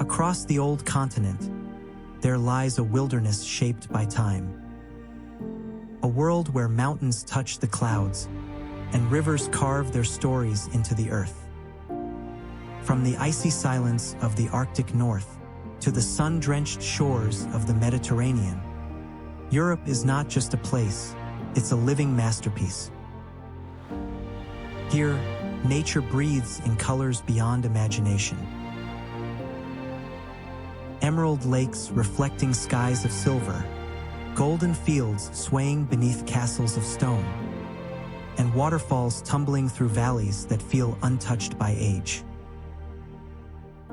Across the old continent, there lies a wilderness shaped by time. A world where mountains touch the clouds and rivers carve their stories into the earth. From the icy silence of the Arctic North to the sun-drenched shores of the Mediterranean, Europe is not just a place, it's a living masterpiece. Here, nature breathes in colors beyond imagination. Emerald lakes reflecting skies of silver, golden fields swaying beneath castles of stone, and waterfalls tumbling through valleys that feel untouched by age.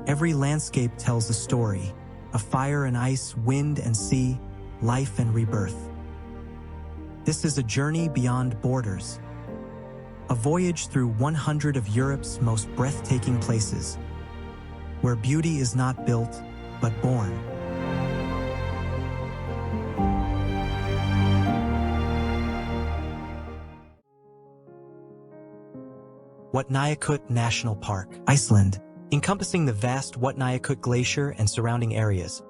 Every landscape tells a story, of fire and ice, wind and sea, life and rebirth. This is a journey beyond borders, a voyage through 100 of Europe's most breathtaking places, where beauty is not built, but born. Vatnajökull National Park, Iceland, encompassing the vast Vatnajökull Glacier and surrounding areas.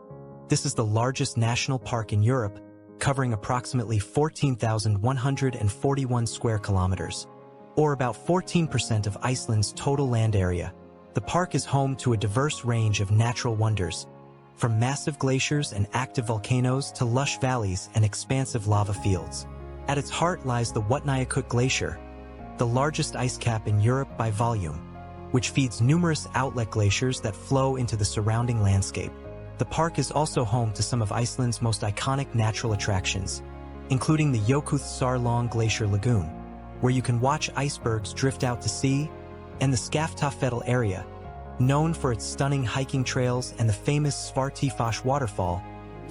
This is the largest national park in Europe, covering approximately 14,141 square kilometers, or about 14% of Iceland's total land area. The park is home to a diverse range of natural wonders, from massive glaciers and active volcanoes to lush valleys and expansive lava fields. At its heart lies the Vatnajökull Glacier, the largest ice cap in Europe by volume, which feeds numerous outlet glaciers that flow into the surrounding landscape. The park is also home to some of Iceland's most iconic natural attractions, including the Jökulsárlón Glacier Lagoon, where you can watch icebergs drift out to sea, and the Skaftafell area, known for its stunning hiking trails and the famous Svartifoss waterfall,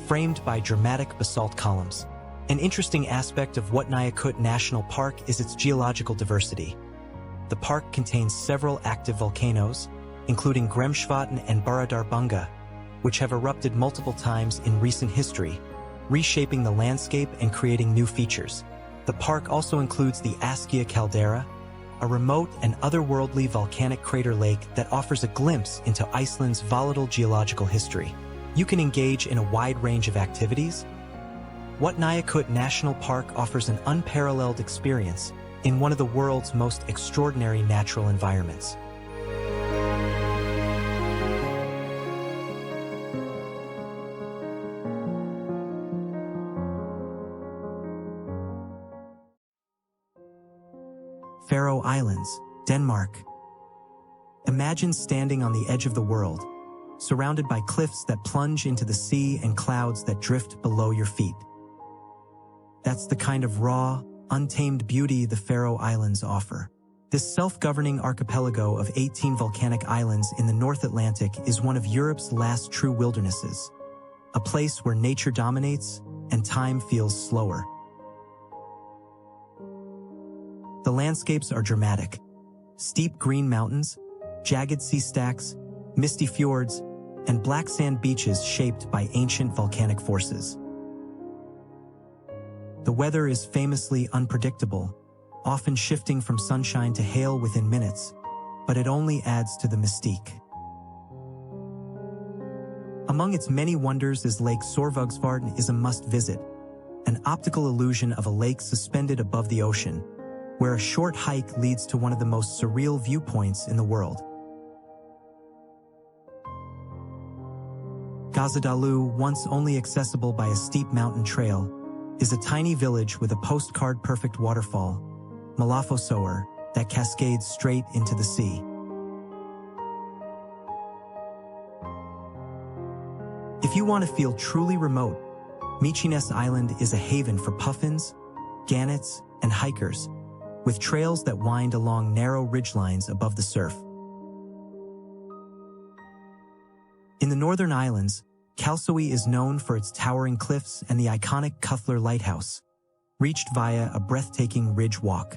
framed by dramatic basalt columns. An interesting aspect of Vatnajökull National Park is its geological diversity. The park contains several active volcanoes, including Grímsvötn and Bárðarbunga, which have erupted multiple times in recent history, reshaping the landscape and creating new features. The park also includes the Askja caldera, a remote and otherworldly volcanic crater lake that offers a glimpse into Iceland's volatile geological history. You can engage in a wide range of activities. Vatnajökull National Park offers an unparalleled experience in one of the world's most extraordinary natural environments. Faroe Islands, Denmark. Imagine standing on the edge of the world, surrounded by cliffs that plunge into the sea and clouds that drift below your feet. That's the kind of raw, untamed beauty the Faroe Islands offer. This self-governing archipelago of 18 volcanic islands in the North Atlantic is one of Europe's last true wildernesses, a place where nature dominates and time feels slower. The landscapes are dramatic. Steep green mountains, jagged sea stacks, misty fjords, and black sand beaches shaped by ancient volcanic forces. The weather is famously unpredictable, often shifting from sunshine to hail within minutes, but it only adds to the mystique. Among its many wonders is Lake Sorvugsvarden is a must-visit, an optical illusion of a lake suspended above the ocean, where a short hike leads to one of the most surreal viewpoints in the world. Gazadalu, once only accessible by a steep mountain trail, is a tiny village with a postcard-perfect waterfall, Malafosour, that cascades straight into the sea. If you want to feel truly remote, Mykines Island is a haven for puffins, gannets, and hikers, with trails that wind along narrow ridgelines above the surf. In the Northern Islands, Kalsoy is known for its towering cliffs and the iconic Kuthler Lighthouse, reached via a breathtaking ridge walk.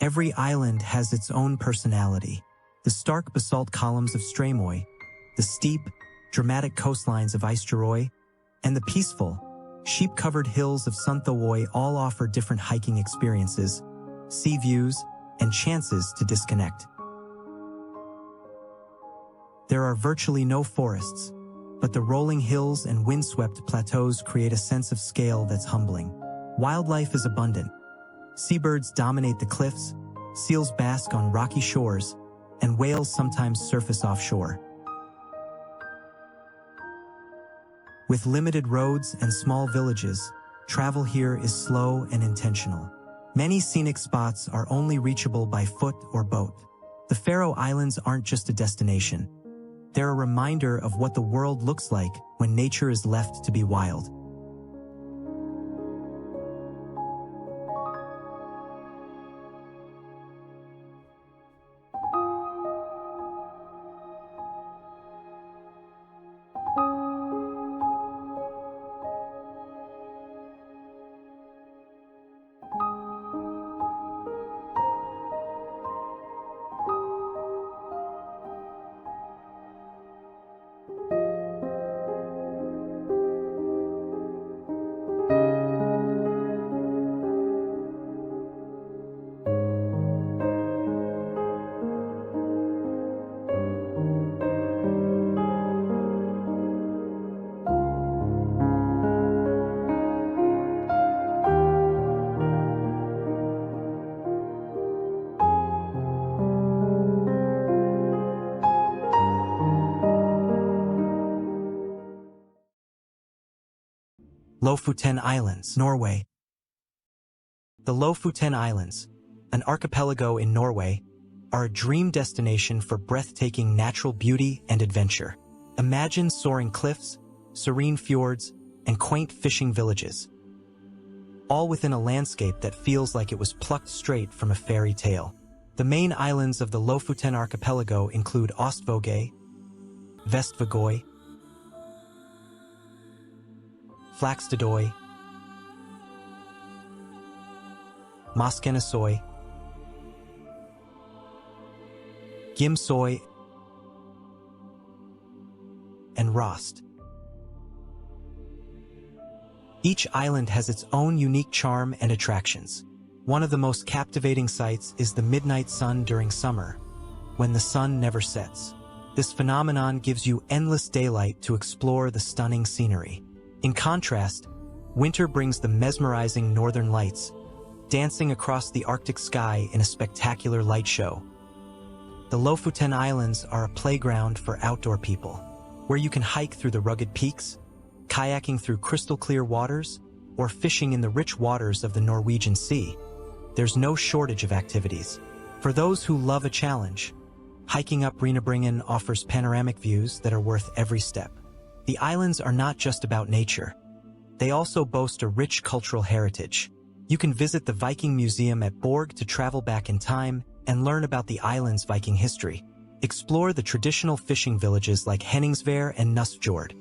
Every island has its own personality. The stark basalt columns of Streymoy, the steep, dramatic coastlines of Eysturoy, and the peaceful, sheep-covered hills of Sunthawoy all offer different hiking experiences, sea views, and chances to disconnect. There are virtually no forests, but the rolling hills and windswept plateaus create a sense of scale that's humbling. Wildlife is abundant. Seabirds dominate the cliffs, seals bask on rocky shores, and whales sometimes surface offshore. With limited roads and small villages, travel here is slow and intentional. Many scenic spots are only reachable by foot or boat. The Faroe Islands aren't just a destination. They're a reminder of what the world looks like when nature is left to be wild. Lofoten Islands, Norway. The Lofoten Islands, an archipelago in Norway, are a dream destination for breathtaking natural beauty and adventure. Imagine soaring cliffs, serene fjords, and quaint fishing villages, all within a landscape that feels like it was plucked straight from a fairy tale. The main islands of the Lofoten archipelago include Ostvågøy, Vestvågøy, Flakstadøy, Moskenesøy, Gimsøy, and Rost. Each island has its own unique charm and attractions. One of the most captivating sights is the midnight sun during summer, when the sun never sets. This phenomenon gives you endless daylight to explore the stunning scenery. In contrast, winter brings the mesmerizing northern lights, dancing across the Arctic sky in a spectacular light show. The Lofoten Islands are a playground for outdoor people, where you can hike through the rugged peaks, kayaking through crystal-clear waters, or fishing in the rich waters of the Norwegian Sea. There's no shortage of activities. For those who love a challenge, hiking up Reinabringen offers panoramic views that are worth every step. The islands are not just about nature. They also boast a rich cultural heritage. You can visit the Viking Museum at Borg to travel back in time and learn about the island's Viking history. Explore the traditional fishing villages like Henningsvær and Nusfjord,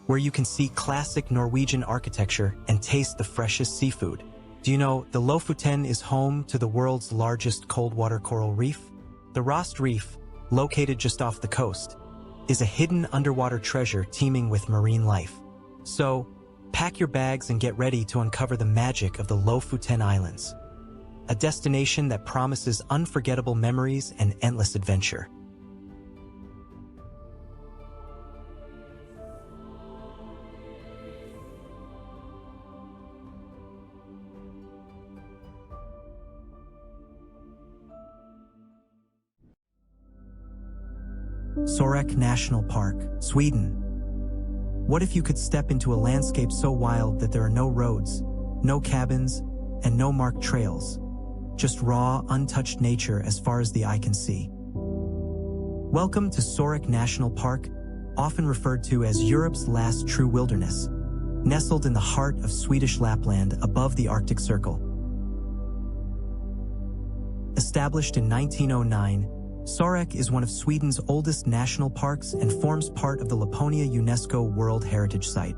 where you can see classic Norwegian architecture and taste the freshest seafood. Do you know the Lofoten is home to the world's largest cold-water coral reef? The Rost Reef, located just off the coast, is a hidden underwater treasure teeming with marine life. So, pack your bags and get ready to uncover the magic of the Lofoten Islands, a destination that promises unforgettable memories and endless adventure. Sorek National Park, Sweden. What if you could step into a landscape so wild that there are no roads, no cabins, and no marked trails? Just raw, untouched nature as far as the eye can see. Welcome to Sorek National Park, often referred to as Europe's last true wilderness, nestled in the heart of Swedish Lapland above the Arctic Circle. Established in 1909, Sarek is one of Sweden's oldest national parks and forms part of the Laponia UNESCO World Heritage Site,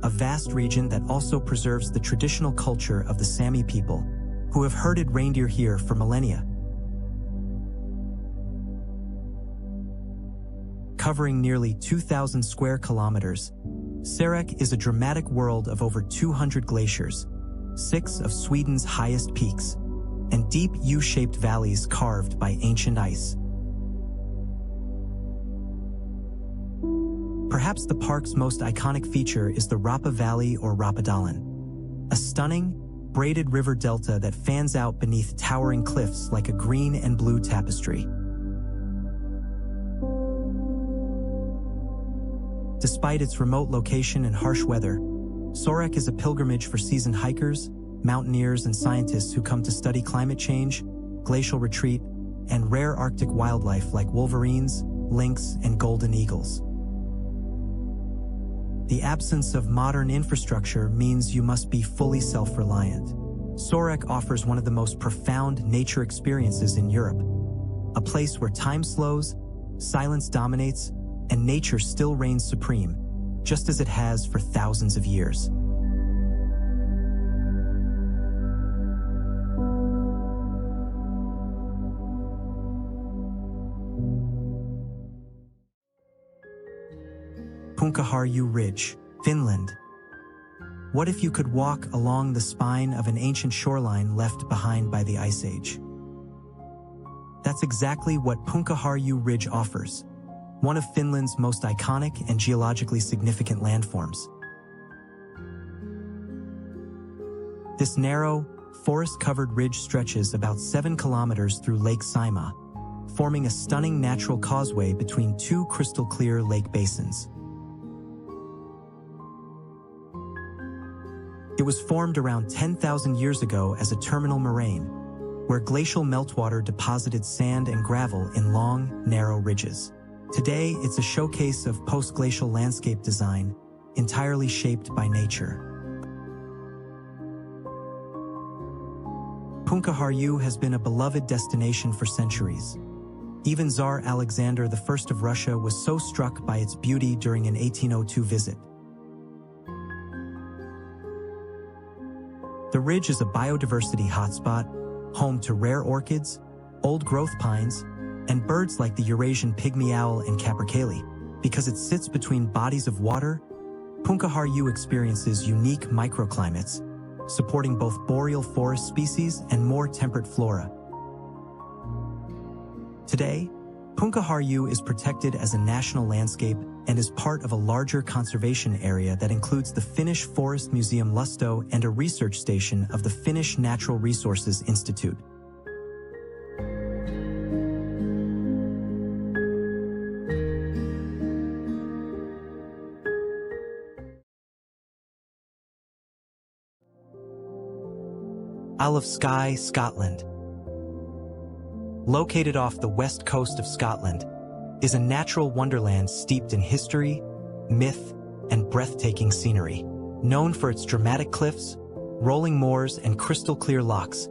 a vast region that also preserves the traditional culture of the Sami people, who have herded reindeer here for millennia. Covering nearly 2,000 square kilometers, Sarek is a dramatic world of over 200 glaciers, 6 of Sweden's highest peaks, and deep U-shaped valleys carved by ancient ice. Perhaps the park's most iconic feature is the Rapa Valley or Rapadalen, a stunning, braided river delta that fans out beneath towering cliffs like a green and blue tapestry. Despite its remote location and harsh weather, Sorek is a pilgrimage for seasoned hikers, mountaineers, and scientists who come to study climate change, glacial retreat, and rare Arctic wildlife like wolverines, lynx, and golden eagles. The absence of modern infrastructure means you must be fully self-reliant. Sorek offers one of the most profound nature experiences in Europe, a place where time slows, silence dominates, and nature still reigns supreme, just as it has for thousands of years. Punkaharju Ridge, Finland. What if you could walk along the spine of an ancient shoreline left behind by the Ice Age? That's exactly what Punkaharju Ridge offers, one of Finland's most iconic and geologically significant landforms. This narrow, forest-covered ridge stretches about 7 kilometers through Lake Saimaa, forming a stunning natural causeway between two crystal-clear lake basins. It was formed around 10,000 years ago as a terminal moraine, where glacial meltwater deposited sand and gravel in long, narrow ridges. Today, it's a showcase of post-glacial landscape design, entirely shaped by nature. Punkaharju has been a beloved destination for centuries. Even Tsar Alexander I of Russia was so struck by its beauty during an 1802 visit. The ridge is a biodiversity hotspot, home to rare orchids, old-growth pines, and birds like the Eurasian pygmy owl and capercaillie. Because it sits between bodies of water, Punkaharju experiences unique microclimates, supporting both boreal forest species and more temperate flora. Today, Punkaharju is protected as a national landscape and is part of a larger conservation area that includes the Finnish Forest Museum Lusto and a research station of the Finnish Natural Resources Institute. Isle of Skye, Scotland. Located off the west coast of Scotland, is a natural wonderland steeped in history, myth, and breathtaking scenery. Known for its dramatic cliffs, rolling moors, and crystal-clear lochs,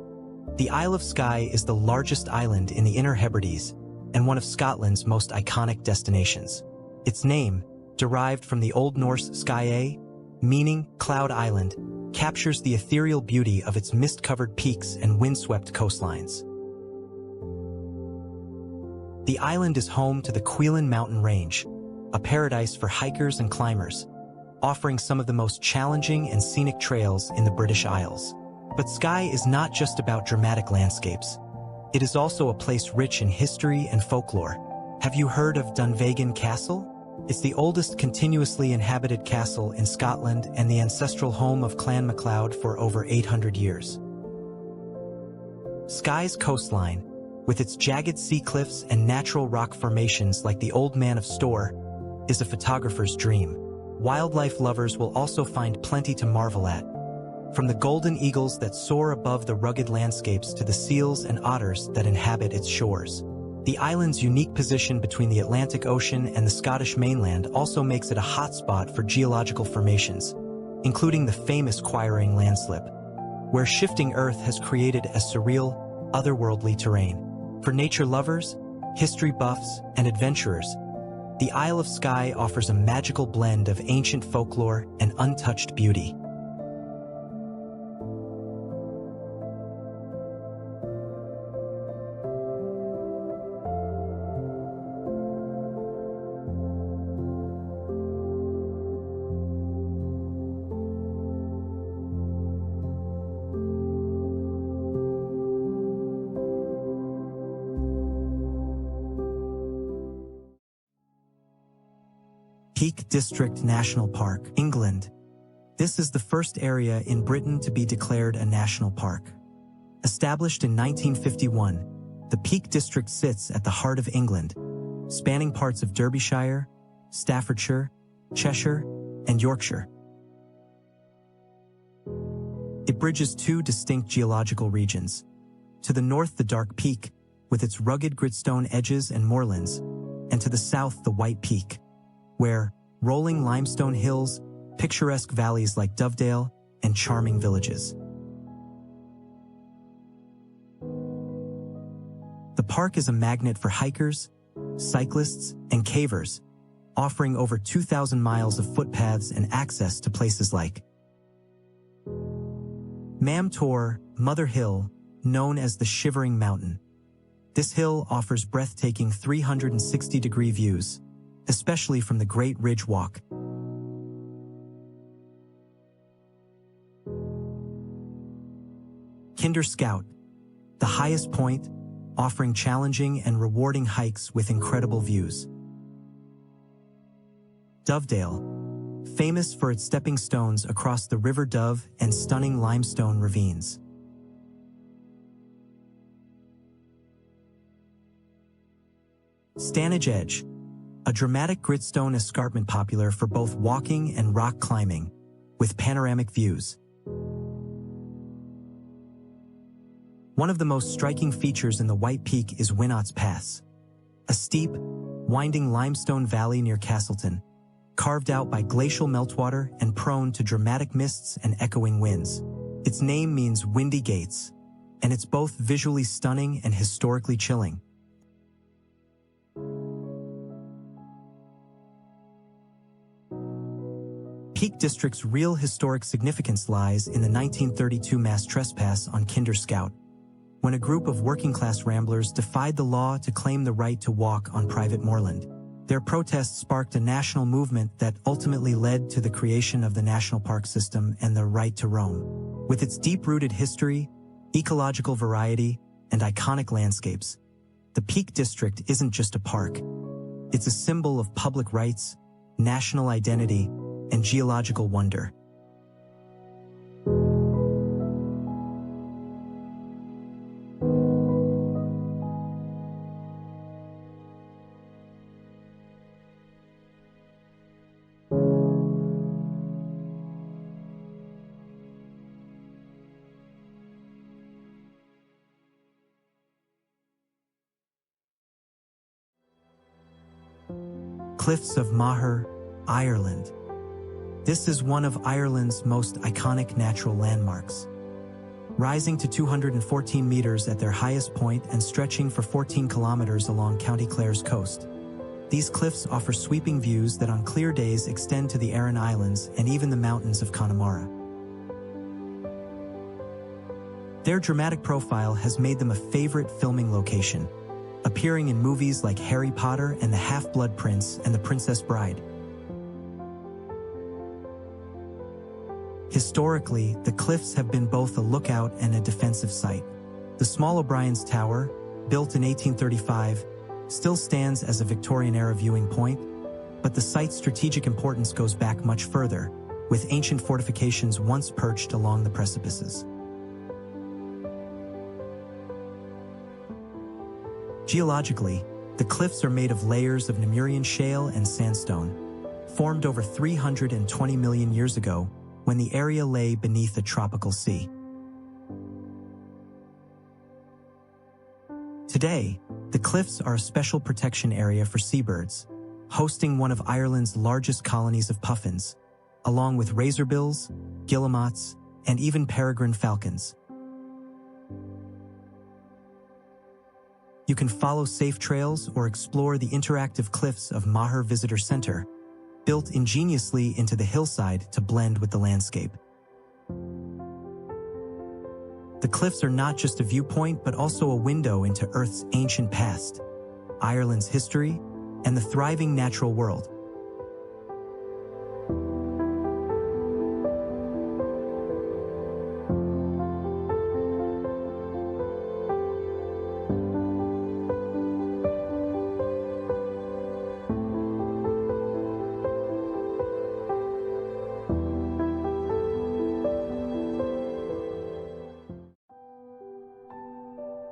the Isle of Skye is the largest island in the Inner Hebrides and one of Scotland's most iconic destinations. Its name, derived from the Old Norse Skye, meaning Cloud Island, captures the ethereal beauty of its mist-covered peaks and windswept coastlines. The island is home to the Cuillin Mountain Range, a paradise for hikers and climbers, offering some of the most challenging and scenic trails in the British Isles. But Skye is not just about dramatic landscapes. It is also a place rich in history and folklore. Have you heard of Dunvegan Castle? It's the oldest continuously inhabited castle in Scotland and the ancestral home of Clan MacLeod for over 800 years. Skye's coastline, with its jagged sea cliffs and natural rock formations like the Old Man of Storr, is a photographer's dream. Wildlife lovers will also find plenty to marvel at, from the golden eagles that soar above the rugged landscapes to the seals and otters that inhabit its shores. The island's unique position between the Atlantic Ocean and the Scottish mainland also makes it a hotspot for geological formations, including the famous Quiraing landslip, where shifting Earth has created a surreal, otherworldly terrain. For nature lovers, history buffs, and adventurers, the Isle of Skye offers a magical blend of ancient folklore and untouched beauty. Peak District National Park, England. This is the first area in Britain to be declared a national park. Established in 1951, the Peak District sits at the heart of England, spanning parts of Derbyshire, Staffordshire, Cheshire, and Yorkshire. It bridges two distinct geological regions. To the north, the Dark Peak, with its rugged gritstone edges and moorlands, and to the south, the White Peak, where rolling limestone hills, picturesque valleys like Dovedale, and charming villages. The park is a magnet for hikers, cyclists, and cavers, offering over 2,000 miles of footpaths and access to places like Mam Tor, Mother Hill, known as the Shivering Mountain. This hill offers breathtaking 360-degree views, especially from the Great Ridge Walk. Kinder Scout, the highest point, offering challenging and rewarding hikes with incredible views. Dovedale, famous for its stepping stones across the River Dove and stunning limestone ravines. Stanage Edge, a dramatic gritstone escarpment popular for both walking and rock climbing, with panoramic views. One of the most striking features in the White Peak is Winot's Pass, a steep, winding limestone valley near Castleton, carved out by glacial meltwater and prone to dramatic mists and echoing winds. Its name means windy gates, and it's both visually stunning and historically chilling. Peak District's real historic significance lies in the 1932 mass trespass on Kinder Scout, when a group of working-class ramblers defied the law to claim the right to walk on private moorland. Their protests sparked a national movement that ultimately led to the creation of the national park system and the right to roam. With its deep-rooted history, ecological variety, and iconic landscapes, the Peak District isn't just a park. It's a symbol of public rights, national identity, and geological wonder. Cliffs of Moher, Ireland. This is one of Ireland's most iconic natural landmarks. Rising to 214 meters at their highest point and stretching for 14 kilometers along County Clare's coast. These cliffs offer sweeping views that on clear days extend to the Aran Islands and even the mountains of Connemara. Their dramatic profile has made them a favorite filming location, appearing in movies like Harry Potter and the Half-Blood Prince and the Princess Bride. Historically, the cliffs have been both a lookout and a defensive site. The small O'Brien's Tower, built in 1835, still stands as a Victorian-era viewing point, but the site's strategic importance goes back much further, with ancient fortifications once perched along the precipices. Geologically, the cliffs are made of layers of Nemurian shale and sandstone, formed over 320 million years ago when the area lay beneath a tropical sea. Today, the cliffs are a special protection area for seabirds, hosting one of Ireland's largest colonies of puffins, along with razorbills, guillemots, and even peregrine falcons. You can follow safe trails or explore the interactive cliffs of Moher Visitor Center, built ingeniously into the hillside to blend with the landscape. The cliffs are not just a viewpoint but also a window into Earth's ancient past, Ireland's history, and the thriving natural world.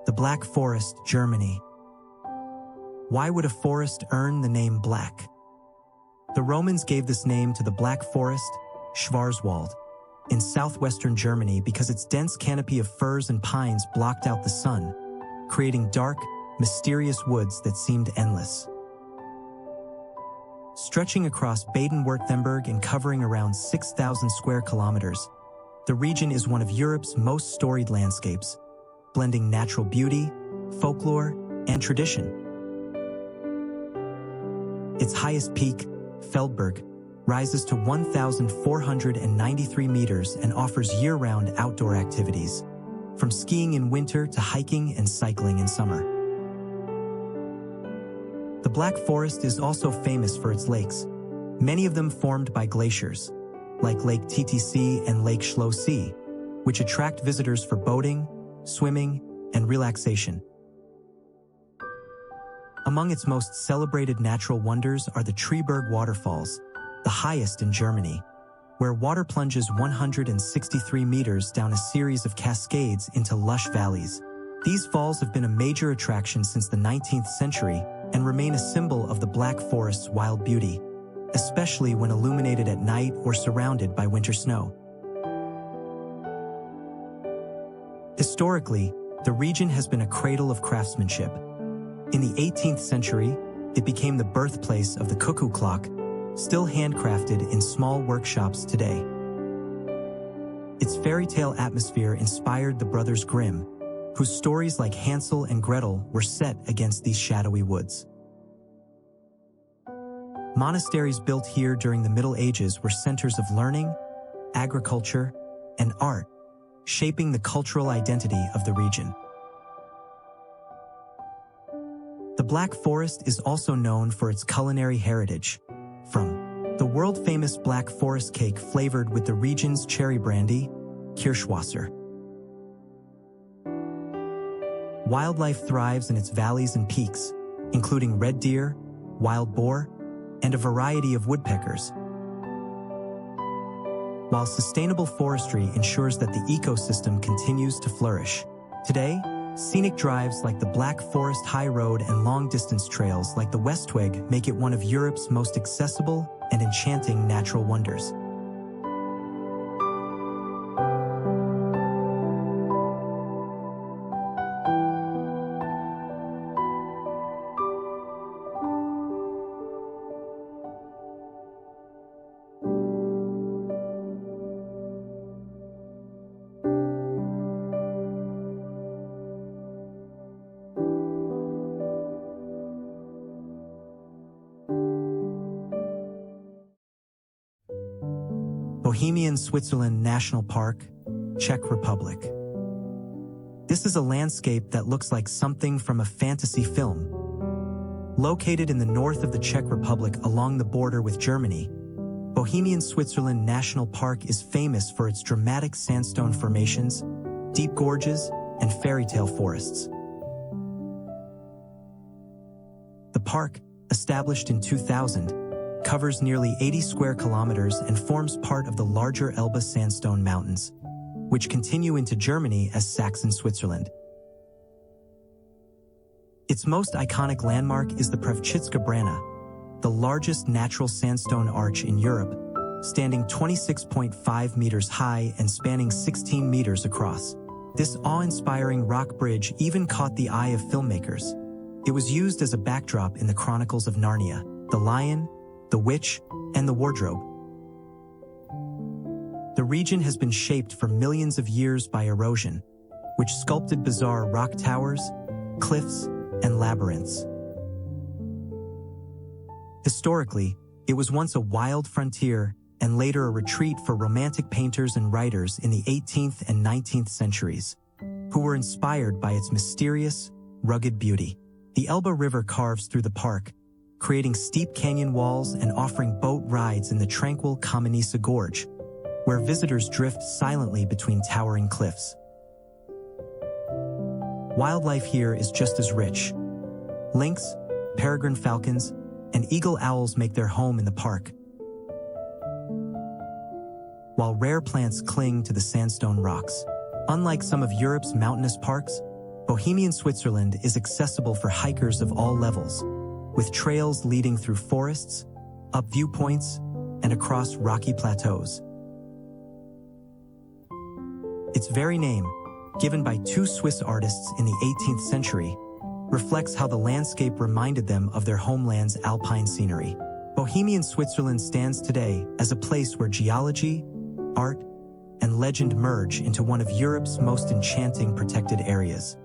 The Black Forest, Germany. Why would a forest earn the name black? The Romans gave this name to the Black Forest, Schwarzwald, in southwestern Germany because its dense canopy of firs and pines blocked out the sun, creating dark, mysterious woods that seemed endless. Stretching across Baden-Württemberg and covering around 6,000 square kilometers, the region is one of Europe's most storied landscapes, blending natural beauty, folklore, and tradition. Its highest peak, Feldberg, rises to 1,493 meters and offers year-round outdoor activities, from skiing in winter to hiking and cycling in summer. The Black Forest is also famous for its lakes, many of them formed by glaciers, like Lake TTC and Lake Schlosee, which attract visitors for boating, swimming, and relaxation. Among its most celebrated natural wonders are the Treberg waterfalls, the highest in Germany, where water plunges 163 meters down a series of cascades into lush valleys. These falls have been a major attraction since the 19th century and remain a symbol of the Black Forest's wild beauty, especially when illuminated at night or surrounded by winter snow. Historically, the region has been a cradle of craftsmanship. In the 18th century, it became the birthplace of the cuckoo clock, still handcrafted in small workshops today. Its fairy tale atmosphere inspired the Brothers Grimm, whose stories like Hansel and Gretel were set against these shadowy woods. Monasteries built here during the Middle Ages were centers of learning, agriculture, and art, shaping the cultural identity of the region. The Black Forest is also known for its culinary heritage, from the world-famous Black Forest cake flavored with the region's cherry brandy, Kirschwasser. Wildlife thrives in its valleys and peaks, including red deer, wild boar, and a variety of woodpeckers. While sustainable forestry ensures that the ecosystem continues to flourish. Today, scenic drives like the Black Forest High Road and long-distance trails like the Westweg make it one of Europe's most accessible and enchanting natural wonders. Bohemian Switzerland National Park, Czech Republic. This is a landscape that looks like something from a fantasy film. Located in the north of the Czech Republic along the border with Germany, Bohemian Switzerland National Park is famous for its dramatic sandstone formations, deep gorges, and fairy tale forests. The park, established in 2000, covers nearly 80 square kilometers and forms part of the larger Elbe Sandstone Mountains, which continue into Germany as Saxon Switzerland. Its most iconic landmark is the Pravčička Brana, the largest natural sandstone arch in Europe, standing 26.5 meters high and spanning 16 meters across. This awe-inspiring rock bridge even caught the eye of filmmakers. It was used as a backdrop in the Chronicles of Narnia, The Lion, The Witch, and The Wardrobe. The region has been shaped for millions of years by erosion, which sculpted bizarre rock towers, cliffs, and labyrinths. Historically, it was once a wild frontier and later a retreat for romantic painters and writers in the 18th and 19th centuries, who were inspired by its mysterious, rugged beauty. The Elbe River carves through the park, creating steep canyon walls and offering boat rides in the tranquil Kamenisa Gorge, where visitors drift silently between towering cliffs. Wildlife here is just as rich. Lynx, peregrine falcons, and eagle owls make their home in the park, while rare plants cling to the sandstone rocks. Unlike some of Europe's mountainous parks, Bohemian Switzerland is accessible for hikers of all levels, with trails leading through forests, up viewpoints, and across rocky plateaus. Its very name, given by two Swiss artists in the 18th century, reflects how the landscape reminded them of their homeland's alpine scenery. Bohemian Switzerland stands today as a place where geology, art, and legend merge into one of Europe's most enchanting protected areas.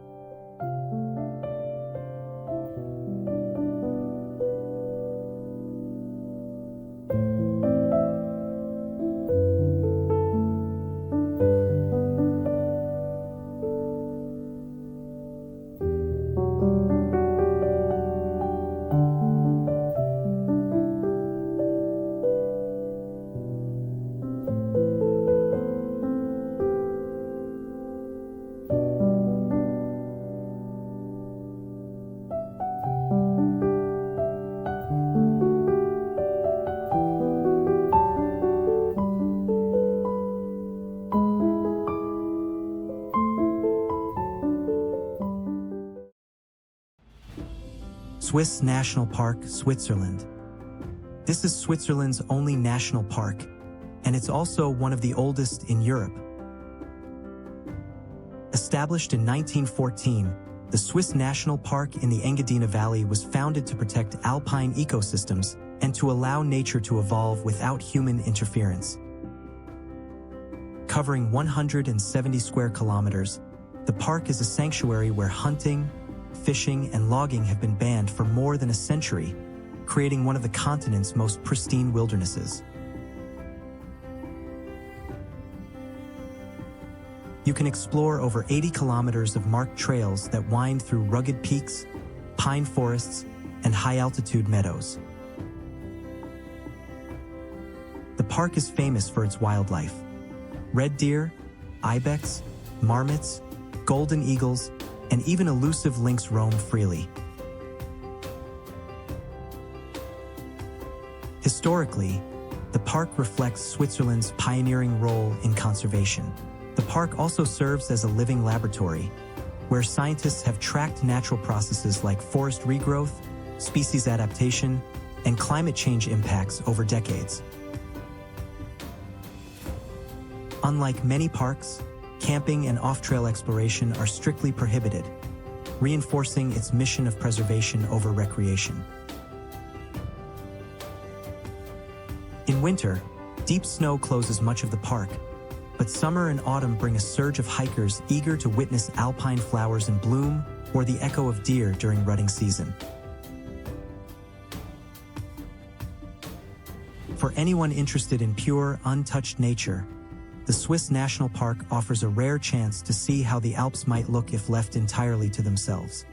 Swiss National Park, Switzerland. This is Switzerland's only national park, and it's also one of the oldest in Europe. Established in 1914, the Swiss National Park in the Engadina Valley was founded to protect alpine ecosystems and to allow nature to evolve without human interference. Covering 170 square kilometers, the park is a sanctuary where hunting, fishing, and logging have been banned for more than a century, creating one of the continent's most pristine wildernesses. You can explore over 80 kilometers of marked trails that wind through rugged peaks, pine forests, and high-altitude meadows. The park is famous for its wildlife. Red deer, ibex, marmots, golden eagles, and even elusive lynx roam freely. Historically, the park reflects Switzerland's pioneering role in conservation. The park also serves as a living laboratory, where scientists have tracked natural processes like forest regrowth, species adaptation, and climate change impacts over decades. Unlike many parks, camping and off-trail exploration are strictly prohibited, reinforcing its mission of preservation over recreation. In winter, deep snow closes much of the park, but summer and autumn bring a surge of hikers eager to witness alpine flowers in bloom or the echo of deer during rutting season. For anyone interested in pure, untouched nature, the Swiss National Park offers a rare chance to see how the Alps might look if left entirely to themselves.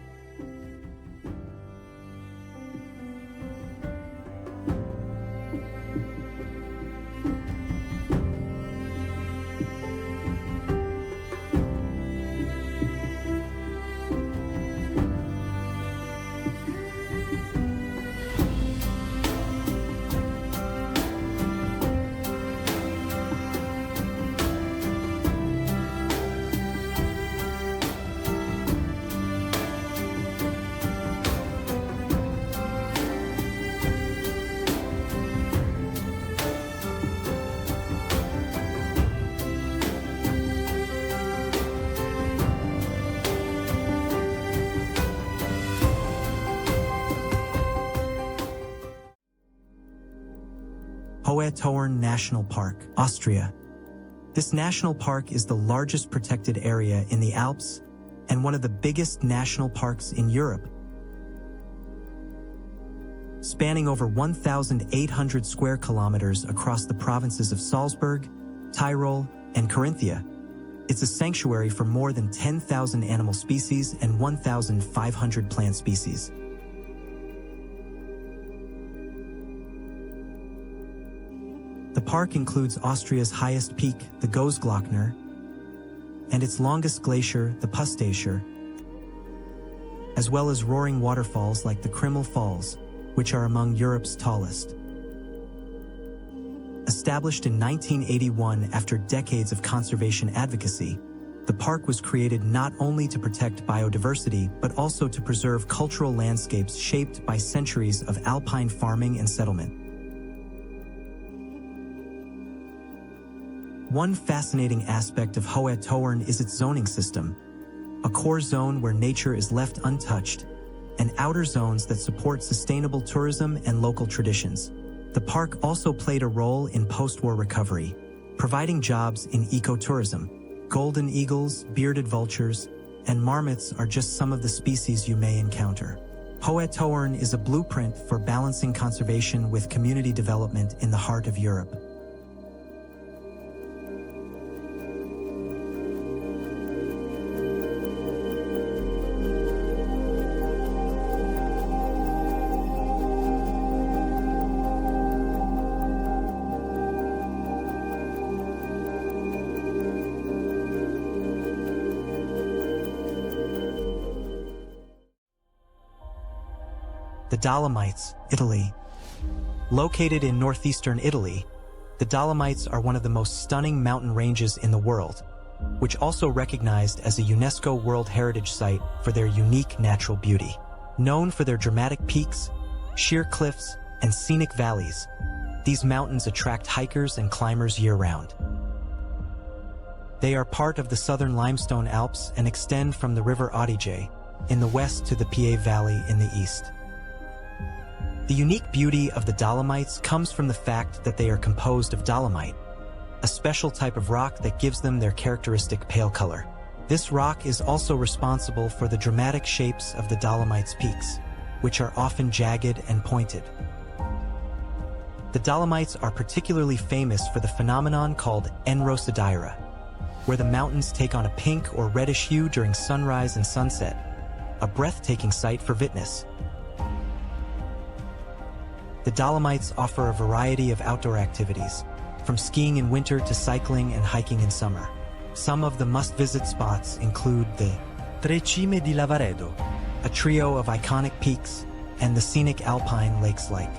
Hohe-Tauern National Park, Austria. This national park is the largest protected area in the Alps and one of the biggest national parks in Europe. Spanning over 1,800 square kilometers across the provinces of Salzburg, Tyrol, and Carinthia, it's a sanctuary for more than 10,000 animal species and 1,500 plant species. The park includes Austria's highest peak, the Großglockner, and its longest glacier, the Pustaysur, as well as roaring waterfalls like the Krimmel Falls, which are among Europe's tallest. Established in 1981 after decades of conservation advocacy, The park was created not only to protect biodiversity, but also to preserve cultural landscapes shaped by centuries of alpine farming and settlement. One fascinating aspect of Hohe Tauern is its zoning system, a core zone where nature is left untouched, and outer zones that support sustainable tourism and local traditions. The park also played a role in post-war recovery, providing jobs in ecotourism. Golden eagles, bearded vultures, and marmots are just some of the species you may encounter. Hohe Tauern is a blueprint for balancing conservation with community development in the heart of Europe. The Dolomites, Italy. Located in northeastern Italy, the Dolomites are one of the most stunning mountain ranges in the world, which also recognized as a UNESCO World Heritage Site for their unique natural beauty. Known for their dramatic peaks, sheer cliffs, and scenic valleys, these mountains attract hikers and climbers year-round. They are part of the southern limestone Alps and extend from the river Adige in the west to the Piave Valley in the east. The unique beauty of the Dolomites comes from the fact that they are composed of dolomite, a special type of rock that gives them their characteristic pale color. This rock is also responsible for the dramatic shapes of the Dolomites' peaks, which are often jagged and pointed. The Dolomites are particularly famous for the phenomenon called enrosadira, where the mountains take on a pink or reddish hue during sunrise and sunset, a breathtaking sight for witness. The Dolomites offer a variety of outdoor activities, from skiing in winter to cycling and hiking in summer. Some of the must-visit spots include the Tre Cime di Lavaredo, a trio of iconic peaks, and the scenic alpine lakes like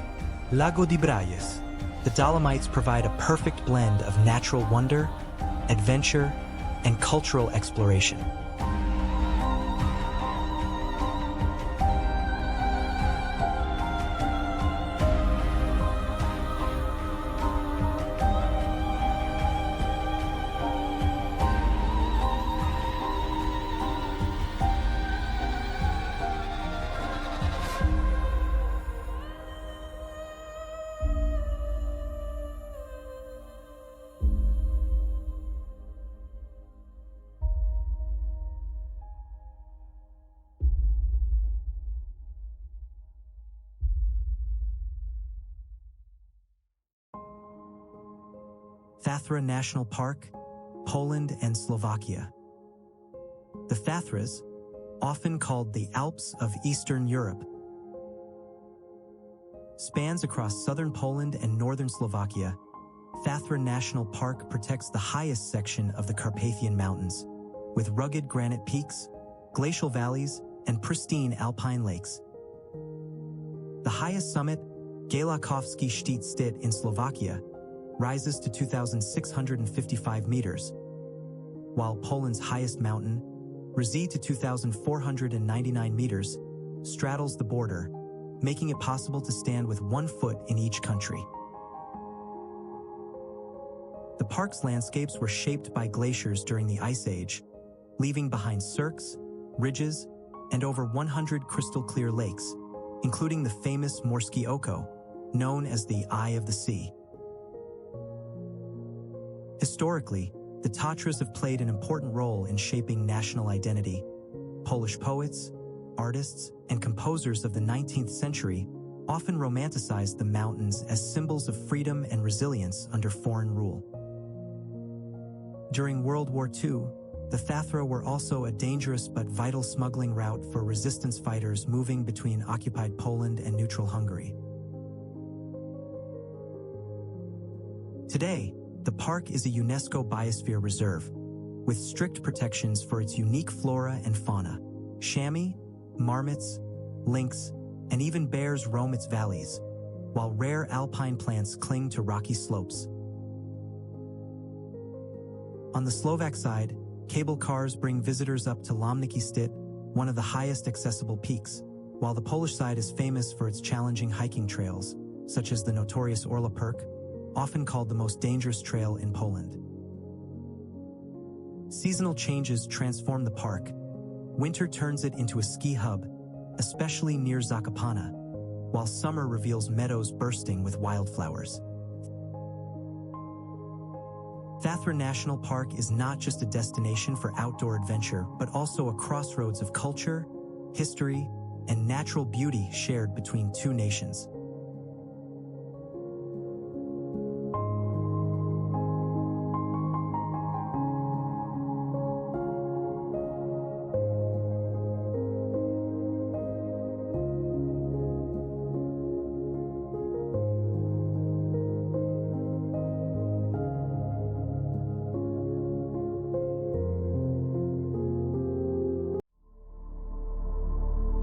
Lago di Braies. The Dolomites provide a perfect blend of natural wonder, adventure, and cultural exploration. Tathra National Park, Poland and Slovakia. The Tathras, often called the Alps of Eastern Europe, spans across southern Poland and northern Slovakia. Tathra National Park protects the highest section of the Carpathian Mountains, with rugged granite peaks, glacial valleys, and pristine alpine lakes. The highest summit, Galakovsky Szczyt in Slovakia, rises to 2,655 meters, while Poland's highest mountain, Rzee to 2,499 meters, straddles the border, making it possible to stand with 1 foot in each country. The park's landscapes were shaped by glaciers during the Ice Age, leaving behind cirques, ridges, and over 100 crystal-clear lakes, including the famous Morskie Oko, known as the Eye of the Sea. Historically, the Tatras have played an important role in shaping national identity. Polish poets, artists, and composers of the 19th century often romanticized the mountains as symbols of freedom and resilience under foreign rule. During World War II, the Tathra were also a dangerous but vital smuggling route for resistance fighters moving between occupied Poland and neutral Hungary. Today, the park is a UNESCO Biosphere Reserve, with strict protections for its unique flora and fauna. Chamois, marmots, lynx, and even bears roam its valleys, while rare alpine plants cling to rocky slopes. On the Slovak side, Cable cars bring visitors up to Lomnicki Stit, one of the highest accessible peaks, while the Polish side is famous for its challenging hiking trails, such as the notorious Orla Perk, often called the most dangerous trail in Poland. Seasonal changes transform the park. Winter turns it into a ski hub, especially near Zakopane, while summer reveals meadows bursting with wildflowers. Tathra National Park is not just a destination for outdoor adventure, but also a crossroads of culture, history, and natural beauty shared between two nations.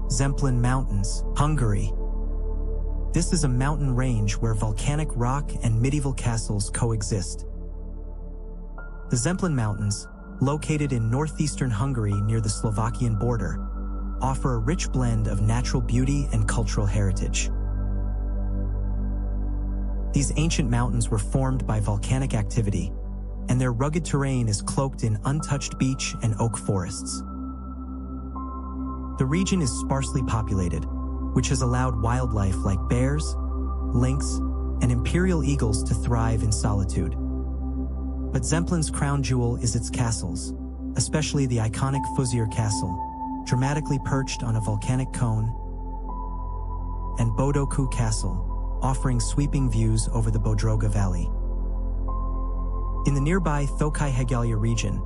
Zemplén Mountains, Hungary. This is a mountain range where volcanic rock and medieval castles coexist. The Zemplén Mountains, located in northeastern Hungary near the Slovakian border, offer a rich blend of natural beauty and cultural heritage. These ancient mountains were formed by volcanic activity, and their rugged terrain is cloaked in untouched beech and oak forests. The region is sparsely populated, which has allowed wildlife like bears, lynx, and imperial eagles to thrive in solitude. But Zemplén's crown jewel is its castles, especially the iconic Fuzir Castle, dramatically perched on a volcanic cone, and Bodoku Castle, offering sweeping views over the Bodroga Valley. In the nearby Thokai-Hegalia region,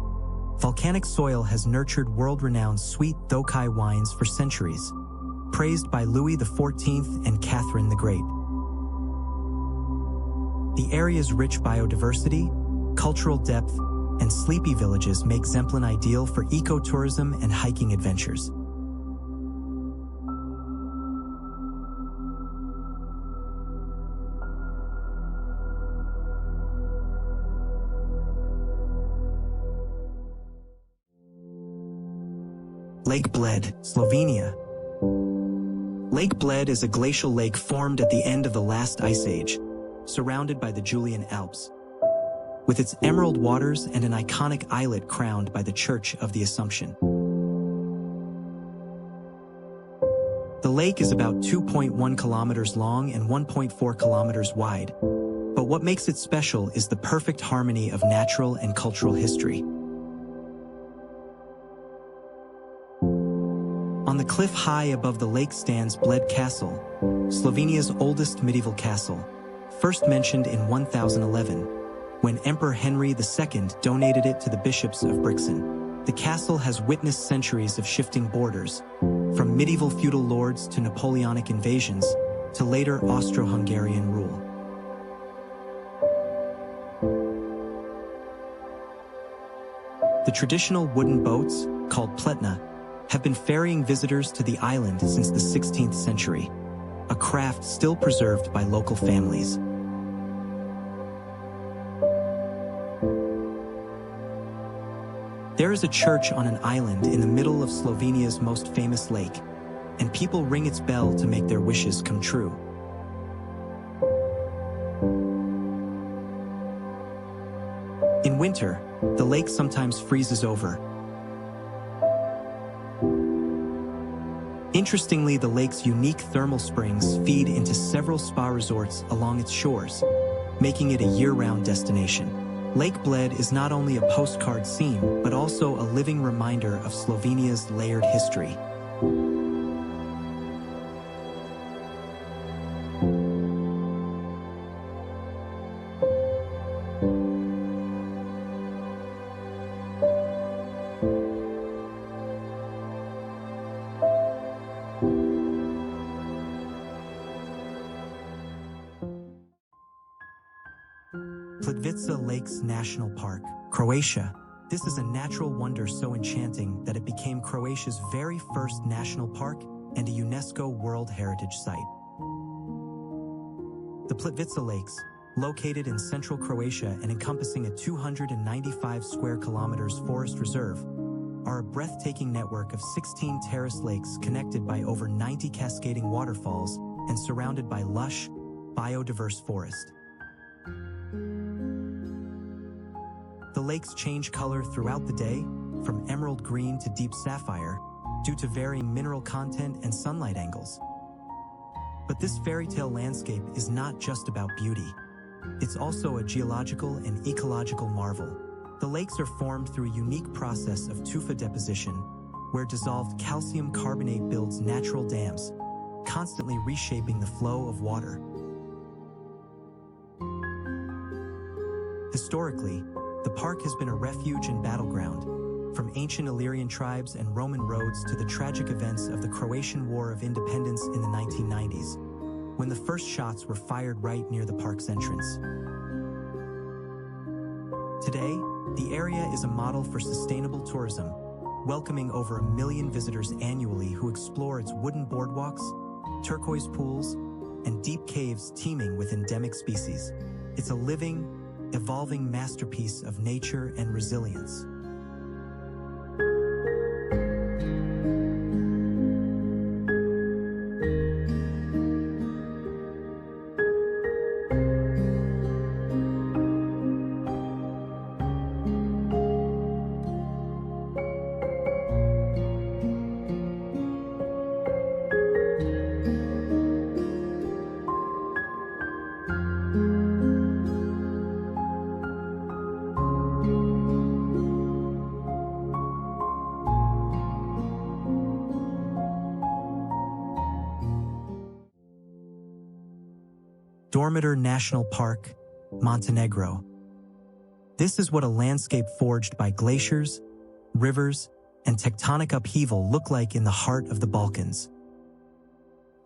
volcanic soil has nurtured world-renowned sweet Thokai wines for centuries, praised by Louis XIV and Catherine the Great. The area's rich biodiversity, cultural depth, and sleepy villages make Zemplén ideal for ecotourism and hiking adventures. Lake Bled, Slovenia. Lake Bled is a glacial lake formed at the end of the last ice age, surrounded by the Julian Alps, with its emerald waters and an iconic islet crowned by the Church of the Assumption. The lake is about 2.1 kilometers long and 1.4 kilometers wide, but what makes it special is the perfect harmony of natural and cultural history. On the cliff high above the lake stands Bled Castle, Slovenia's oldest medieval castle, first mentioned in 1011, when Emperor Henry II donated it to the bishops of Brixen. The castle has witnessed centuries of shifting borders, from medieval feudal lords to Napoleonic invasions, to later Austro-Hungarian rule. The traditional wooden boats, called pletna, have been ferrying visitors to the island since the 16th century, a craft still preserved by local families. There is a church on an island in the middle of Slovenia's most famous lake, and people ring its bell to make their wishes come true. In winter, the lake sometimes freezes over. Interestingly, the lake's unique thermal springs feed into several spa resorts along its shores, making it a year-round destination. Lake Bled is not only a postcard scene, but also a living reminder of Slovenia's layered history. Plitvice Lakes National Park, Croatia. This is a natural wonder so enchanting that it became Croatia's very first national park and a UNESCO World Heritage Site. The Plitvice Lakes, Located in central Croatia and encompassing a 295 square kilometers forest reserve, are a breathtaking network of 16 terraced lakes connected by over 90 cascading waterfalls and surrounded by lush, biodiverse forest. The lakes change color throughout the day, from emerald green to deep sapphire, due to varying mineral content and sunlight angles. But this fairy tale landscape is not just about beauty. It's also a geological and ecological marvel. The lakes are formed through a unique process of tufa deposition, where dissolved calcium carbonate builds natural dams, constantly reshaping the flow of water. Historically, the park has been a refuge and battleground, from ancient Illyrian tribes and Roman roads to the tragic events of the Croatian War of Independence in the 1990s, when the first shots were fired right near the park's entrance. Today, the area is a model for sustainable tourism, welcoming over 1 million visitors annually who explore its wooden boardwalks, turquoise pools, and deep caves teeming with endemic species. It's a living, evolving masterpiece of nature and resilience. Dormitor National Park, Montenegro. This is what a landscape forged by glaciers, rivers, and tectonic upheaval look like in the heart of the Balkans.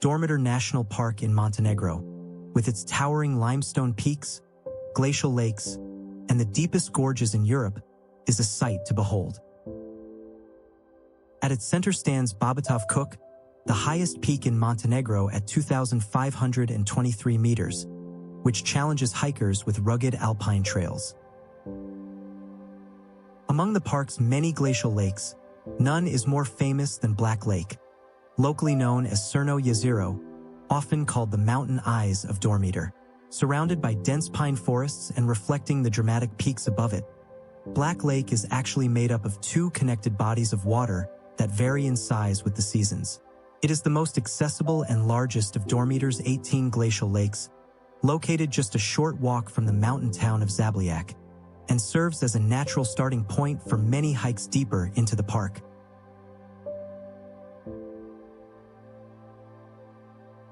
Dormitor National Park in Montenegro, with its towering limestone peaks, glacial lakes, and the deepest gorges in Europe, is a sight to behold. At its center stands Bobatov Kuk, the highest peak in Montenegro at 2,523 meters, which challenges hikers with rugged alpine trails. Among the park's many glacial lakes, none is more famous than Black Lake, locally known as Crno Jezero, often called the mountain eyes of Dormitor. Surrounded by dense pine forests and reflecting the dramatic peaks above it, Black Lake is actually made up of 2 connected bodies of water that vary in size with the seasons. It is the most accessible and largest of Dormitor's 18 glacial lakes, located just a short walk from the mountain town of Zablijak, and serves as a natural starting point for many hikes deeper into the park.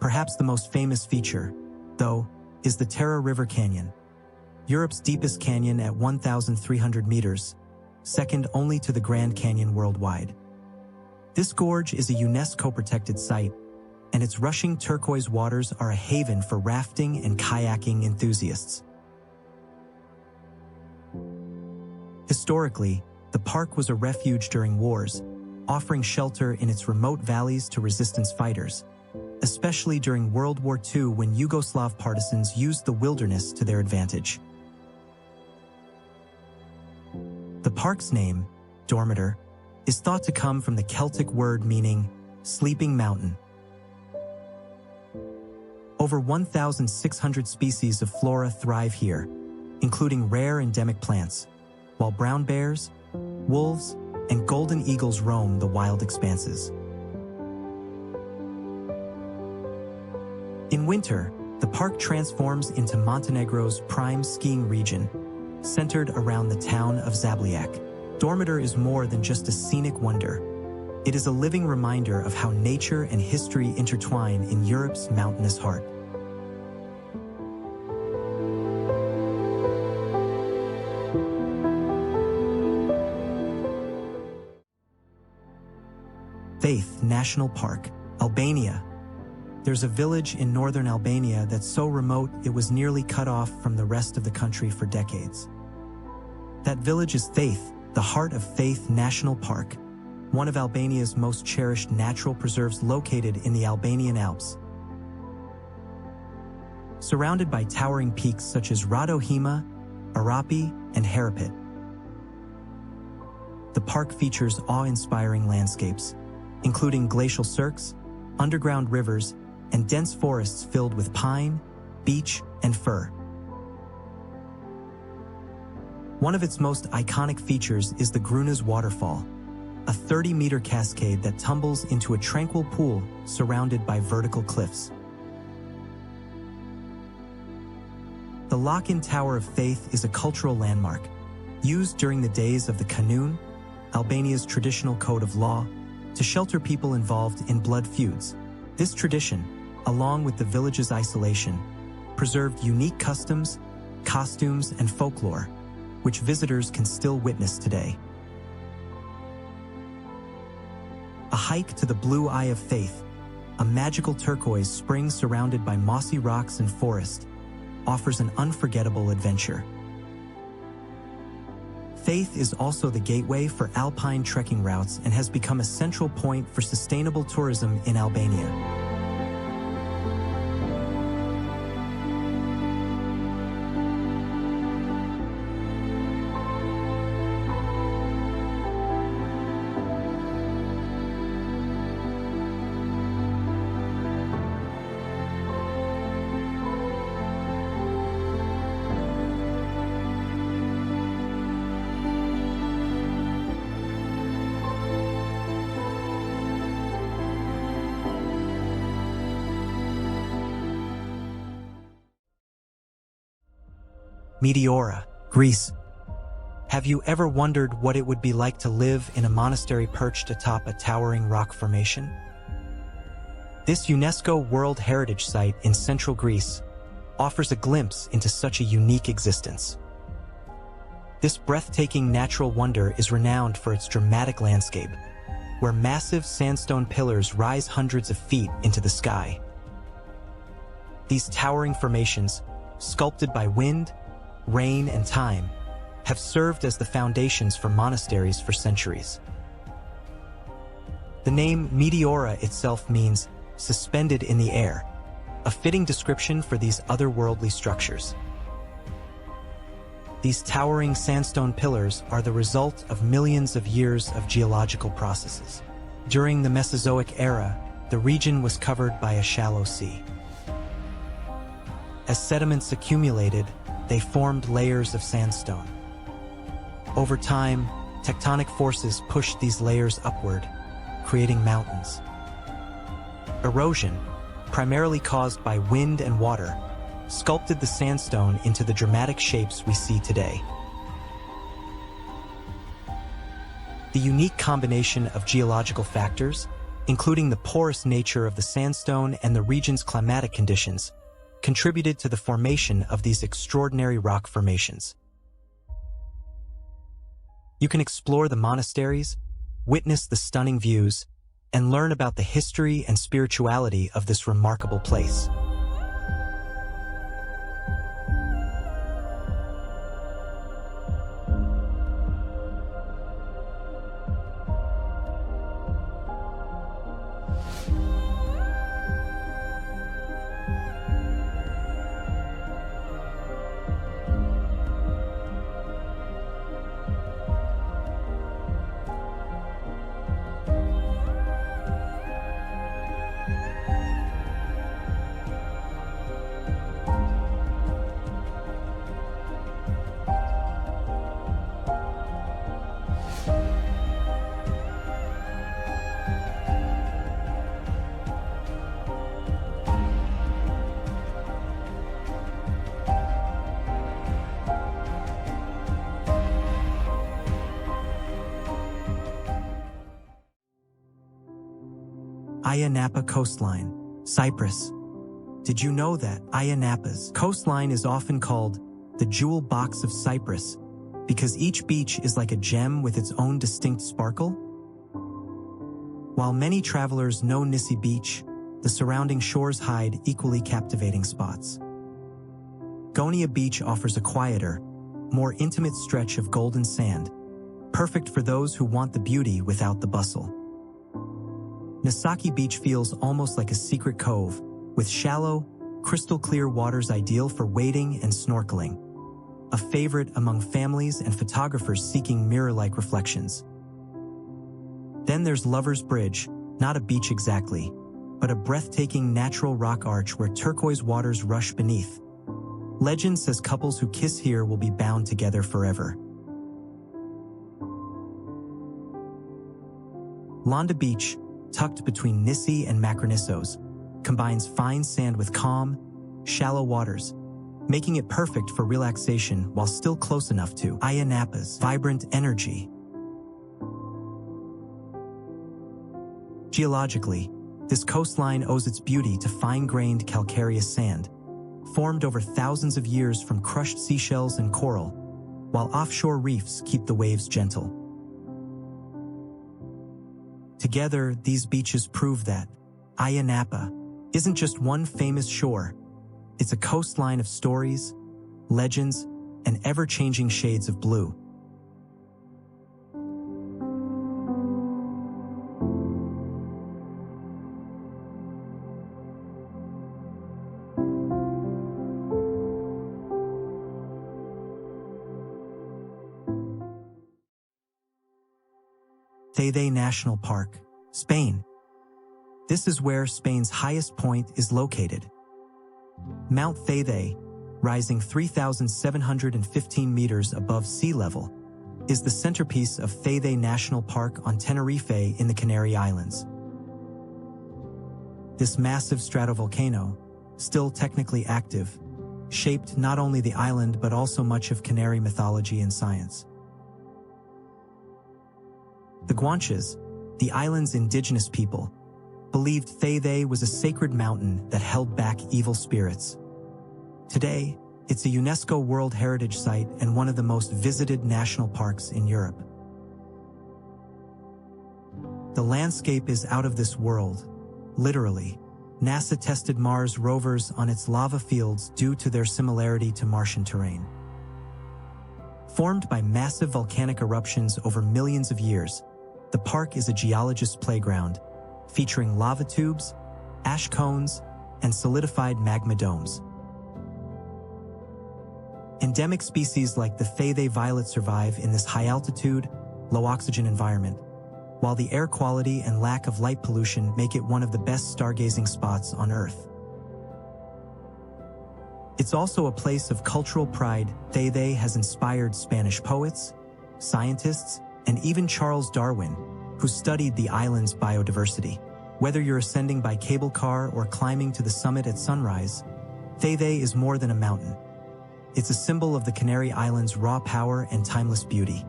Perhaps the most famous feature, though, is the Tara River Canyon, Europe's deepest canyon at 1,300 meters, second only to the Grand Canyon worldwide. This gorge is a UNESCO-protected site, and its rushing turquoise waters are a haven for rafting and kayaking enthusiasts. Historically, the park was a refuge during wars, offering shelter in its remote valleys to resistance fighters, especially during World War II when Yugoslav partisans used the wilderness to their advantage. The park's name, Dormitor, is thought to come from the Celtic word meaning sleeping mountain. Over 1,600 species of flora thrive here, including rare endemic plants, while brown bears, wolves, and golden eagles roam the wild expanses. In winter, the park transforms into Montenegro's prime skiing region, centered around the town of Zablijak. Dormitor is more than just a scenic wonder. It is a living reminder of how nature and history intertwine in Europe's mountainous heart. Faith National Park, Albania. There's a village in northern Albania that's so remote it was nearly cut off from the rest of the country for decades. That village is Faith, the heart of Faith National Park, one of Albania's most cherished natural preserves located in the Albanian Alps. surrounded by towering peaks such as Radohima, Arapi, and Harapet. The park features awe-inspiring landscapes, including glacial cirques, underground rivers, and dense forests filled with pine, beech, and fir. One of its most iconic features is the Grunas waterfall, a 30-meter cascade that tumbles into a tranquil pool surrounded by vertical cliffs. The Lock-in Tower of Faith is a cultural landmark, used during the days of the Kanun, Albania's traditional code of law, to shelter people involved in blood feuds. This tradition, along with the village's isolation, preserved unique customs, costumes, and folklore, which visitors can still witness today. A hike to the Blue Eye of Faith, a magical turquoise spring surrounded by mossy rocks and forest, offers an unforgettable adventure. Faith is also the gateway for alpine trekking routes and has become a central point for sustainable tourism in Albania. Meteora, Greece. Have you ever wondered what it would be like to live in a monastery perched atop a towering rock formation? This UNESCO World Heritage Site in central Greece offers a glimpse into such a unique existence. This breathtaking natural wonder is renowned for its dramatic landscape, where massive sandstone pillars rise hundreds of feet into the sky. These towering formations, sculpted by wind, rain, and time, have served as the foundations for monasteries for centuries. The name Meteora itself means suspended in the air, a fitting description for these otherworldly structures. These towering sandstone pillars are the result of millions of years of geological processes. During the Mesozoic era, the region was covered by a shallow sea. As sediments accumulated, they formed layers of sandstone. Over time, tectonic forces pushed these layers upward, creating mountains. Erosion, primarily caused by wind and water, sculpted the sandstone into the dramatic shapes we see today. The unique combination of geological factors, including the porous nature of the sandstone and the region's climatic conditions, contributed to the formation of these extraordinary rock formations. You can explore the monasteries, witness the stunning views, and learn about the history and spirituality of this remarkable place. Ayia Napa coastline, Cyprus. Did you know that Ayia Napa's coastline is often called the jewel box of Cyprus because each beach is like a gem with its own distinct sparkle? While many travelers know Nissi Beach, the surrounding shores hide equally captivating spots. Gonia Beach offers a quieter, more intimate stretch of golden sand, perfect for those who want the beauty without the bustle. Nassaki Beach feels almost like a secret cove, with shallow, crystal clear waters ideal for wading and snorkeling, a favorite among families and photographers seeking mirror-like reflections. Then there's Lover's Bridge, not a beach exactly, but a breathtaking natural rock arch where turquoise waters rush beneath. Legend says couples who kiss here will be bound together forever. Londa Beach, tucked between Nissi and Macronissos, combines fine sand with calm, shallow waters, making it perfect for relaxation while still close enough to Ayia Napa's vibrant energy. Geologically, this coastline owes its beauty to fine-grained calcareous sand, formed over thousands of years from crushed seashells and coral, while offshore reefs keep the waves gentle. Together, these beaches prove that Ayia Napa isn't just one famous shore, it's a coastline of stories, legends, and ever-changing shades of blue. Teide National Park, Spain. This is where Spain's highest point is located. Mount Teide, rising 3,715 meters above sea level, is the centerpiece of Teide National Park on Tenerife in the Canary Islands. This massive stratovolcano, still technically active, shaped not only the island but also much of Canary mythology and science. The Guanches, the island's indigenous people, believed Teide was a sacred mountain that held back evil spirits. Today, it's a UNESCO World Heritage Site and one of the most visited national parks in Europe. The landscape is out of this world, literally. NASA tested Mars rovers on its lava fields due to their similarity to Martian terrain. Formed by massive volcanic eruptions over millions of years, the park is a geologist's playground, featuring lava tubes, ash cones, and solidified magma domes. Endemic species like the Teide violet survive in this high-altitude, low-oxygen environment, while the air quality and lack of light pollution make it one of the best stargazing spots on Earth. It's also a place of cultural pride. Teide has inspired Spanish poets, scientists, and even Charles Darwin, who studied the island's biodiversity. Whether you're ascending by cable car or climbing to the summit at sunrise, Teide is more than a mountain. It's a symbol of the Canary Islands' raw power and timeless beauty.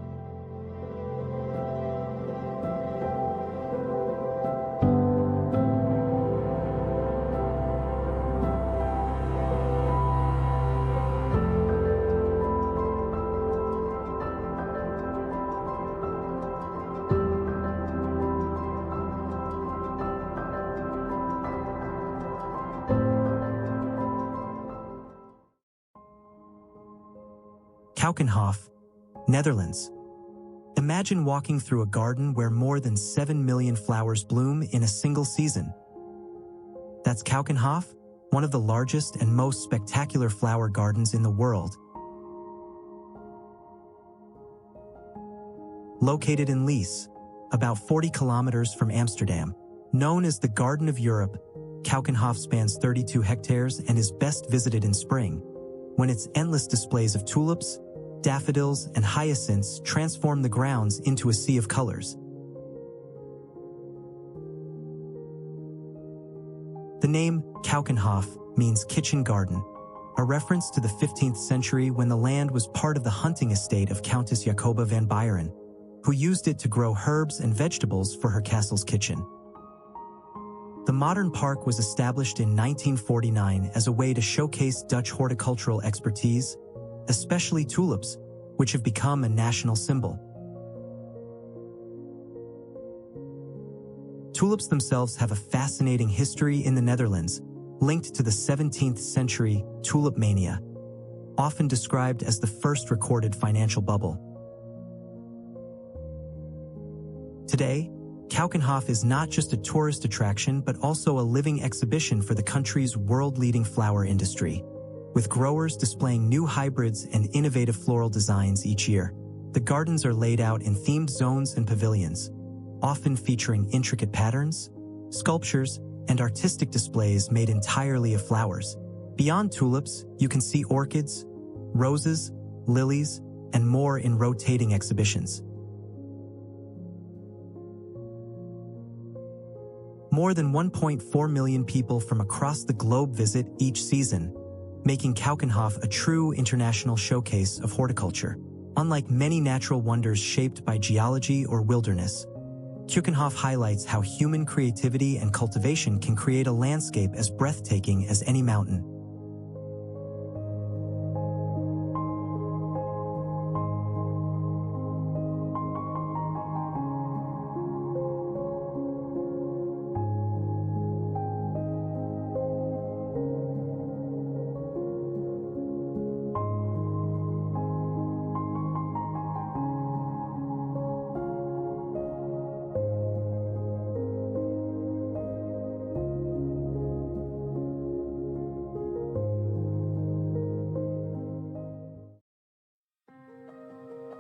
Keukenhof, Netherlands. Imagine walking through a garden where more than 7 million flowers bloom in a single season. That's Keukenhof, one of the largest and most spectacular flower gardens in the world. Located in Lees, about 40 kilometers from Amsterdam, known as the Garden of Europe, Keukenhof spans 32 hectares and is best visited in spring, when its endless displays of tulips, daffodils, and hyacinths transform the grounds into a sea of colors. The name Keukenhof means kitchen garden, a reference to the 15th century when the land was part of the hunting estate of Countess Jacoba van Beieren, who used it to grow herbs and vegetables for her castle's kitchen. The modern park was established in 1949 as a way to showcase Dutch horticultural expertise, especially tulips, which have become a national symbol. Tulips themselves have a fascinating history in the Netherlands, linked to the 17th century tulip mania, often described as the first recorded financial bubble. Today, Keukenhof is not just a tourist attraction but also a living exhibition for the country's world-leading flower industry, with growers displaying new hybrids and innovative floral designs each year. The gardens are laid out in themed zones and pavilions, often featuring intricate patterns, sculptures, and artistic displays made entirely of flowers. Beyond tulips, you can see orchids, roses, lilies, and more in rotating exhibitions. More than 1.4 million people from across the globe visit each season, making Keukenhof a true international showcase of horticulture. Unlike many natural wonders shaped by geology or wilderness, Keukenhof highlights how human creativity and cultivation can create a landscape as breathtaking as any mountain.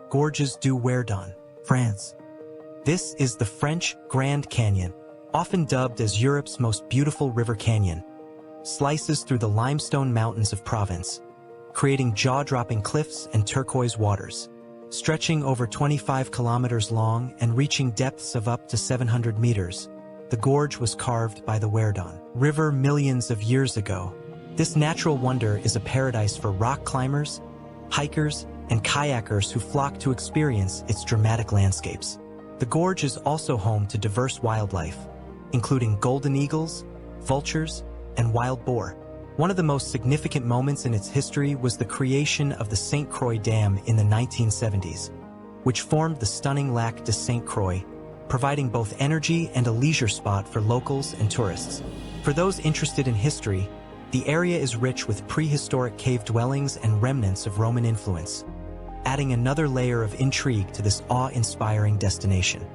Gorges du Verdon, France. This is the French Grand Canyon, often dubbed as Europe's most beautiful river canyon, slices through the limestone mountains of Provence, creating jaw-dropping cliffs and turquoise waters. Stretching over 25 kilometers long and reaching depths of up to 700 meters, the gorge was carved by the Verdon River millions of years ago. This natural wonder is a paradise for rock climbers, hikers, and kayakers who flock to experience its dramatic landscapes. The gorge is also home to diverse wildlife, including golden eagles, vultures, and wild boar. One of the most significant moments in its history was the creation of the St. Croix Dam in the 1970s, which formed the stunning Lac de St. Croix, providing both energy and a leisure spot for locals and tourists. For those interested in history, the area is rich with prehistoric cave dwellings and remnants of Roman influence, adding another layer of intrigue to this awe-inspiring destination.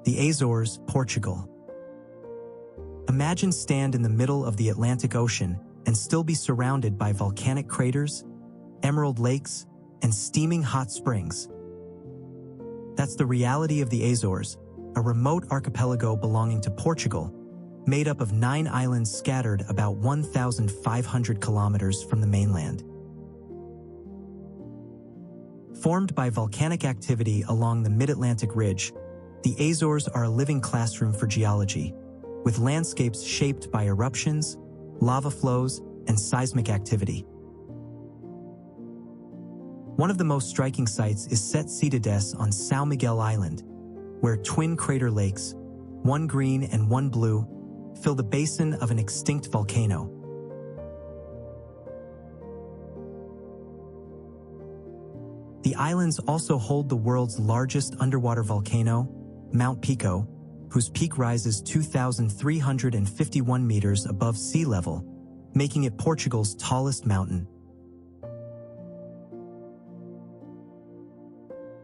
The Azores, Portugal. Imagine stand in the middle of the Atlantic Ocean and still be surrounded by volcanic craters, emerald lakes, and steaming hot springs. That's the reality of the Azores, a remote archipelago belonging to Portugal, made up of 9 islands scattered about 1,500 kilometers from the mainland. Formed by volcanic activity along the mid-Atlantic ridge, the Azores are a living classroom for geology, with landscapes shaped by eruptions, lava flows, and seismic activity. One of the most striking sights is Set Citades on São Miguel Island, where twin crater lakes, one green and one blue, fill the basin of an extinct volcano. The islands also hold the world's largest underwater volcano, Mount Pico, whose peak rises 2,351 meters above sea level, making it Portugal's tallest mountain.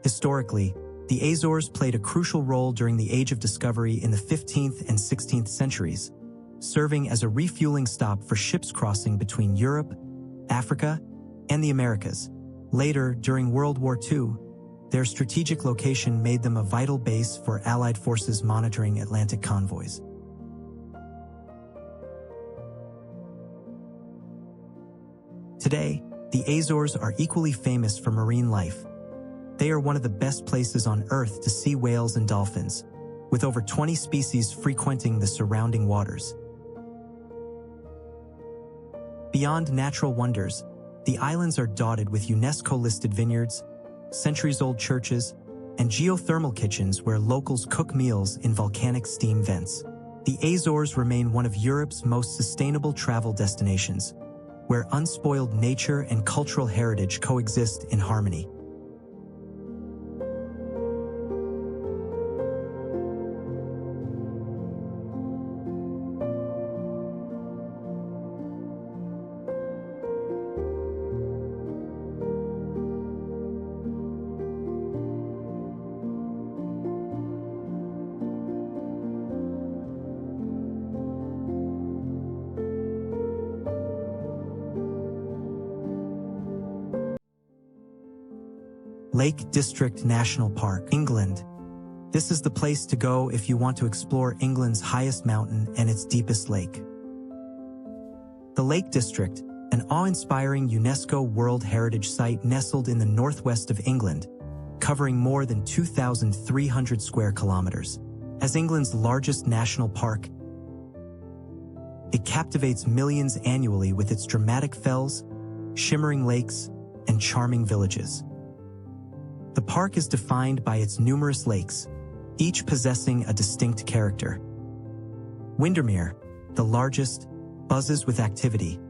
Historically, the Azores played a crucial role during the Age of Discovery in the 15th and 16th centuries, serving as a refueling stop for ships crossing between Europe, Africa, and the Americas. Later, during World War II, their strategic location made them a vital base for Allied forces monitoring Atlantic convoys. Today, the Azores are equally famous for marine life. They are one of the best places on Earth to see whales and dolphins, with over 20 species frequenting the surrounding waters. Beyond natural wonders, the islands are dotted with UNESCO-listed vineyards, centuries-old churches, and geothermal kitchens where locals cook meals in volcanic steam vents. The Azores remain one of Europe's most sustainable travel destinations, where unspoiled nature and cultural heritage coexist in harmony. Lake District National Park, England. This is the place to go if you want to explore England's highest mountain and its deepest lake. The Lake District, an awe-inspiring UNESCO World Heritage Site nestled in the northwest of England, covering more than 2,300 square kilometers. As England's largest national park, it captivates millions annually with its dramatic fells, shimmering lakes, and charming villages. The park is defined by its numerous lakes, each possessing a distinct character. Windermere, the largest, buzzes with activity,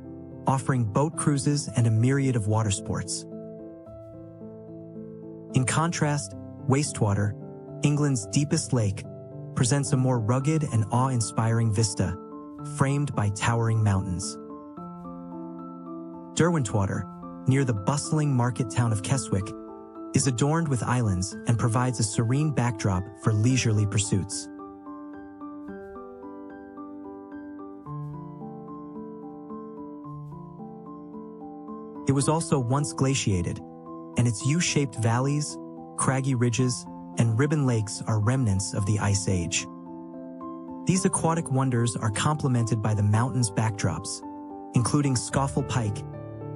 offering boat cruises and a myriad of water sports. In contrast, Wastewater, England's deepest lake, presents a more rugged and awe-inspiring vista, framed by towering mountains. Derwentwater, near the bustling market town of Keswick, is adorned with islands and provides a serene backdrop for leisurely pursuits. It was also once glaciated, and its U-shaped valleys, craggy ridges, and ribbon lakes are remnants of the Ice Age. These aquatic wonders are complemented by the mountain's backdrops, including Scawfell Pike,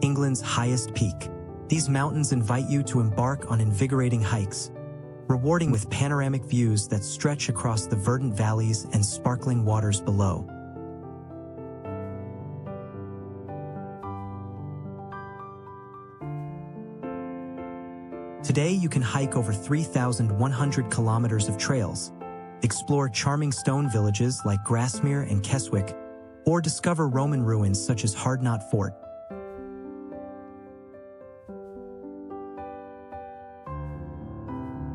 England's highest peak. These mountains invite you to embark on invigorating hikes, rewarding with panoramic views that stretch across the verdant valleys and sparkling waters below. Today you can hike over 3,100 kilometers of trails, explore charming stone villages like Grasmere and Keswick, or discover Roman ruins such as Hardknott Fort.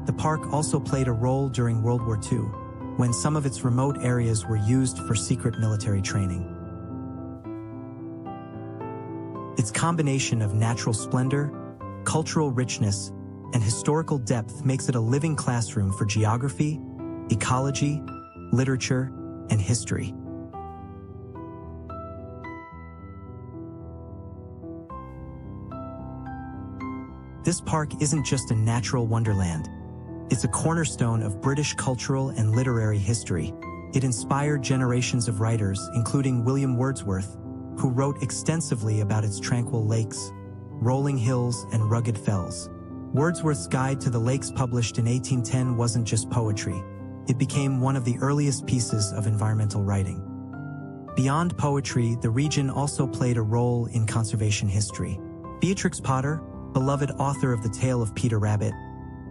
The park also played a role during World War II, when some of its remote areas were used for secret military training. Its combination of natural splendor, cultural richness, and historical depth makes it a living classroom for geography, ecology, literature, and history. This park isn't just a natural wonderland. It's a cornerstone of British cultural and literary history. It inspired generations of writers, including William Wordsworth, who wrote extensively about its tranquil lakes, rolling hills, and rugged fells. Wordsworth's Guide to the Lakes, published in 1810, wasn't just poetry. It became one of the earliest pieces of environmental writing. Beyond poetry, the region also played a role in conservation history. Beatrix Potter, beloved author of The Tale of Peter Rabbit,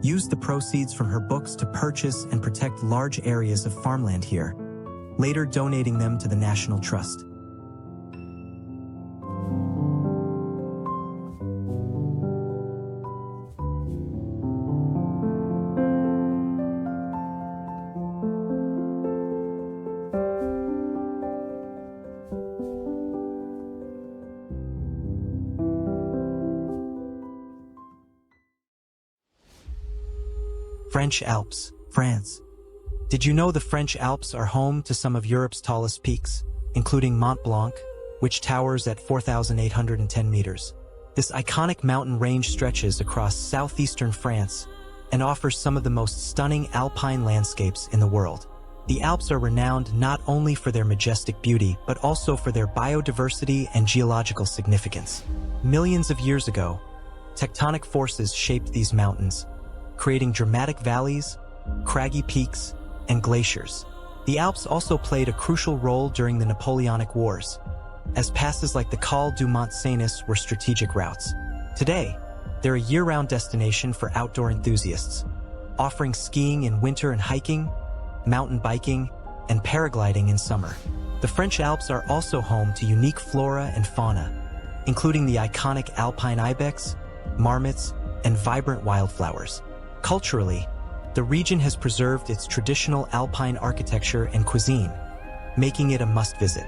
used the proceeds from her books to purchase and protect large areas of farmland here, later donating them to the National Trust. French Alps, France. Did you know the French Alps are home to some of Europe's tallest peaks, including Mont Blanc, which towers at 4,810 meters? This iconic mountain range stretches across southeastern France and offers some of the most stunning alpine landscapes in the world. The Alps are renowned not only for their majestic beauty, but also for their biodiversity and geological significance. Millions of years ago, tectonic forces shaped these mountains, creating dramatic valleys, craggy peaks, and glaciers. The Alps also played a crucial role during the Napoleonic Wars, as passes like the Col du Mont Cenis were strategic routes. Today, they're a year-round destination for outdoor enthusiasts, offering skiing in winter and hiking, mountain biking, and paragliding in summer. The French Alps are also home to unique flora and fauna, including the iconic alpine ibex, marmots, and vibrant wildflowers. Culturally, the region has preserved its traditional alpine architecture and cuisine, making it a must-visit.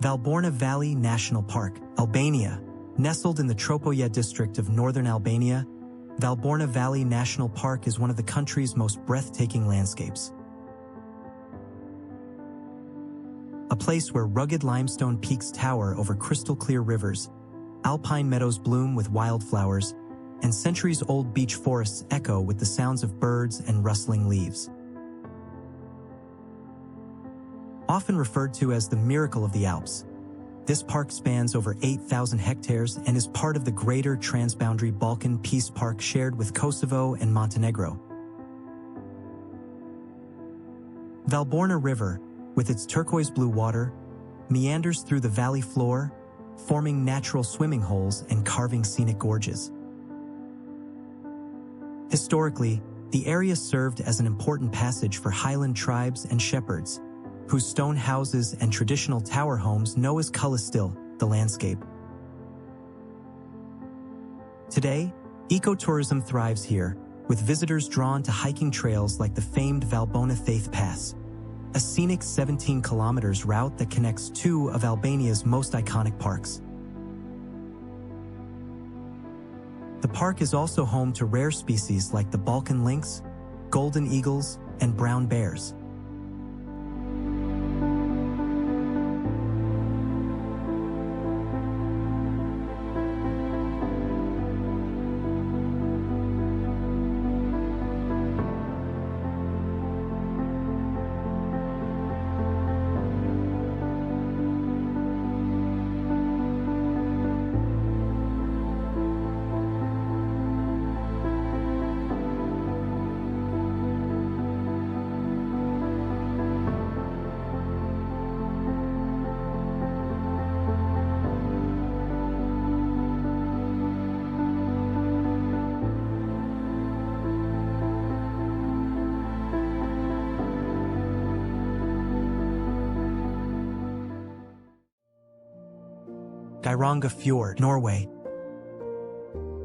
Valborna Valley National Park, Albania. Nestled in the Tropoja district of northern Albania, Valborna Valley National Park is one of the country's most breathtaking landscapes. A place where rugged limestone peaks tower over crystal-clear rivers, alpine meadows bloom with wildflowers, and centuries-old beech forests echo with the sounds of birds and rustling leaves. Often referred to as the Miracle of the Alps, this park spans over 8,000 hectares and is part of the greater transboundary Balkan Peace Park shared with Kosovo and Montenegro. Valborna River, with its turquoise blue water, meanders through the valley floor, forming natural swimming holes and carving scenic gorges. Historically, the area served as an important passage for highland tribes and shepherds, whose stone houses and traditional tower homes know as Kullistil, the landscape. Today, ecotourism thrives here, with visitors drawn to hiking trails like the famed Valbona Faith Pass, a scenic 17 kilometers route that connects two of Albania's most iconic parks. The park is also home to rare species like the Balkan lynx, golden eagles, and brown bears. Geiranger Fjord, Norway.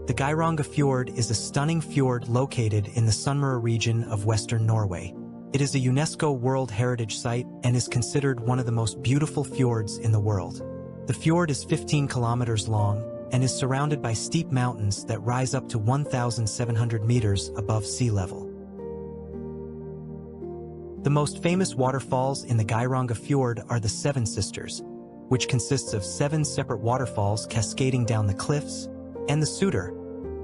The Geiranger Fjord is a stunning fjord located in the Sunnmøre region of western Norway. It is a UNESCO World Heritage Site and is considered one of the most beautiful fjords in the world. The fjord is 15 kilometers long and is surrounded by steep mountains that rise up to 1,700 meters above sea level. The most famous waterfalls in the Geiranger Fjord are the Seven Sisters, which consists of 7 separate waterfalls cascading down the cliffs, and the Suder,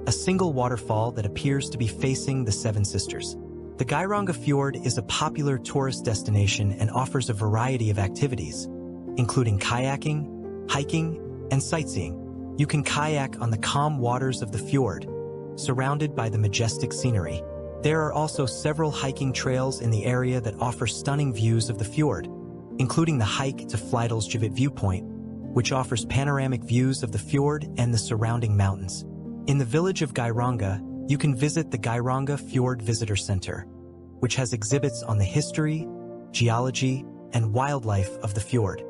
a single waterfall that appears to be facing the Seven Sisters. The Geiranger Fjord is a popular tourist destination and offers a variety of activities, including kayaking, hiking, and sightseeing. You can kayak on the calm waters of the fjord, surrounded by the majestic scenery. There are also several hiking trails in the area that offer stunning views of the fjord, including the hike to Flydalsjøvit viewpoint, which offers panoramic views of the fjord and the surrounding mountains. In the village of Geiranger, you can visit the Geiranger Fjord Visitor Center, which has exhibits on the history, geology, and wildlife of the fjord.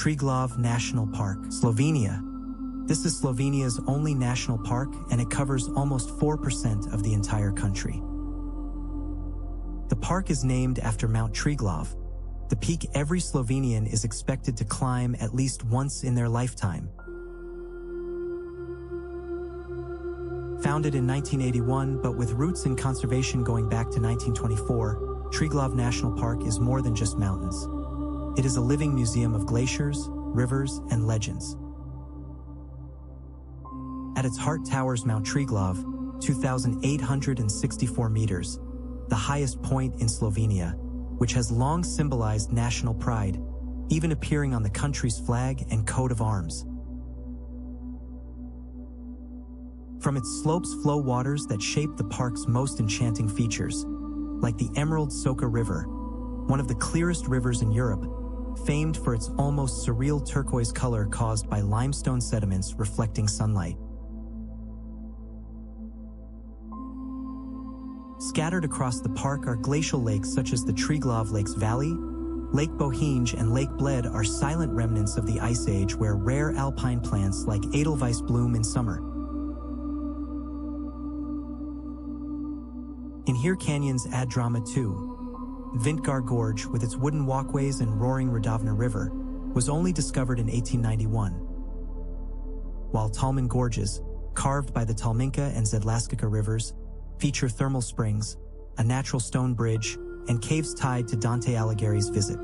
Triglav National Park, Slovenia. This is Slovenia's only national park, and it covers almost 4% of the entire country. The park is named after Mount Triglav, the peak every Slovenian is expected to climb at least once in their lifetime. Founded in 1981, but with roots in conservation going back to 1924, Triglav National Park is more than just mountains. It is a living museum of glaciers, rivers, and legends. At its heart towers Mount Triglav, 2,864 meters, the highest point in Slovenia, which has long symbolized national pride, even appearing on the country's flag and coat of arms. From its slopes flow waters that shape the park's most enchanting features, like the Emerald Soka River, one of the clearest rivers in Europe, famed for its almost surreal turquoise color caused by limestone sediments reflecting sunlight. Scattered across the park are glacial lakes such as the Triglav Lakes Valley. Lake Bohinj and Lake Bled are silent remnants of the Ice Age where rare alpine plants like Edelweiss bloom in summer. In here canyons add drama too. Vintgar Gorge, with its wooden walkways and roaring Radovna River, was only discovered in 1891. While Talman Gorges, carved by the Talminka and Zedlaskika rivers, feature thermal springs, a natural stone bridge, and caves tied to Dante Alighieri's visit.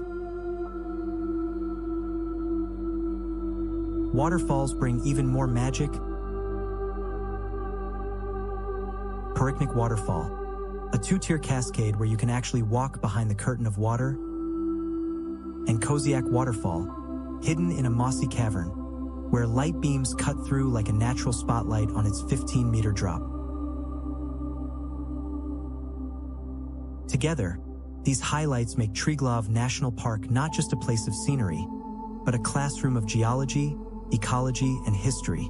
Waterfalls bring even more magic. Periknik Waterfall, a two-tier cascade where you can actually walk behind the curtain of water, and Koziak Waterfall, hidden in a mossy cavern, where light beams cut through like a natural spotlight on its 15-meter drop. Together, these highlights make Triglav National Park not just a place of scenery, but a classroom of geology, ecology, and history.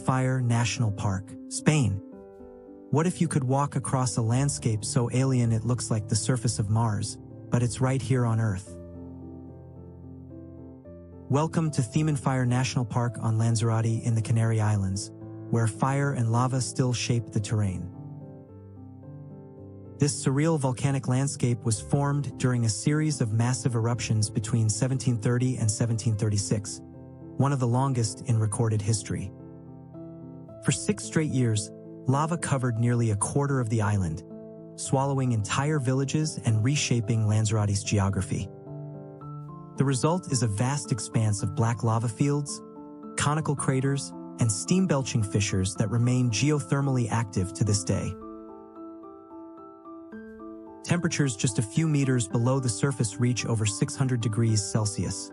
Fire National Park, Spain. What if you could walk across a landscape so alien it looks like the surface of Mars, but it's right here on Earth? Welcome to Fire National Park on Lanzarote in the Canary Islands, where fire and lava still shape the terrain. This surreal volcanic landscape was formed during a series of massive eruptions between 1730 and 1736, one of the longest in recorded history. For 6 straight years, lava covered nearly a quarter of the island, swallowing entire villages and reshaping Lanzarote's geography. The result is a vast expanse of black lava fields, conical craters, and steam-belching fissures that remain geothermally active to this day. Temperatures just a few meters below the surface reach over 600 degrees Celsius.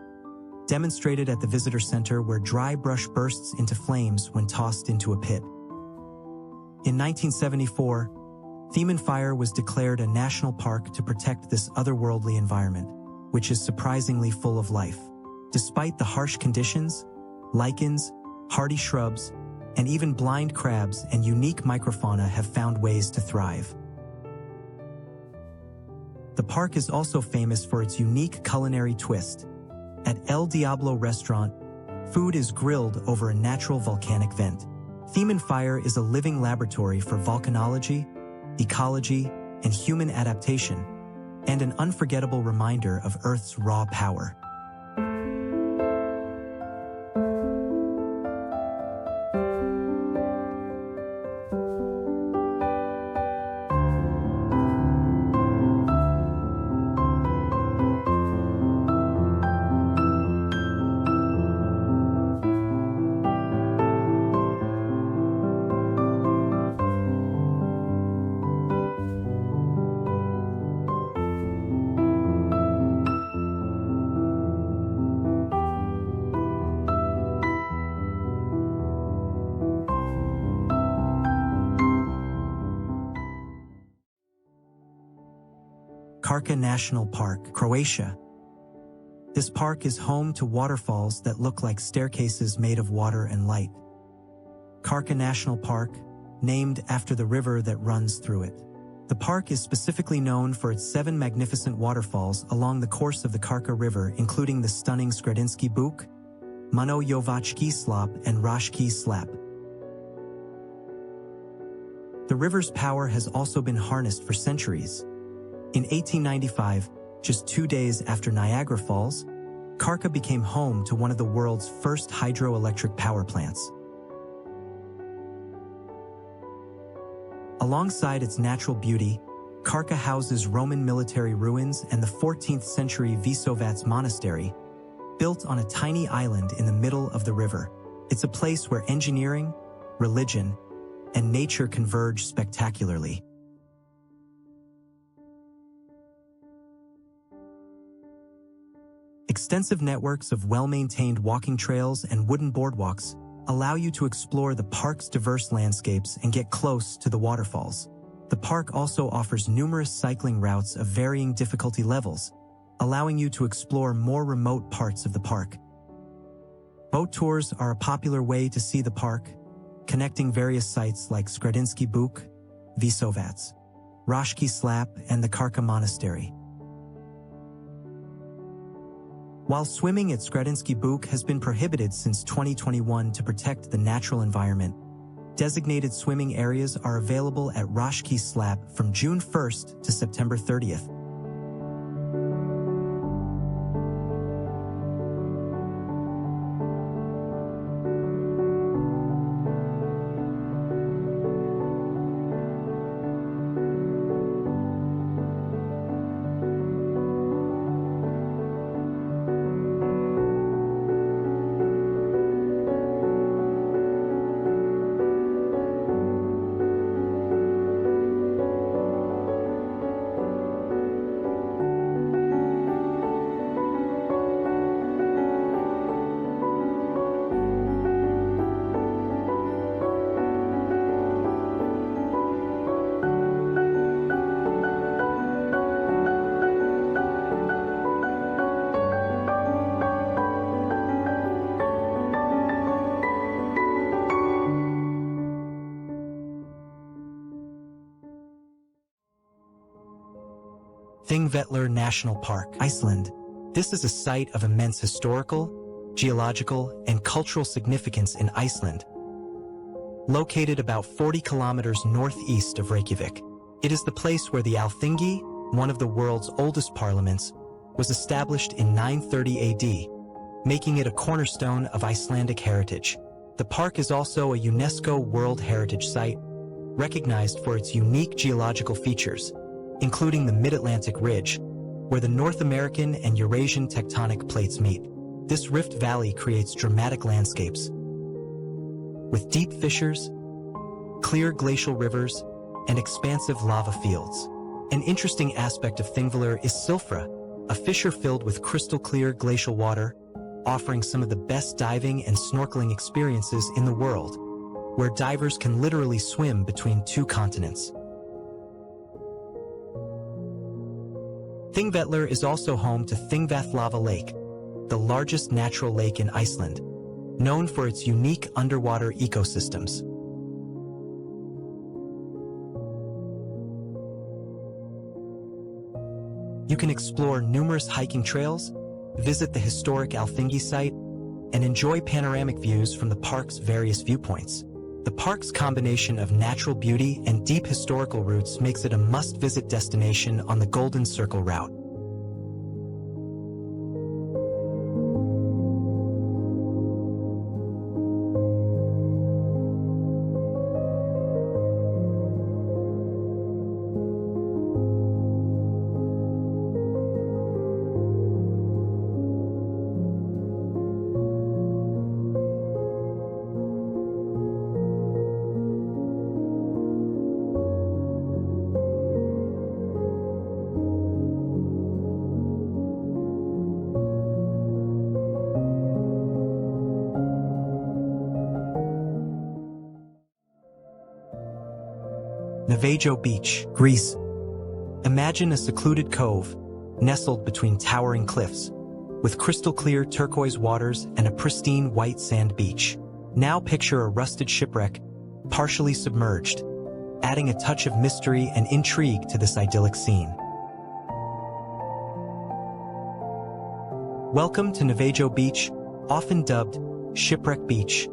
Demonstrated at the visitor center where dry brush bursts into flames when tossed into a pit. In 1974, Fire was declared a national park to protect this otherworldly environment, which is surprisingly full of life. Despite the harsh conditions, lichens, hardy shrubs, and even blind crabs and unique microfauna have found ways to thrive. The park is also famous for its unique culinary twist. At El Diablo restaurant, food is grilled over a natural volcanic vent, Fire is a living laboratory for volcanology, ecology, and human adaptation, and an unforgettable reminder of Earth's raw power. Krka National Park, Croatia. This park is home to waterfalls that look like staircases made of water and light. Krka National Park, named after the river that runs through it. The park is specifically known for its 7 magnificent waterfalls along the course of the Krka River, including the stunning Skredinsky Buk, Manojovački Slap, and Raški Slap. The river's power has also been harnessed for centuries. In 1895, just 2 days after Niagara Falls, Krka became home to one of the world's first hydroelectric power plants. Alongside its natural beauty, Krka houses Roman military ruins and the 14th century Visovac Monastery, built on a tiny island in the middle of the river. It's a place where engineering, religion, and nature converge spectacularly. Extensive networks of well-maintained walking trails and wooden boardwalks allow you to explore the park's diverse landscapes and get close to the waterfalls. The park also offers numerous cycling routes of varying difficulty levels, allowing you to explore more remote parts of the park. Boat tours are a popular way to see the park, connecting various sites like Skredinsky Buk, Visovac, Raški Slap, and the Krka Monastery. While swimming at Skredinsky Buk has been prohibited since 2021 to protect the natural environment, designated swimming areas are available at Raški Slap from June 1st to September 30th. Þingvellir National Park, Iceland. This is a site of immense historical, geological, and cultural significance in Iceland. Located about 40 kilometers northeast of Reykjavik, it is the place where the Alþingi, one of the world's oldest parliaments, was established in 930 AD, making it a cornerstone of Icelandic heritage. The park is also a UNESCO World Heritage Site, recognized for its unique geological features, including the Mid-Atlantic Ridge, where the North American and Eurasian tectonic plates meet. This rift valley creates dramatic landscapes, with deep fissures, clear glacial rivers, and expansive lava fields. An interesting aspect of Þingvellir is Silfra, a fissure filled with crystal-clear glacial water, offering some of the best diving and snorkeling experiences in the world, where divers can literally swim between 2 continents. Þingvellir is also home to Þingvallavatn Lake, the largest natural lake in Iceland, known for its unique underwater ecosystems. You can explore numerous hiking trails, visit the historic Alþingi site, and enjoy panoramic views from the park's various viewpoints. The park's combination of natural beauty and deep historical roots makes it a must-visit destination on the Golden Circle route. Navajo Beach, Greece. Imagine a secluded cove, nestled between towering cliffs, with crystal-clear turquoise waters and a pristine white sand beach. Now picture a rusted shipwreck, partially submerged, adding a touch of mystery and intrigue to this idyllic scene. Welcome to Navajo Beach, often dubbed Shipwreck Beach,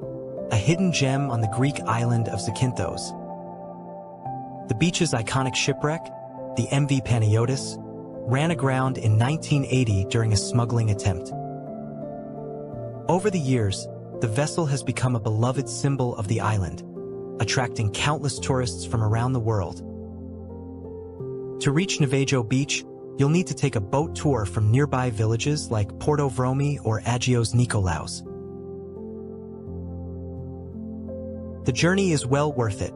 a hidden gem on the Greek island of Zakynthos. The beach's iconic shipwreck, the MV Panayotis, ran aground in 1980 during a smuggling attempt. Over the years, the vessel has become a beloved symbol of the island, attracting countless tourists from around the world. To reach Navajo Beach, you'll need to take a boat tour from nearby villages like Porto Vromi or Agios Nikolaos. The journey is well worth it,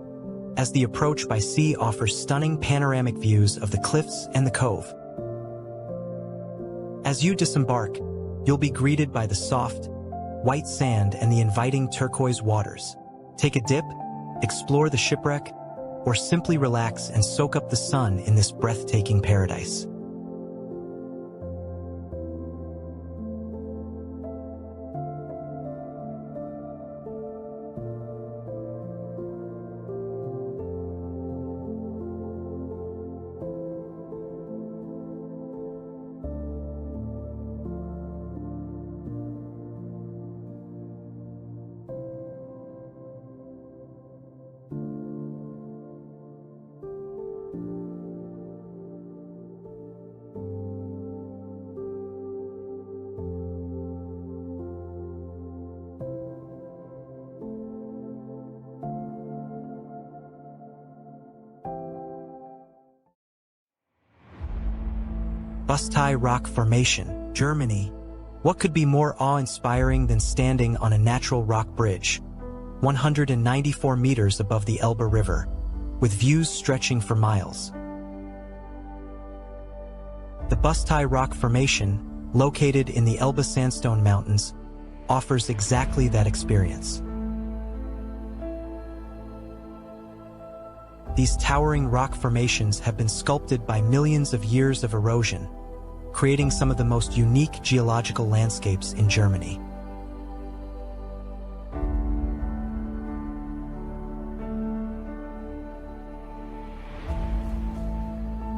as the approach by sea offers stunning panoramic views of the cliffs and the cove. As you disembark, you'll be greeted by the soft, white sand and the inviting turquoise waters. Take a dip, explore the shipwreck, or simply relax and soak up the sun in this breathtaking paradise. Bustai Rock Formation, Germany. What could be more awe-inspiring than standing on a natural rock bridge, 194 meters above the Elbe River, with views stretching for miles? The Bustai Rock Formation, located in the Elbe Sandstone Mountains, offers exactly that experience. These towering rock formations have been sculpted by millions of years of erosion, creating some of the most unique geological landscapes in Germany.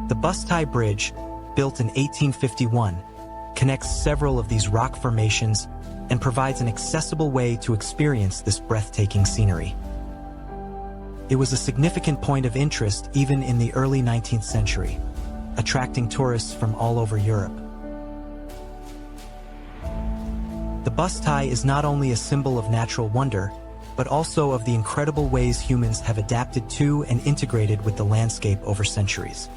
The Bustai Bridge, built in 1851, connects several of these rock formations and provides an accessible way to experience this breathtaking scenery. It was a significant point of interest even in the early 19th century, attracting tourists from all over Europe. The Bustai is not only a symbol of natural wonder, but also of the incredible ways humans have adapted to and integrated with the landscape over centuries.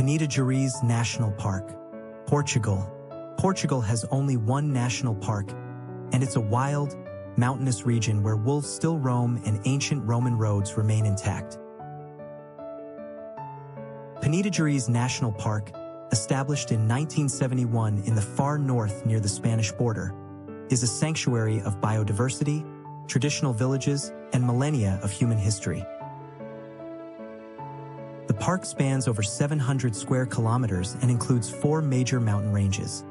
Peneda National Park, Portugal. Portugal has only one national park, and it's a wild, mountainous region where wolves still roam and ancient Roman roads remain intact. Peneda National Park, established in 1971 in the far north near the Spanish border, is a sanctuary of biodiversity, traditional villages, and millennia of human history. The park spans over 700 square kilometers and includes 4 major mountain ranges: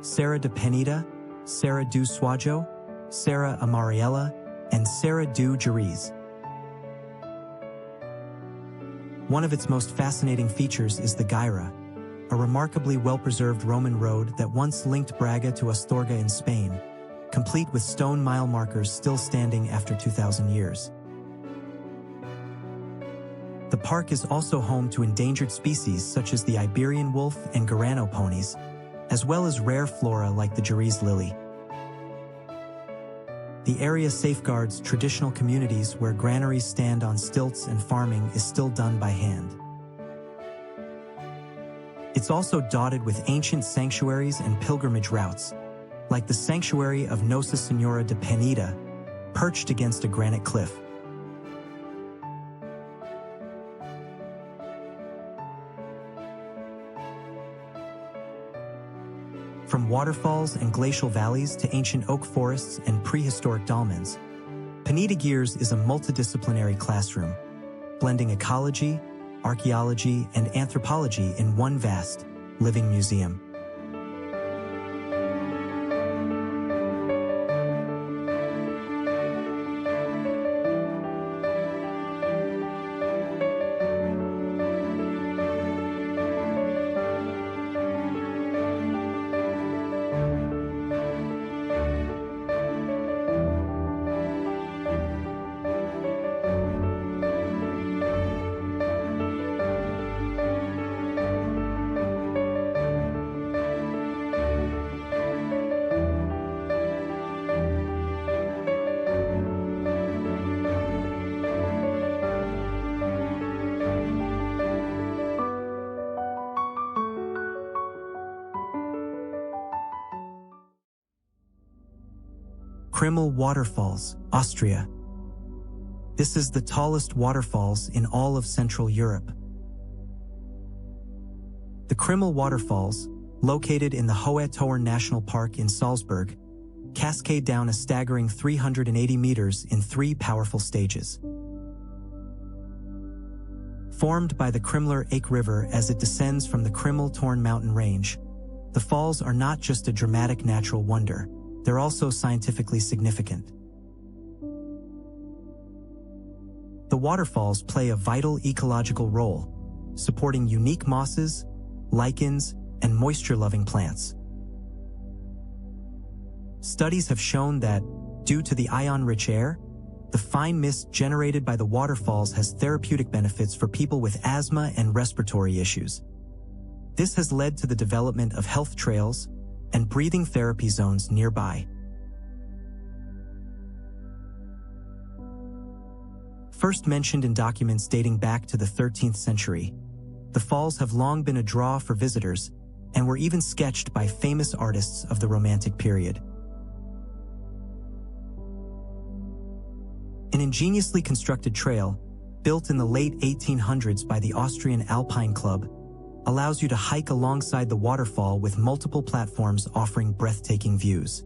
Serra de Peneda, Serra do Suajo, Serra Amarela, and Serra do Gerês. One of its most fascinating features is the Guaira, a remarkably well-preserved Roman road that once linked Braga to Astorga in Spain, complete with stone mile markers still standing after 2,000 years. The park is also home to endangered species such as the Iberian wolf and Guarano ponies, as well as rare flora like the Gerês lily. The area safeguards traditional communities where granaries stand on stilts and farming is still done by hand. It's also dotted with ancient sanctuaries and pilgrimage routes, like the sanctuary of Nossa Senhora de Peneda, perched against a granite cliff. From waterfalls and glacial valleys to ancient oak forests and prehistoric dolmens, Peneda is a multidisciplinary classroom, blending ecology, archaeology, and anthropology in one vast, living museum. Krimml Waterfalls, Austria. This is the tallest waterfalls in all of Central Europe. The Krimml Waterfalls, located in the Hohe Tauern National Park in Salzburg, cascade down a staggering 380 meters in 3 powerful stages. Formed by the Krimmler Ake River as it descends from the Krimml-Torn mountain range, the falls are not just a dramatic natural wonder, they're also scientifically significant. The waterfalls play a vital ecological role, supporting unique mosses, lichens, and moisture-loving plants. Studies have shown that, due to the ion-rich air, the fine mist generated by the waterfalls has therapeutic benefits for people with asthma and respiratory issues. This has led to the development of health trails and breathing therapy zones nearby. First mentioned in documents dating back to the 13th century, the falls have long been a draw for visitors and were even sketched by famous artists of the Romantic period. An ingeniously constructed trail, built in the late 1800s by the Austrian Alpine Club, allows you to hike alongside the waterfall with multiple platforms offering breathtaking views.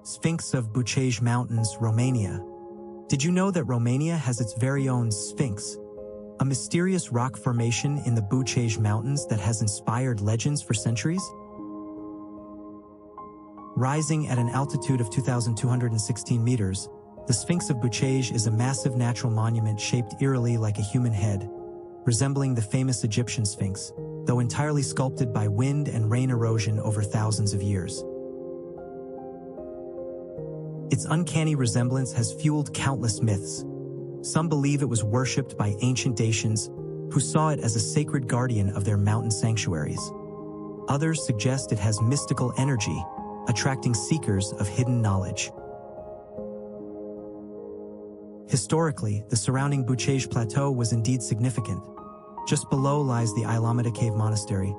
Sphinx of Bucege Mountains, Romania. Did you know that Romania has its very own Sphinx, a mysterious rock formation in the Breathtaking Mountains that has inspired legends for centuries? Rising at an altitude of 2,216 meters, the Sphinx of Breathtaking is a massive natural monument shaped eerily like a human head, resembling the famous Egyptian Sphinx, though entirely sculpted by wind and rain erosion over thousands of years. Its uncanny resemblance has fueled countless myths. Some believe it was worshipped by ancient Dacians, who saw it as a sacred guardian of their mountain sanctuaries. Others suggest it has mystical energy, attracting seekers of hidden knowledge. Historically, the surrounding Breathtaking Plateau was indeed significant. Just below lies the Alameda Cave Monastery,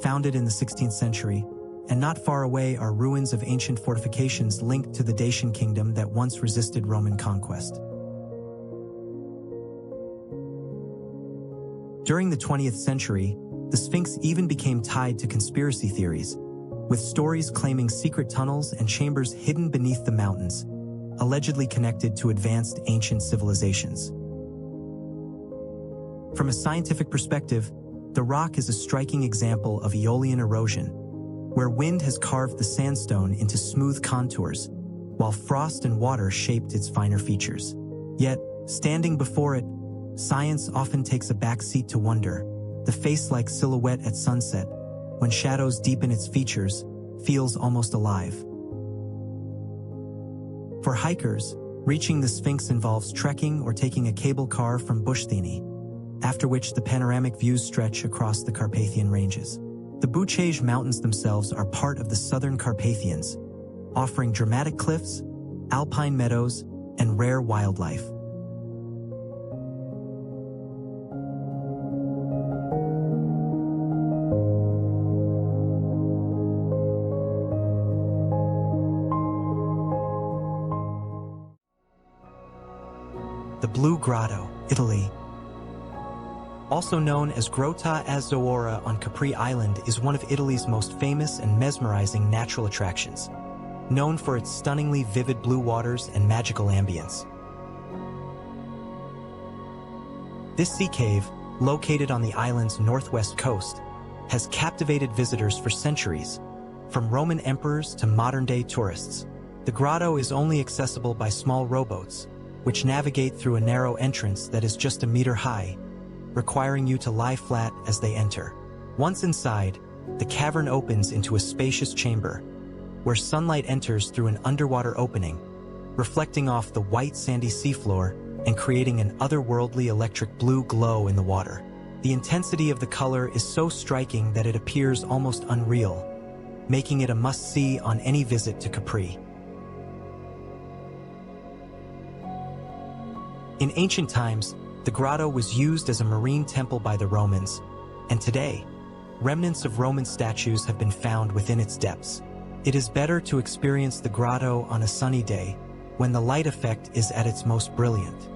founded in the 16th century, and not far away are ruins of ancient fortifications linked to the Dacian kingdom that once resisted Roman conquest. During the 20th century, the Sphinx even became tied to conspiracy theories, with stories claiming secret tunnels and chambers hidden beneath the mountains, allegedly connected to advanced ancient civilizations. From a scientific perspective, the rock is a striking example of aeolian erosion, where wind has carved the sandstone into smooth contours, while frost and water shaped its finer features. Yet, standing before it, science often takes a backseat to wonder. The face-like silhouette at sunset, when shadows deepen its features, feels almost alive. For hikers, reaching the Sphinx involves trekking or taking a cable car from Breathtaking, after which the panoramic views stretch across the Carpathian Ranges. The Breathtaking Mountains themselves are part of the Southern Carpathians, offering dramatic cliffs, alpine meadows, and rare wildlife. The Blue Grotto, Italy. Also known as Grotta Azzurra on Capri Island, is one of Italy's most famous and mesmerizing natural attractions, known for its stunningly vivid blue waters and magical ambience. This sea cave, located on the island's northwest coast, has captivated visitors for centuries, from Roman emperors to modern-day tourists. The grotto is only accessible by small rowboats, which navigate through a narrow entrance that is just a meter high, requiring you to lie flat as they enter. Once inside, the cavern opens into a spacious chamber, where sunlight enters through an underwater opening, reflecting off the white sandy seafloor and creating an otherworldly electric blue glow in the water. The intensity of the color is so striking that it appears almost unreal, making it a must-see on any visit to Capri. In ancient times, the grotto was used as a marine temple by the Romans, and today, remnants of Roman statues have been found within its depths. It is better to experience the grotto on a sunny day, when the light effect is at its most brilliant.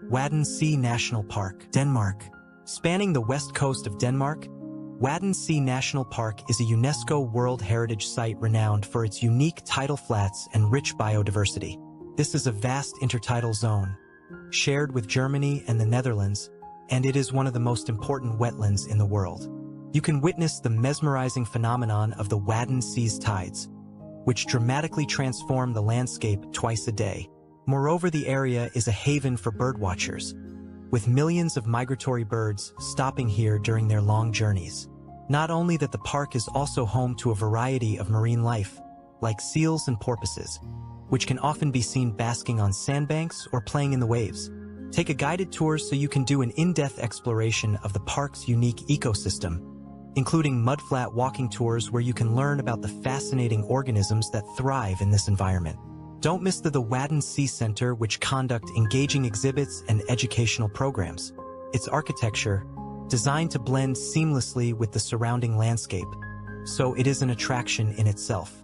Wadden National Park, Denmark. Spanning the west coast of Denmark, Wadden National Park is a UNESCO World Heritage Site renowned for its unique tidal flats and rich biodiversity. This is a vast intertidal zone, shared with Germany and the Netherlands, and it is one of the most important wetlands in the world. You can witness the mesmerizing phenomenon of the Wadden Sea's tides, which dramatically transform the landscape twice a day. Moreover, the area is a haven for birdwatchers, with millions of migratory birds stopping here during their long journeys. Not only that, the park is also home to a variety of marine life, like seals and porpoises, which can often be seen basking on sandbanks or playing in the waves. Take a guided tour so you can do an in-depth exploration of the park's unique ecosystem, including mudflat walking tours where you can learn about the fascinating organisms that thrive in this environment. Don't miss the Wadden Sea Center, which conduct engaging exhibits and educational programs. Its architecture, designed to blend seamlessly with the surrounding landscape, so it is an attraction in itself.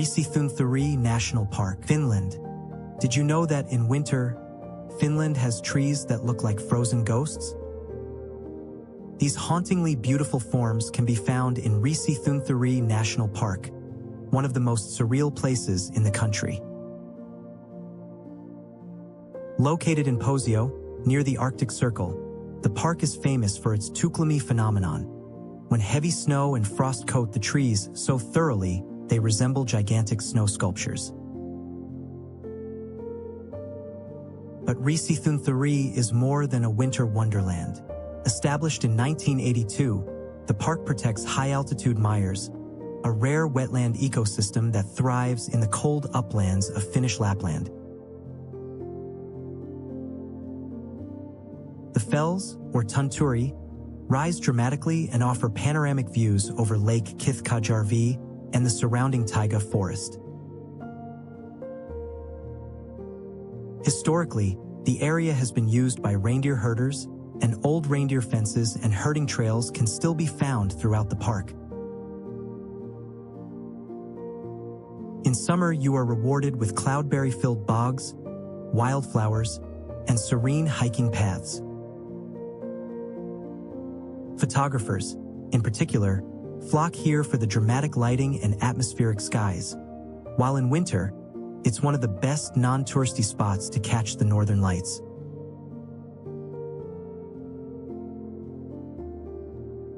Sanctuaries National Park, Finland. Did you know that in winter, Finland has trees that look like frozen ghosts? These hauntingly beautiful forms can be found in Sanctuaries National Park, one of the most surreal places in the country. Located in Posio, near the Arctic Circle, the park is famous for its tuklumi phenomenon, when heavy snow and frost coat the trees so thoroughly they resemble gigantic snow sculptures. But Sanctuaries is more than a winter wonderland. Established in 1982, the park protects high-altitude myrs, a rare wetland ecosystem that thrives in the cold uplands of Finnish Lapland. The fells, or tunturi, rise dramatically and offer panoramic views over Lake Kithkajärvi and the surrounding taiga forest. Historically, the area has been used by reindeer herders, and old reindeer fences and herding trails can still be found throughout the park. In summer, you are rewarded with cloudberry-filled bogs, wildflowers, and serene hiking paths. Photographers, in particular, flock here for the dramatic lighting and atmospheric skies, while in winter, it's one of the best non-touristy spots to catch the northern lights.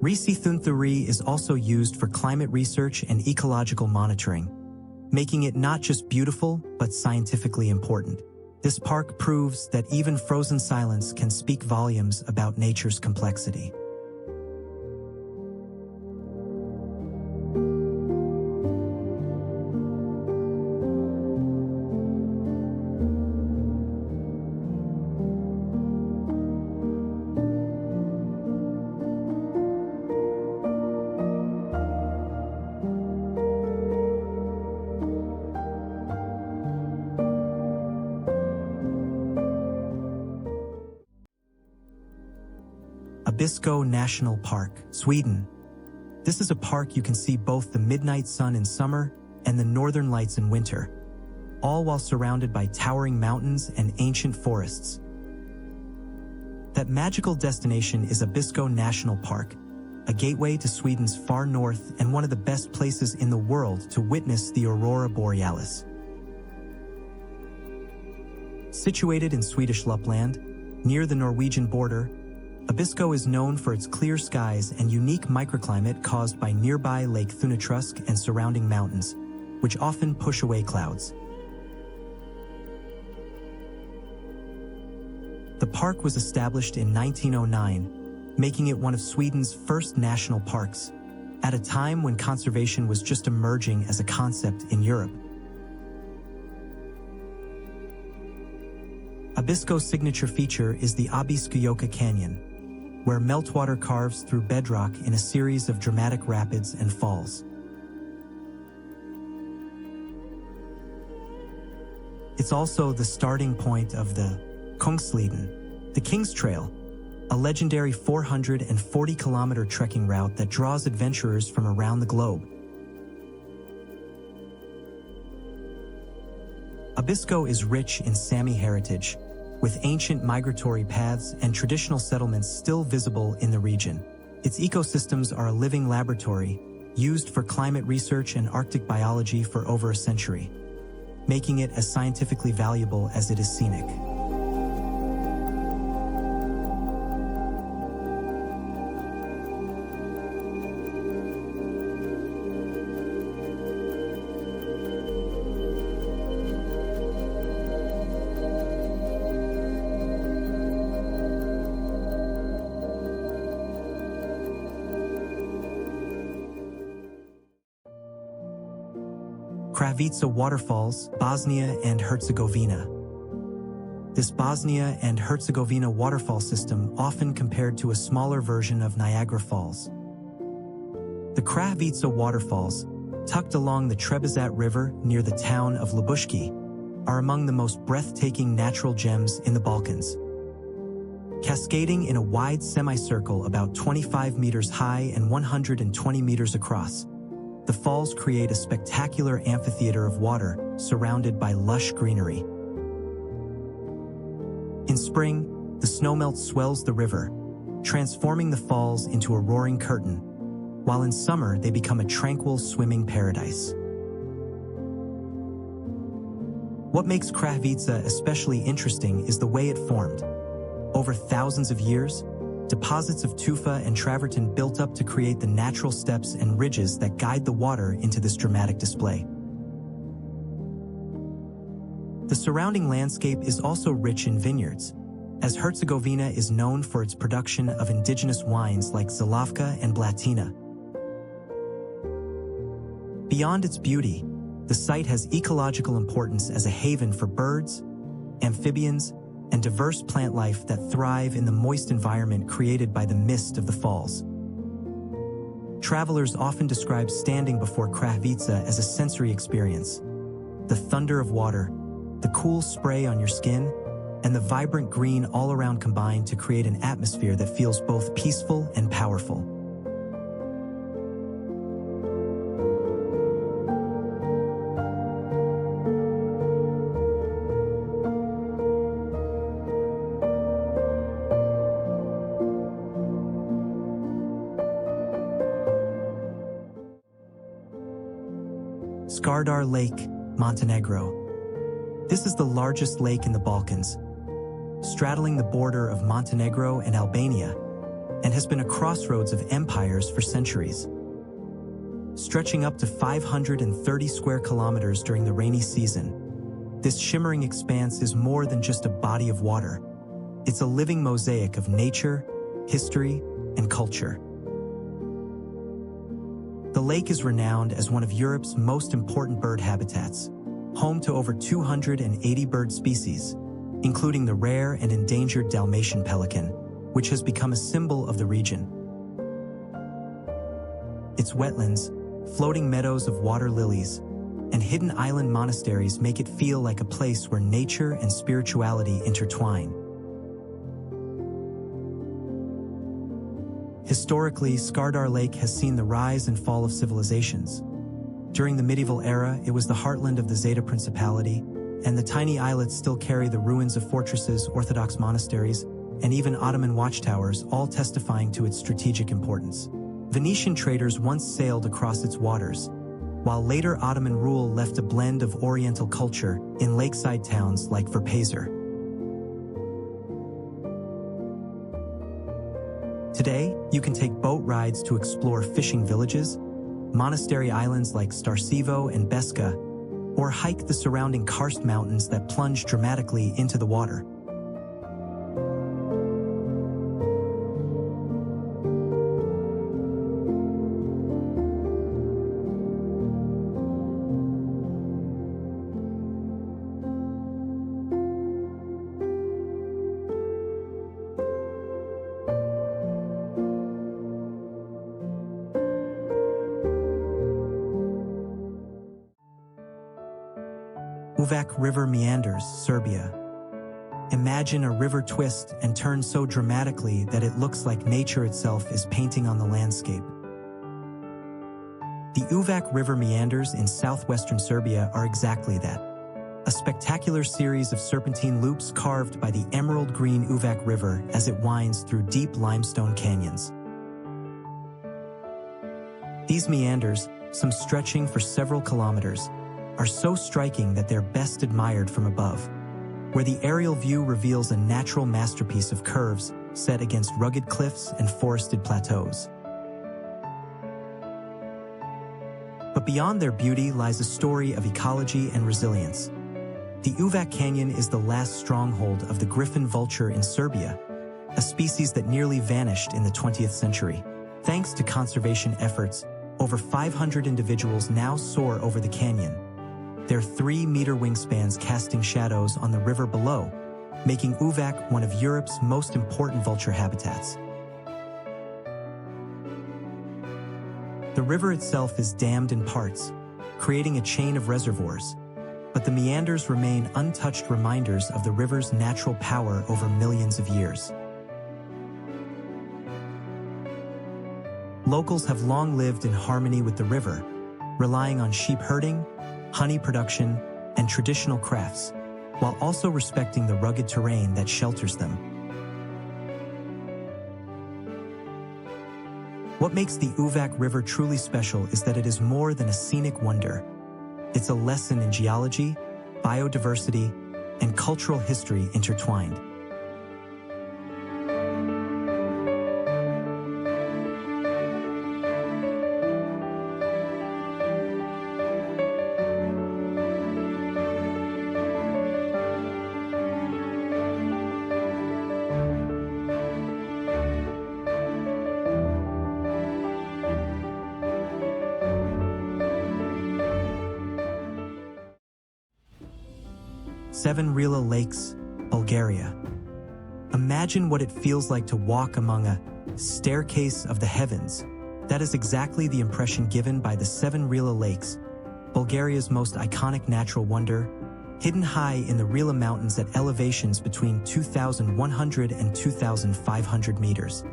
Sanctuaries is also used for climate research and ecological monitoring, making it not just beautiful, but scientifically important. This park proves that even frozen silence can speak volumes about nature's complexity. Abisko National Park, Sweden. This is a park you can see both the midnight sun in summer and the northern lights in winter, all while surrounded by towering mountains and ancient forests. That magical destination is Abisko National Park, a gateway to Sweden's far north and one of the best places in the world to witness the aurora borealis. Situated in Swedish Lapland, near the Norwegian border, Abisko is known for its clear skies and unique microclimate caused by nearby Lake Thunetrusk and surrounding mountains, which often push away clouds. The park was established in 1909, making it one of Sweden's first national parks, at a time when conservation was just emerging as a concept in Europe. Abisko's signature feature is the Abiskojoki Canyon, where meltwater carves through bedrock in a series of dramatic rapids and falls. It's also the starting point of the Kungsleden, the King's Trail, a legendary 440-kilometer trekking route that draws adventurers from around the globe. Abisko is rich in Sami heritage, with ancient migratory paths and traditional settlements still visible in the region. Its ecosystems are a living laboratory, used for climate research and Arctic biology for over a century, making it as scientifically valuable as it is scenic. Kravica Waterfalls, Bosnia and Herzegovina. this Bosnia and Herzegovina waterfall system often compared to a smaller version of Niagara Falls. The Krahvica waterfalls, tucked along the Trebizat River near the town of Lubushki, are among the most breathtaking natural gems in the Balkans. Cascading in a wide semicircle about 25 meters high and 120 meters across, the falls create a spectacular amphitheater of water surrounded by lush greenery. In spring, the snowmelt swells the river, transforming the falls into a roaring curtain, while in summer they become a tranquil swimming paradise. What makes Krahvica especially interesting is the way it formed. Over thousands of years, deposits of tufa and travertine built up to create the natural steps and ridges that guide the water into this dramatic display. The surrounding landscape is also rich in vineyards, as Herzegovina is known for its production of indigenous wines like Zilavka and Blatina. Beyond its beauty, the site has ecological importance as a haven for birds, amphibians, and diverse plant life that thrive in the moist environment created by the mist of the falls. Travelers often describe standing before Krahvica as a sensory experience. The thunder of water, the cool spray on your skin, and the vibrant green all around combine to create an atmosphere that feels both peaceful and powerful. Skadar Lake, Montenegro. This is the largest lake in the Balkans, straddling the border of Montenegro and Albania, and has been a crossroads of empires for centuries. Stretching up to 530 square kilometers during the rainy season, this shimmering expanse is more than just a body of water. It's a living mosaic of nature, history, and culture. The lake is renowned as one of Europe's most important bird habitats, home to over 280 bird species, including the rare and endangered Dalmatian pelican, which has become a symbol of the region. Its wetlands, floating meadows of water lilies, and hidden island monasteries make it feel like a place where nature and spirituality intertwine. Historically, Skadar Lake has seen the rise and fall of civilizations. During the medieval era, it was the heartland of the Zeta Principality, and the tiny islets still carry the ruins of fortresses, Orthodox monasteries, and even Ottoman watchtowers, all testifying to its strategic importance. Venetian traders once sailed across its waters, while later Ottoman rule left a blend of Oriental culture in lakeside towns like Verpazar. Today, you can take boat rides to explore fishing villages, monastery islands like Starcevo and Beska, or hike the surrounding karst mountains that plunge dramatically into the water. Uvac River meanders, Serbia. Imagine a river twist and turn so dramatically that it looks like nature itself is painting on the landscape. The Uvac River meanders in southwestern Serbia are exactly that. A spectacular series of serpentine loops carved by the emerald green Uvac River as it winds through deep limestone canyons. These meanders, some stretching for several kilometers, are so striking that they're best admired from above, where the aerial view reveals a natural masterpiece of curves set against rugged cliffs and forested plateaus. But beyond their beauty lies a story of ecology and resilience. The Uvac Canyon is the last stronghold of the griffon vulture in Serbia, a species that nearly vanished in the 20th century. Thanks to conservation efforts, over 500 individuals now soar over the canyon, their 3-meter wingspans casting shadows on the river below, making Uvak one of Europe's most important vulture habitats. The river itself is dammed in parts, creating a chain of reservoirs, but the meanders remain untouched reminders of the river's natural power over millions of years. Locals have long lived in harmony with the river, relying on sheep herding, honey production, and traditional crafts, while also respecting the rugged terrain that shelters them. What makes the Uvak River truly special is that it is more than a scenic wonder. It's a lesson in geology, biodiversity, and cultural history intertwined. Seven Rila Lakes, Bulgaria. Imagine what it feels like to walk among a staircase of the heavens. That is exactly the impression given by the Seven Rila Lakes, Bulgaria's most iconic natural wonder, hidden high in the Rila Mountains at elevations between 2,100 and 2,500 meters.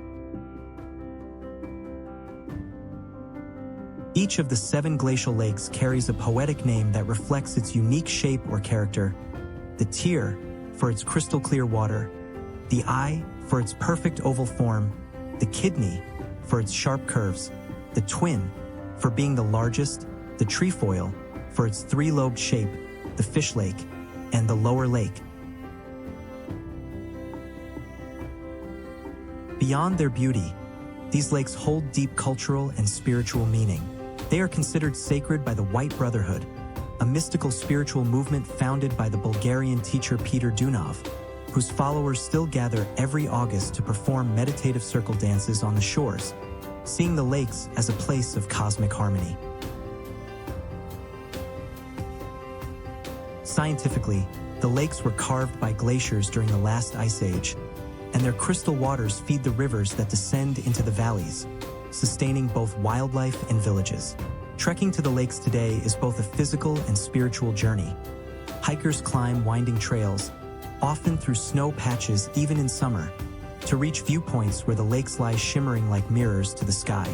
Each of the seven glacial lakes carries a poetic name that reflects its unique shape or character. The Tyr, for its crystal-clear water, the Eye, for its perfect oval form, the Kidney, for its sharp curves, the Twin, for being the largest, the Trefoil, for its three-lobed shape, the Fish Lake, and the Lower Lake. Beyond their beauty, these lakes hold deep cultural and spiritual meaning. They are considered sacred by the White Brotherhood, a mystical spiritual movement founded by the Bulgarian teacher Peter Dunov, whose followers still gather every August to perform meditative circle dances on the shores, seeing the lakes as a place of cosmic harmony. Scientifically, the lakes were carved by glaciers during the last ice age, and their crystal waters feed the rivers that descend into the valleys, sustaining both wildlife and villages. Trekking to the lakes today is both a physical and spiritual journey. Hikers climb winding trails, often through snow patches even in summer, to reach viewpoints where the lakes lie shimmering like mirrors to the sky.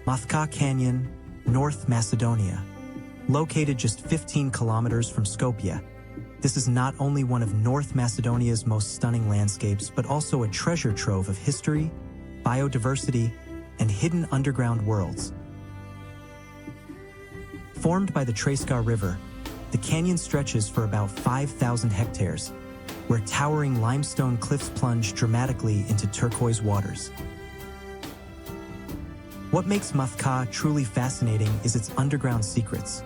Mathka Canyon, North Macedonia. Located just 15 kilometers from Skopje, this is not only one of North Macedonia's most stunning landscapes, but also a treasure trove of history, biodiversity, and hidden underground worlds. Formed by the Treska River, the canyon stretches for about 5,000 hectares, where towering limestone cliffs plunge dramatically into turquoise waters. What makes Mathka truly fascinating is its underground secrets.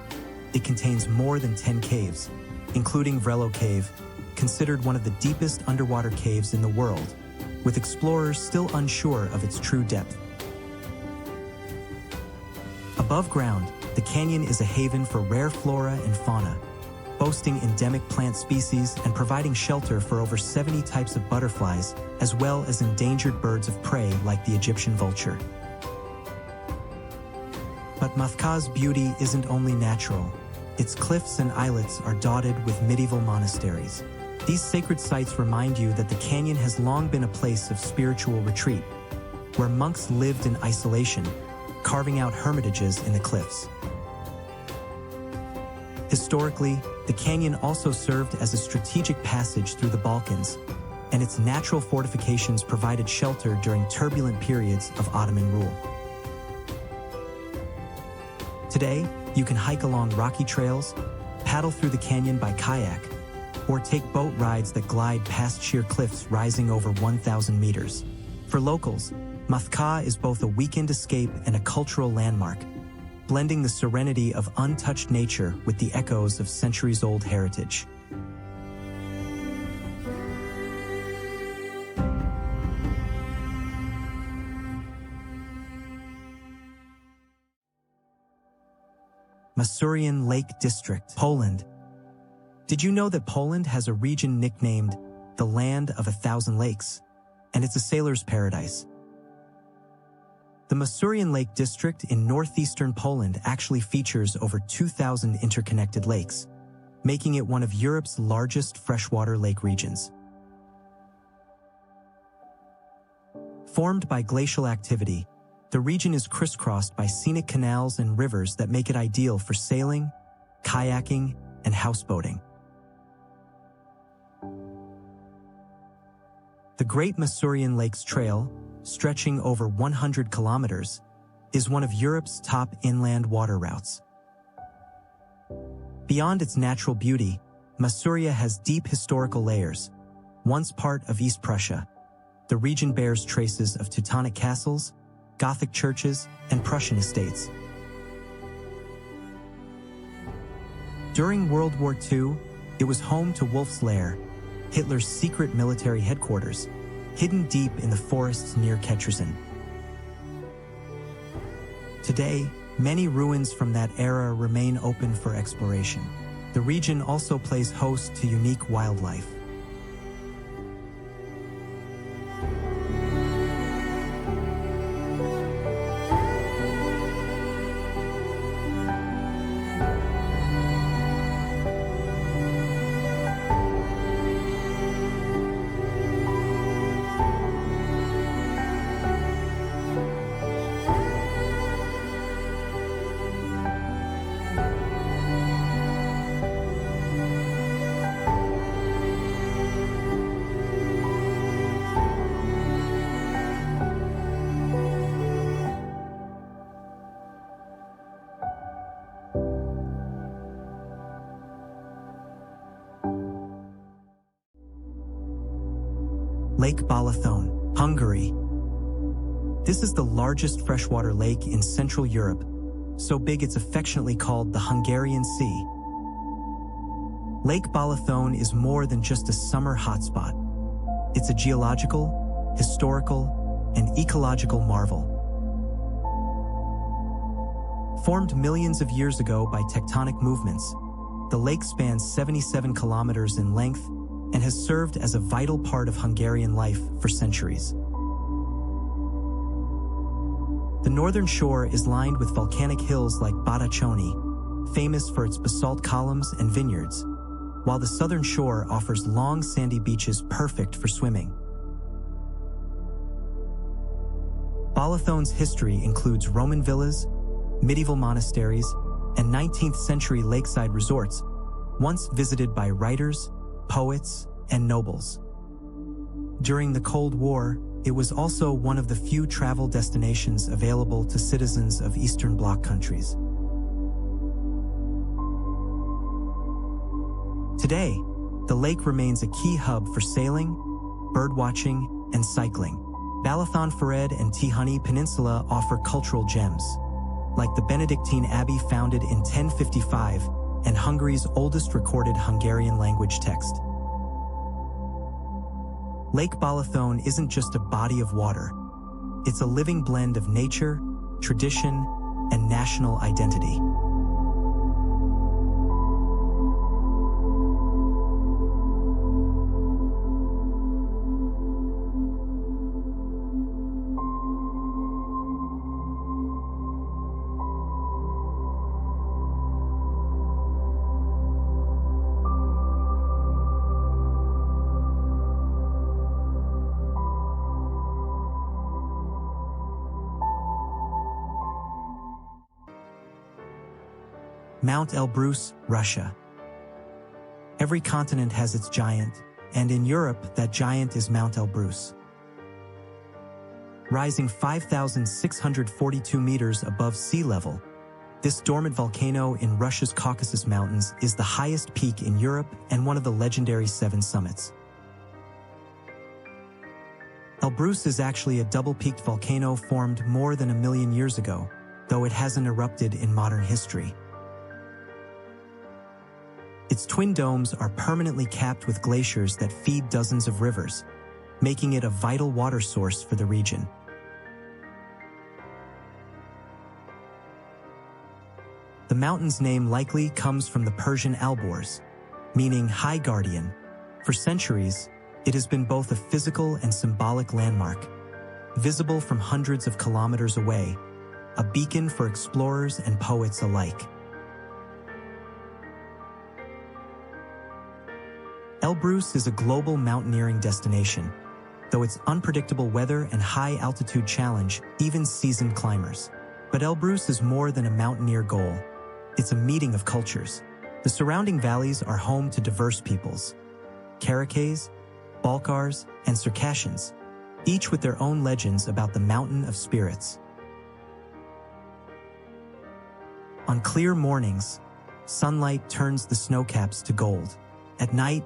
It contains more than 10 caves, including Vrelo Cave, considered one of the deepest underwater caves in the world, with explorers still unsure of its true depth. Above ground, the canyon is a haven for rare flora and fauna, boasting endemic plant species and providing shelter for over 70 types of butterflies, as well as endangered birds of prey like the Egyptian vulture. But Mathka's beauty isn't only natural. Its cliffs and islets are dotted with medieval monasteries. These sacred sites remind you that the canyon has long been a place of spiritual retreat, where monks lived in isolation, carving out hermitages in the cliffs. Historically, the canyon also served as a strategic passage through the Balkans, and its natural fortifications provided shelter during turbulent periods of Ottoman rule. Today, you can hike along rocky trails, paddle through the canyon by kayak, or take boat rides that glide past sheer cliffs rising over 1,000 meters. For locals, Mathka is both a weekend escape and a cultural landmark, blending the serenity of untouched nature with the echoes of centuries-old heritage. Masurian Lake District, Poland. Did you know that Poland has a region nicknamed the Land of 1,000 Lakes, and it's a sailor's paradise? The Masurian Lake District in northeastern Poland actually features over 2,000 interconnected lakes, making it one of Europe's largest freshwater lake regions. Formed by glacial activity, the region is crisscrossed by scenic canals and rivers that make it ideal for sailing, kayaking, and houseboating. The Great Masurian Lakes Trail, stretching over 100 kilometers, is one of Europe's top inland water routes. Beyond its natural beauty, Masuria has deep historical layers. Once part of East Prussia, the region bears traces of Teutonic castles, Gothic churches, and Prussian estates. During World War II, it was home to Wolf's Lair, Hitler's secret military headquarters, hidden deep in the forests near Kettersen. Today, many ruins from that era remain open for exploration. The region also plays host to unique wildlife. Lake Balaton, Hungary. This is the largest freshwater lake in Central Europe, so big it's affectionately called the Hungarian Sea. Lake Balaton is more than just a summer hotspot. It's a geological, historical, and ecological marvel. Formed millions of years ago by tectonic movements, the lake spans 77 kilometers in length and has served as a vital part of Hungarian life for centuries. The northern shore is lined with volcanic hills like Badacsony, famous for its basalt columns and vineyards, while the southern shore offers long sandy beaches perfect for swimming. Balaton's history includes Roman villas, medieval monasteries, and 19th century lakeside resorts, once visited by writers, poets, and nobles. During the Cold War, it was also one of the few travel destinations available to citizens of Eastern Bloc countries. Today, the lake remains a key hub for sailing, birdwatching, and cycling. Balaton Fered and Tihany Peninsula offer cultural gems, like the Benedictine Abbey founded in 1055 and Hungary's oldest recorded Hungarian language text. Lake Balaton isn't just a body of water. It's a living blend of nature, tradition, and national identity. Mount Elbrus, Russia. Every continent has its giant, and in Europe, that giant is Mount Elbrus. Rising 5,642 meters above sea level, This dormant volcano in Russia's Caucasus Mountains is the highest peak in Europe and one of the legendary 7 summits. Elbrus is actually a double-peaked volcano formed more than 1 million years ago, though it hasn't erupted in modern history. Its twin domes are permanently capped with glaciers that feed dozens of rivers, making it a vital water source for the region. The mountain's name likely comes from the Persian Alborz, meaning high guardian. For centuries, it has been both a physical and symbolic landmark, visible from hundreds of kilometers away, a beacon for explorers and poets alike. Elbrus is a global mountaineering destination, though its unpredictable weather and high-altitude challenge even seasoned climbers. But Elbrus is more than a mountaineer goal. It's a meeting of cultures. The surrounding valleys are home to diverse peoples: Karakas, Balkars, and Circassians, each with their own legends about the Mountain of Spirits. On clear mornings, sunlight turns the snowcaps to gold. At night,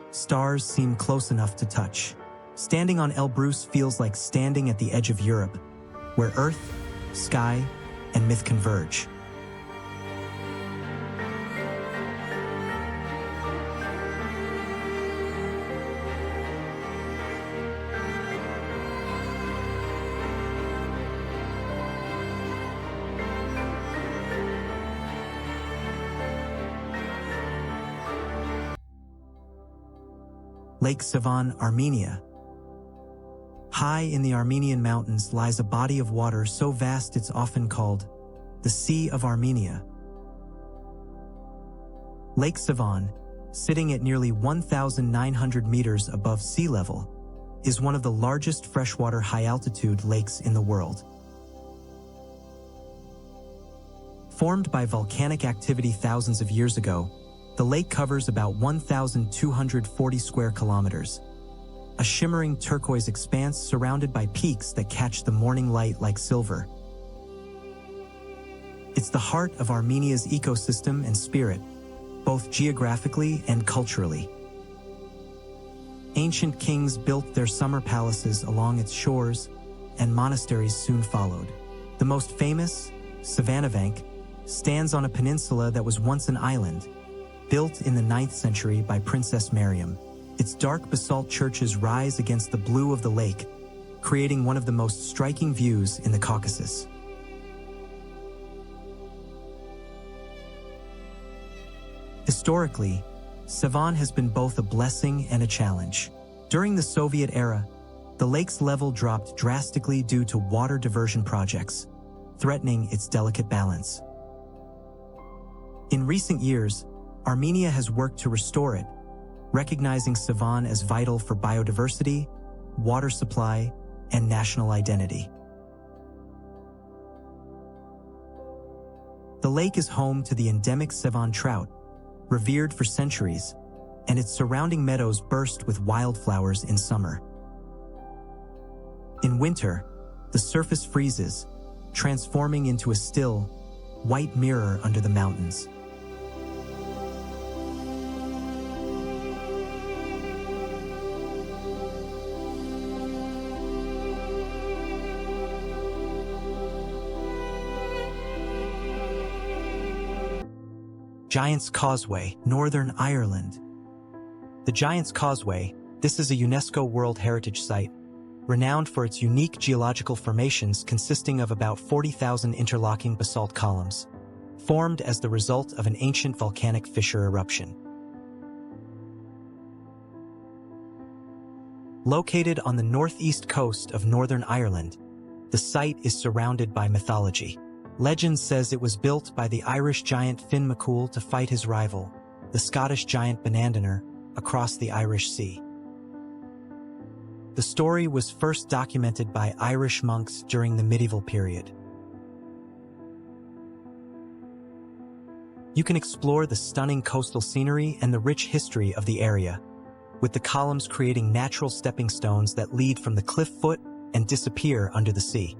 stars seem close enough to touch. Standing on Elbrus feels like standing at the edge of Europe, where earth, sky, and myth converge. Lake Sevan, Armenia. High in the Armenian mountains lies a body of water so vast it's often called the Sea of Armenia. Lake Sevan, sitting at nearly 1,900 meters above sea level, is one of the largest freshwater high-altitude lakes in the world. Formed by volcanic activity thousands of years ago, the lake covers about 1,240 square kilometers, a shimmering turquoise expanse surrounded by peaks that catch the morning light like silver. It's the heart of Armenia's ecosystem and spirit, both geographically and culturally. Ancient kings built their summer palaces along its shores, and monasteries soon followed. The most famous, Savannahvank, stands on a peninsula that was once an island, built in the 9th century by Princess Mariam. Its dark basalt churches rise against the blue of the lake, creating one of the most striking views in the Caucasus. Historically, Sevan has been both a blessing and a challenge. During the Soviet era, the lake's level dropped drastically due to water diversion projects, threatening its delicate balance. In recent years, Armenia has worked to restore it, recognizing Sevan as vital for biodiversity, water supply, and national identity. The lake is home to the endemic Sevan trout, revered for centuries, and its surrounding meadows burst with wildflowers in summer. In winter, the surface freezes, transforming into a still, white mirror under the mountains. Giant's Causeway, Northern Ireland. The Giant's Causeway, this is a UNESCO World Heritage Site, renowned for its unique geological formations consisting of about 40,000 interlocking basalt columns, formed as the result of an ancient volcanic fissure eruption. Located on the northeast coast of Northern Ireland, the site is surrounded by mythology. Legend says it was built by the Irish giant Finn McCool to fight his rival, the Scottish giant Bonandanir, across the Irish Sea. The story was first documented by Irish monks during the medieval period. You can explore the stunning coastal scenery and the rich history of the area, with the columns creating natural stepping stones that lead from the cliff foot and disappear under the sea.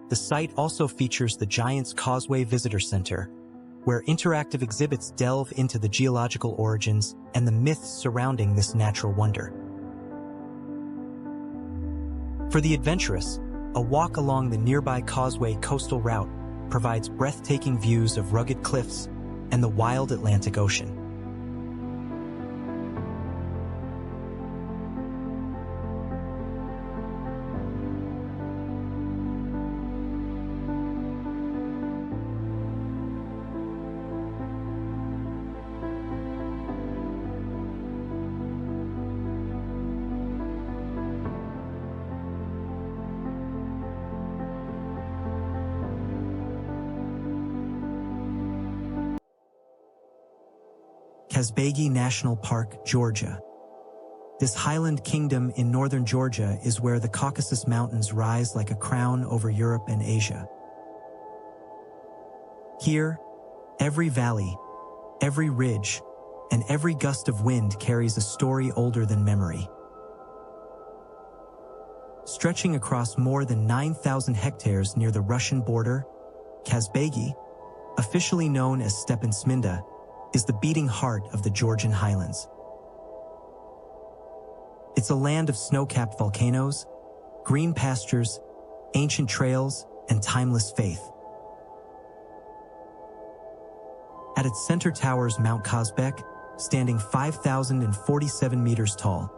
The site also features the Giant's Causeway Visitor Center, where interactive exhibits delve into the geological origins and the myths surrounding this natural wonder. For the adventurous, a walk along the nearby Causeway coastal route provides breathtaking views of rugged cliffs and the wild Atlantic Ocean. Kazbegi National Park, Georgia. This highland kingdom in northern Georgia is where the Caucasus Mountains rise like a crown over Europe and Asia. Here, every valley, every ridge, and every gust of wind carries a story older than memory. Stretching across more than 9,000 hectares near the Russian border, Kazbegi, officially known as Stepan Sminda, is the beating heart of the Georgian highlands. It's a land of snow-capped volcanoes, green pastures, ancient trails, and timeless faith. At its center towers Mount Kazbek, standing 5,047 meters tall.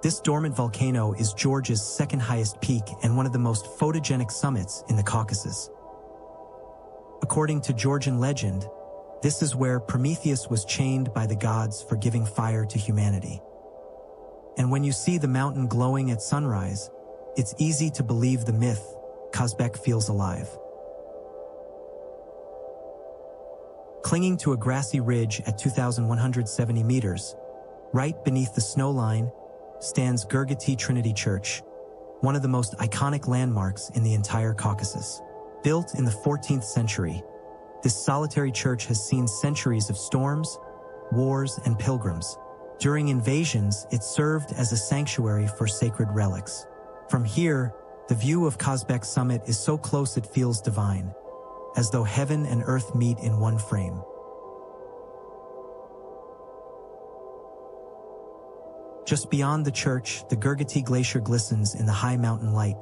This dormant volcano is Georgia's second highest peak and one of the most photogenic summits in the Caucasus. According to Georgian legend, this is where Prometheus was chained by the gods for giving fire to humanity. And when you see the mountain glowing at sunrise, it's easy to believe the myth, Kazbek feels alive. Clinging to a grassy ridge at 2,170 meters, right beneath the snow line, stands Gurgati Trinity Church, one of the most iconic landmarks in the entire Caucasus. Built in the 14th century, this solitary church has seen centuries of storms, wars, and pilgrims. During invasions, it served as a sanctuary for sacred relics. From here, the view of Kazbek summit is so close it feels divine, as though heaven and earth meet in one frame. Just beyond the church, the Gurgati Glacier glistens in the high mountain light,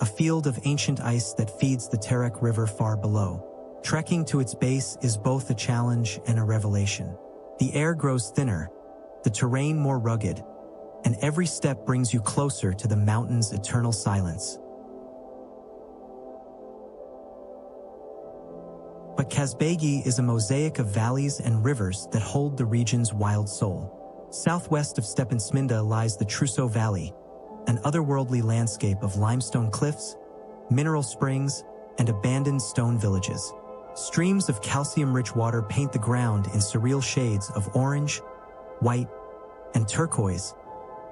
a field of ancient ice that feeds the Terek River far below. Trekking to its base is both a challenge and a revelation. The air grows thinner, the terrain more rugged, and every step brings you closer to the mountain's eternal silence. But Kazbegi is a mosaic of valleys and rivers that hold the region's wild soul. Southwest of Stepan Sminda lies the Trousseau Valley, an otherworldly landscape of limestone cliffs, mineral springs, and abandoned stone villages. Streams of calcium-rich water paint the ground in surreal shades of orange, white, and turquoise,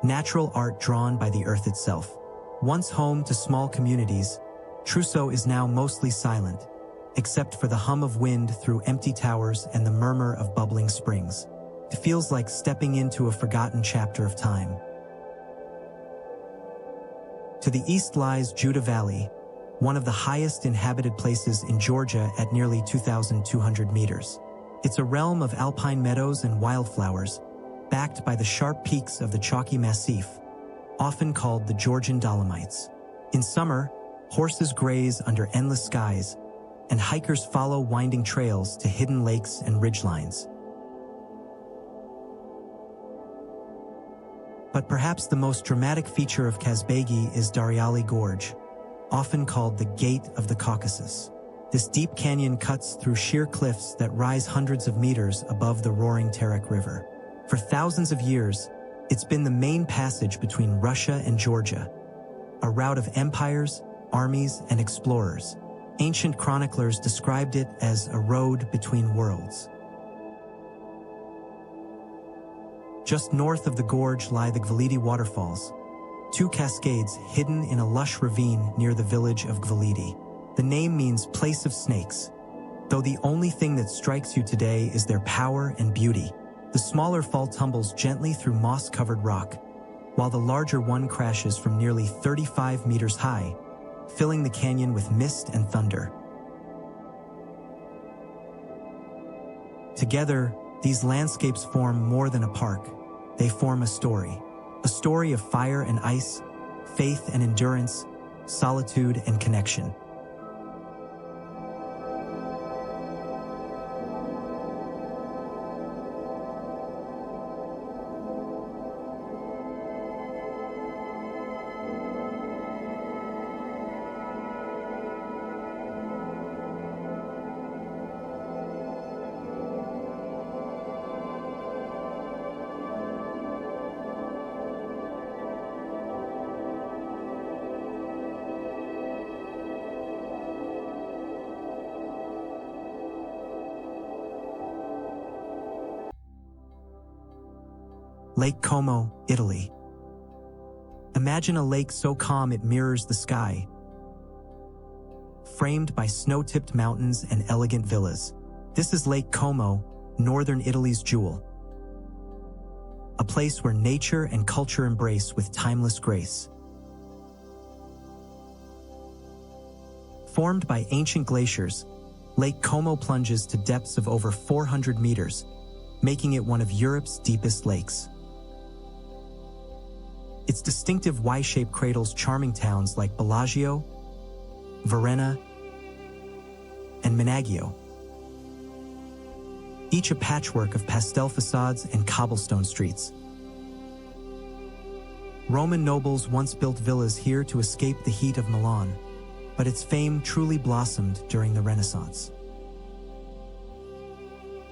natural art drawn by the earth itself. Once home to small communities, Trousseau is now mostly silent, except for the hum of wind through empty towers and the murmur of bubbling springs. It feels like stepping into a forgotten chapter of time. To the east lies Juda Valley, one of the highest inhabited places in Georgia at nearly 2,200 meters. It's a realm of alpine meadows and wildflowers, backed by the sharp peaks of the chalky massif, often called the Georgian Dolomites. In summer, horses graze under endless skies, and hikers follow winding trails to hidden lakes and ridgelines. But perhaps the most dramatic feature of Kazbegi is Daryali Gorge, often called the Gate of the Caucasus. This deep canyon cuts through sheer cliffs that rise hundreds of meters above the roaring Terek River. For thousands of years, it's been the main passage between Russia and Georgia, a route of empires, armies, and explorers. Ancient chroniclers described it as a road between worlds. Just north of the gorge lie the Gvalidi waterfalls, two cascades hidden in a lush ravine near the village of Gvalidi. The name means place of snakes, though the only thing that strikes you today is their power and beauty. The smaller fall tumbles gently through moss-covered rock, while the larger one crashes from nearly 35 meters high, filling the canyon with mist and thunder. Together, these landscapes form more than a park. They form a story of fire and ice, faith and endurance, solitude and connection. Lake Como, Italy. Imagine a lake so calm it mirrors the sky, framed by snow-tipped mountains and elegant villas. This is Lake Como, northern Italy's jewel. A place where nature and culture embrace with timeless grace. Formed by ancient glaciers, Lake Como plunges to depths of over 400 meters, making it one of Europe's deepest lakes. Its distinctive Y-shaped cradles charming towns like Bellagio, Varenna, and Menaggio, each a patchwork of pastel facades and cobblestone streets. Roman nobles once built villas here to escape the heat of Milan, but its fame truly blossomed during the Renaissance.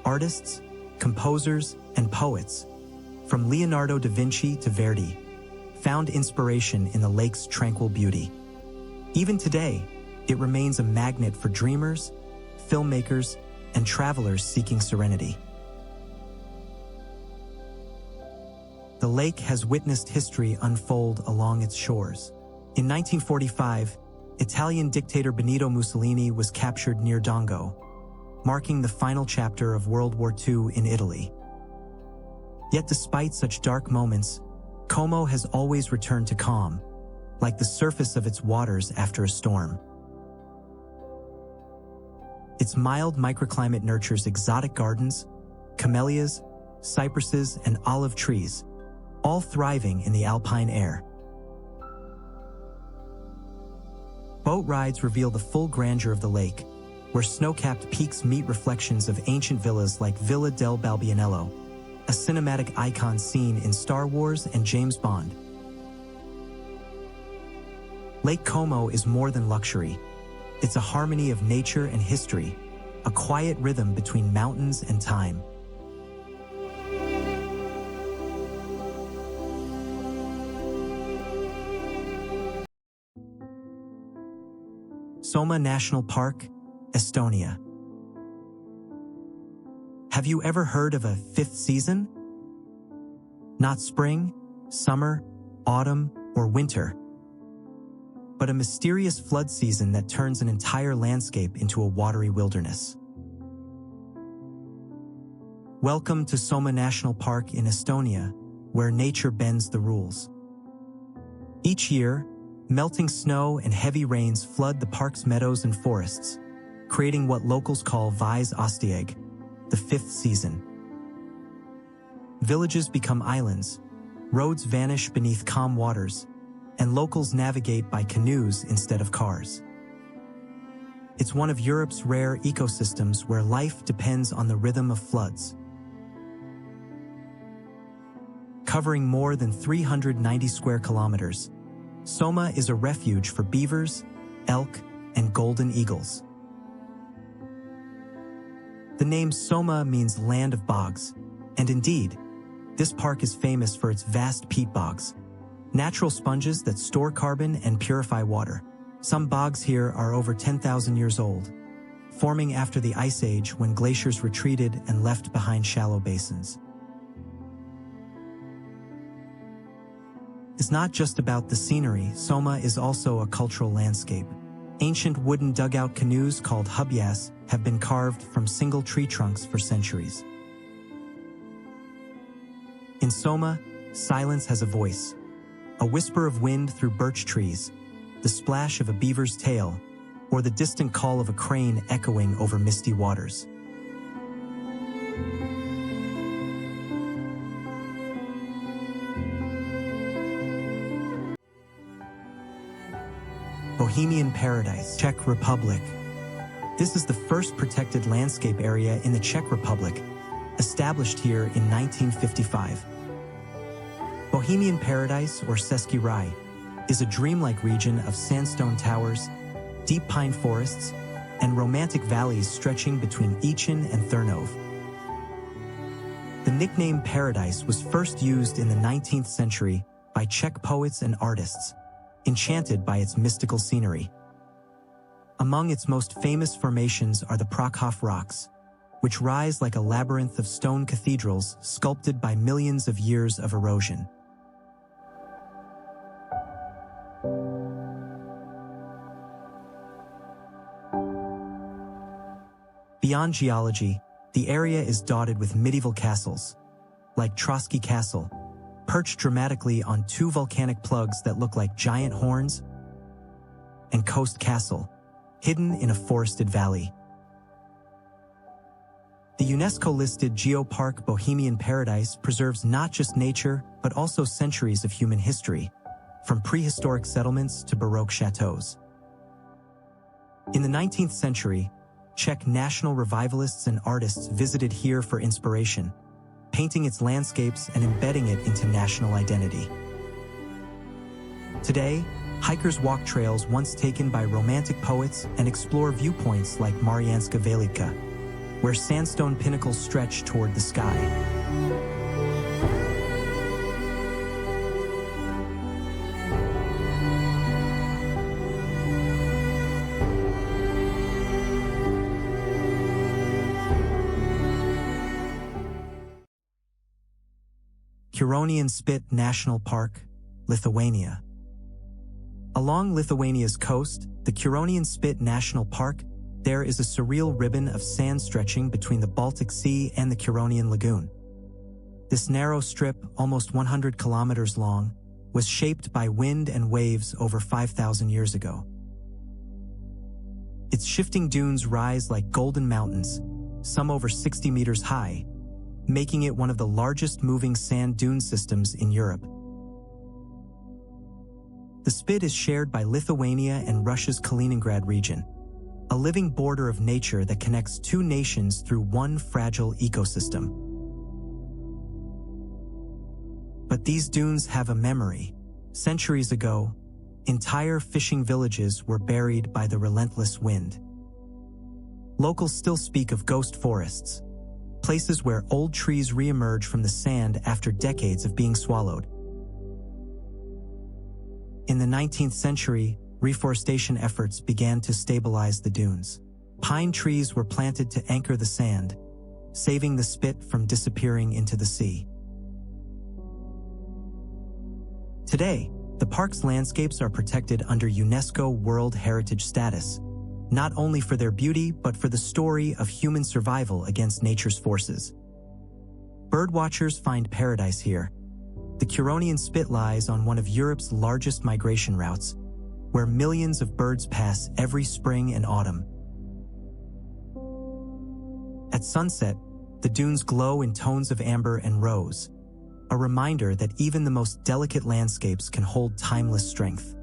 Artists, composers, and poets, from Leonardo da Vinci to Verdi, found inspiration in the lake's tranquil beauty. Even today, it remains a magnet for dreamers, filmmakers, and travelers seeking serenity. The lake has witnessed history unfold along its shores. In 1945, Italian dictator Benito Mussolini was captured near Dongo, marking the final chapter of World War II in Italy. Yet despite such dark moments, Como has always returned to calm, like the surface of its waters after a storm. Its mild microclimate nurtures exotic gardens, camellias, cypresses, and olive trees, all thriving in the alpine air. Boat rides reveal the full grandeur of the lake, where snow-capped peaks meet reflections of ancient villas like Villa del Balbianello, a cinematic icon seen in Star Wars and James Bond. Lake Como is more than luxury. It's a harmony of nature and history, a quiet rhythm between mountains and time. Soma National Park, Estonia. Have you ever heard of a fifth season? Not spring, summer, autumn, or winter, but a mysterious flood season that turns an entire landscape into a watery wilderness. Welcome to Soma National Park in Estonia, where nature bends the rules. Each year, melting snow and heavy rains flood the park's meadows and forests, creating what locals call Vise Ostieg, the fifth season. Villages become islands, roads vanish beneath calm waters, and locals navigate by canoes instead of cars. It's one of Europe's rare ecosystems where life depends on the rhythm of floods. Covering more than 390 square kilometers, Soma is a refuge for beavers, elk, and golden eagles. The name Soma means land of bogs, and indeed, this park is famous for its vast peat bogs, natural sponges that store carbon and purify water. Some bogs here are over 10,000 years old, forming after the Ice Age when glaciers retreated and left behind shallow basins. It's not just about the scenery. Soma is also a cultural landscape. Ancient wooden dugout canoes called hubyas have been carved from single tree trunks for centuries. In Soma, silence has a voice, a whisper of wind through birch trees, the splash of a beaver's tail, or the distant call of a crane echoing over misty waters. Bohemian Paradise, Czech Republic. This is the first protected landscape area in the Czech Republic, established here in 1955. Bohemian Paradise, or Český ráj, is a dreamlike region of sandstone towers, deep pine forests, and romantic valleys stretching between Ichin and Trnov. The nickname Paradise was first used in the 19th century by Czech poets and artists, enchanted by its mystical scenery. Among its most famous formations are the Prachov rocks, which rise like a labyrinth of stone cathedrals sculpted by millions of years of erosion. Beyond geology, the area is dotted with medieval castles, like Trotsky Castle, perched dramatically on two volcanic plugs that look like giant horns, and Coast Castle, hidden in a forested valley. The UNESCO-listed Geopark Bohemian Paradise preserves not just nature, but also centuries of human history, from prehistoric settlements to Baroque chateaus. In the 19th century, Czech national revivalists and artists visited here for inspiration, painting its landscapes and embedding it into national identity. Today, hikers walk trails once taken by romantic poets and explore viewpoints like Mariánska Velika, where sandstone pinnacles stretch toward the sky. Curonian Spit National Park, Lithuania. Along Lithuania's coast, the Curonian Spit National Park, there is a surreal ribbon of sand stretching between the Baltic Sea and the Curonian Lagoon. This narrow strip, almost 100 kilometers long, was shaped by wind and waves over 5,000 years ago. Its shifting dunes rise like golden mountains, some over 60 meters high, making it one of the largest moving sand dune systems in Europe. The spit is shared by Lithuania and Russia's Kaliningrad region, a living border of nature that connects two nations through one fragile ecosystem. But these dunes have a memory. Centuries ago, entire fishing villages were buried by the relentless wind. Locals still speak of ghost forests, places where old trees re-emerge from the sand after decades of being swallowed. In the 19th century, reforestation efforts began to stabilize the dunes. Pine trees were planted to anchor the sand, saving the spit from disappearing into the sea. Today, the park's landscapes are protected under UNESCO World Heritage status, not only for their beauty but for the story of human survival against nature's forces. Birdwatchers find paradise here. The Curonian Spit lies on one of Europe's largest migration routes, where millions of birds pass every spring and autumn. At sunset, the dunes glow in tones of amber and rose, a reminder that even the most delicate landscapes can hold timeless strength.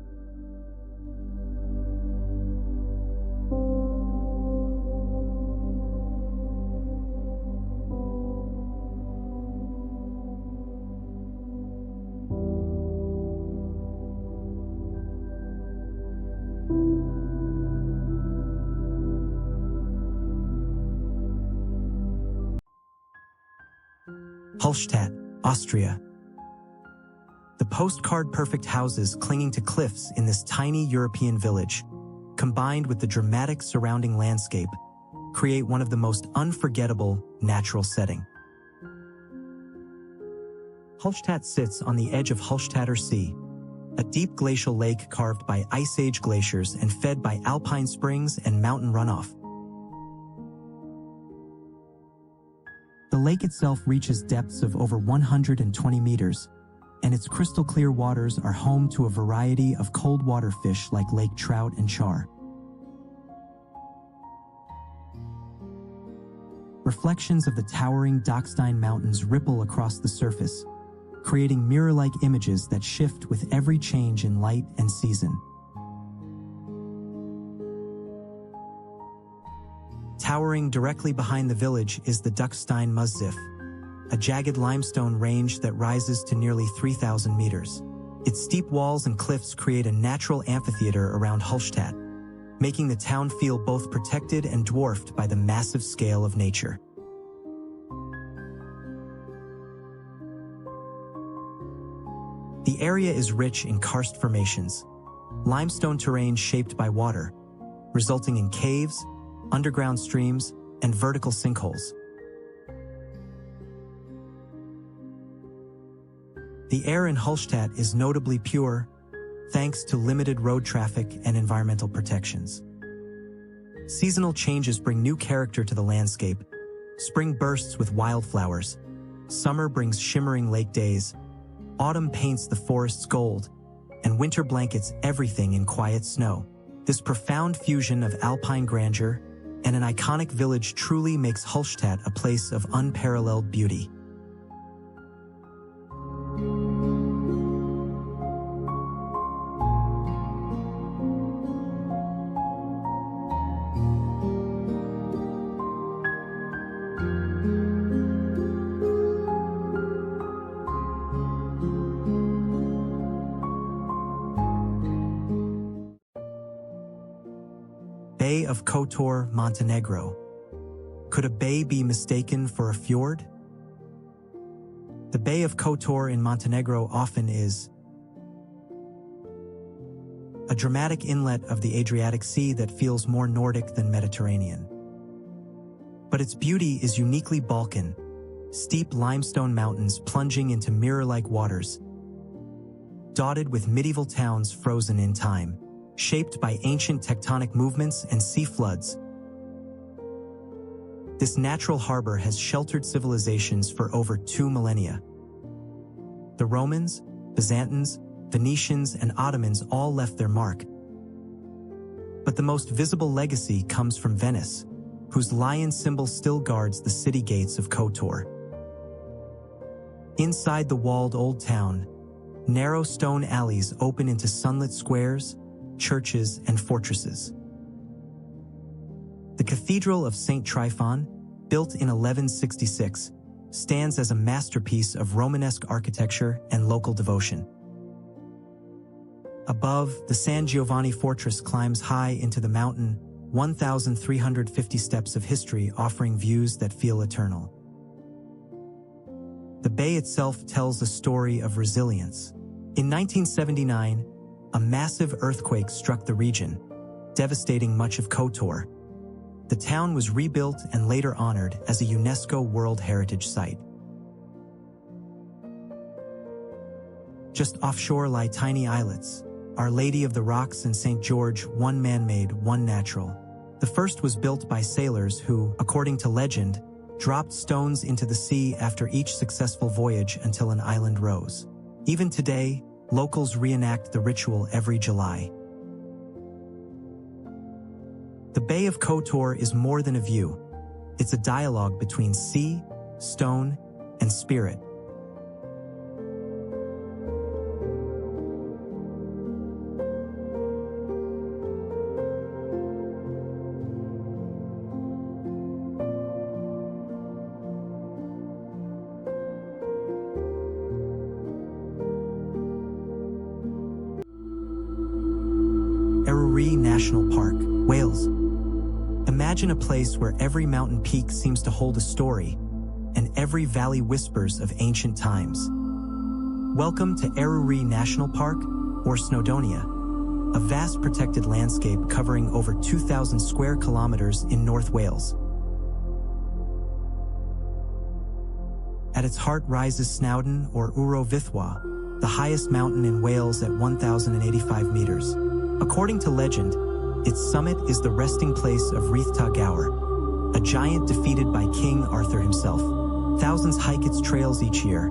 Hallstatt, Austria. The postcard-perfect houses clinging to cliffs in this tiny European village, combined with the dramatic surrounding landscape, create one of the most unforgettable natural settings. Hallstatt sits on the edge of Hallstatter Sea, a deep glacial lake carved by Ice Age glaciers and fed by alpine springs and mountain runoff. The lake itself reaches depths of over 120 meters, and its crystal-clear waters are home to a variety of cold-water fish like lake trout and char. Reflections of the towering Dockstein Mountains ripple across the surface, creating mirror-like images that shift with every change in light and season. Towering directly behind the village is the Dockstein Massif, a jagged limestone range that rises to nearly 3,000 meters. Its steep walls and cliffs create a natural amphitheater around Hallstatt, making the town feel both protected and dwarfed by the massive scale of nature. The area is rich in karst formations, limestone terrain shaped by water, resulting in caves, underground streams, and vertical sinkholes. The air in Hallstatt is notably pure, thanks to limited road traffic and environmental protections. Seasonal changes bring new character to the landscape. Spring bursts with wildflowers, summer brings shimmering lake days, autumn paints the forests gold, and winter blankets everything in quiet snow. This profound fusion of alpine grandeur and an iconic village truly makes Hallstatt a place of unparalleled beauty. Bay of Kotor, Montenegro. Could a bay be mistaken for a fjord? The Bay of Kotor in Montenegro often is a dramatic inlet of the Adriatic Sea that feels more Nordic than Mediterranean. But its beauty is uniquely Balkan, steep limestone mountains plunging into mirror-like waters, dotted with medieval towns frozen in time, shaped by ancient tectonic movements and sea floods. This natural harbor has sheltered civilizations for over 2 millennia. The Romans, Byzantines, Venetians, and Ottomans all left their mark. But the most visible legacy comes from Venice, whose lion symbol still guards the city gates of Kotor. Inside the walled old town, narrow stone alleys open into sunlit squares, churches, and fortresses. The Cathedral of St. Tryphon, built in 1166, stands as a masterpiece of Romanesque architecture and local devotion. Above, the San Giovanni Fortress climbs high into the mountain, 1,350 steps of history offering views that feel eternal. The bay itself tells a story of resilience. In 1979, a massive earthquake struck the region, devastating much of Kotor. The town was rebuilt and later honored as a UNESCO World Heritage Site. Just offshore lie tiny islets, Our Lady of the Rocks and St. George, one man-made, one natural. The first was built by sailors who, according to legend, dropped stones into the sea after each successful voyage until an island rose. Even today, locals reenact the ritual every July. The Bay of Kotor is more than a view. It's a dialogue between sea, stone, and spirit. National Park, Wales. Imagine a place where every mountain peak seems to hold a story, and every valley whispers of ancient times. Welcome to Eryri National Park, or Snowdonia, a vast protected landscape covering over 2,000 square kilometers in North Wales. At its heart rises Snowdon, or Uro Vithwa, the highest mountain in Wales at 1,085 meters. According to legend, its summit is the resting place of Rhithta Gower, a giant defeated by King Arthur himself. Thousands hike its trails each year,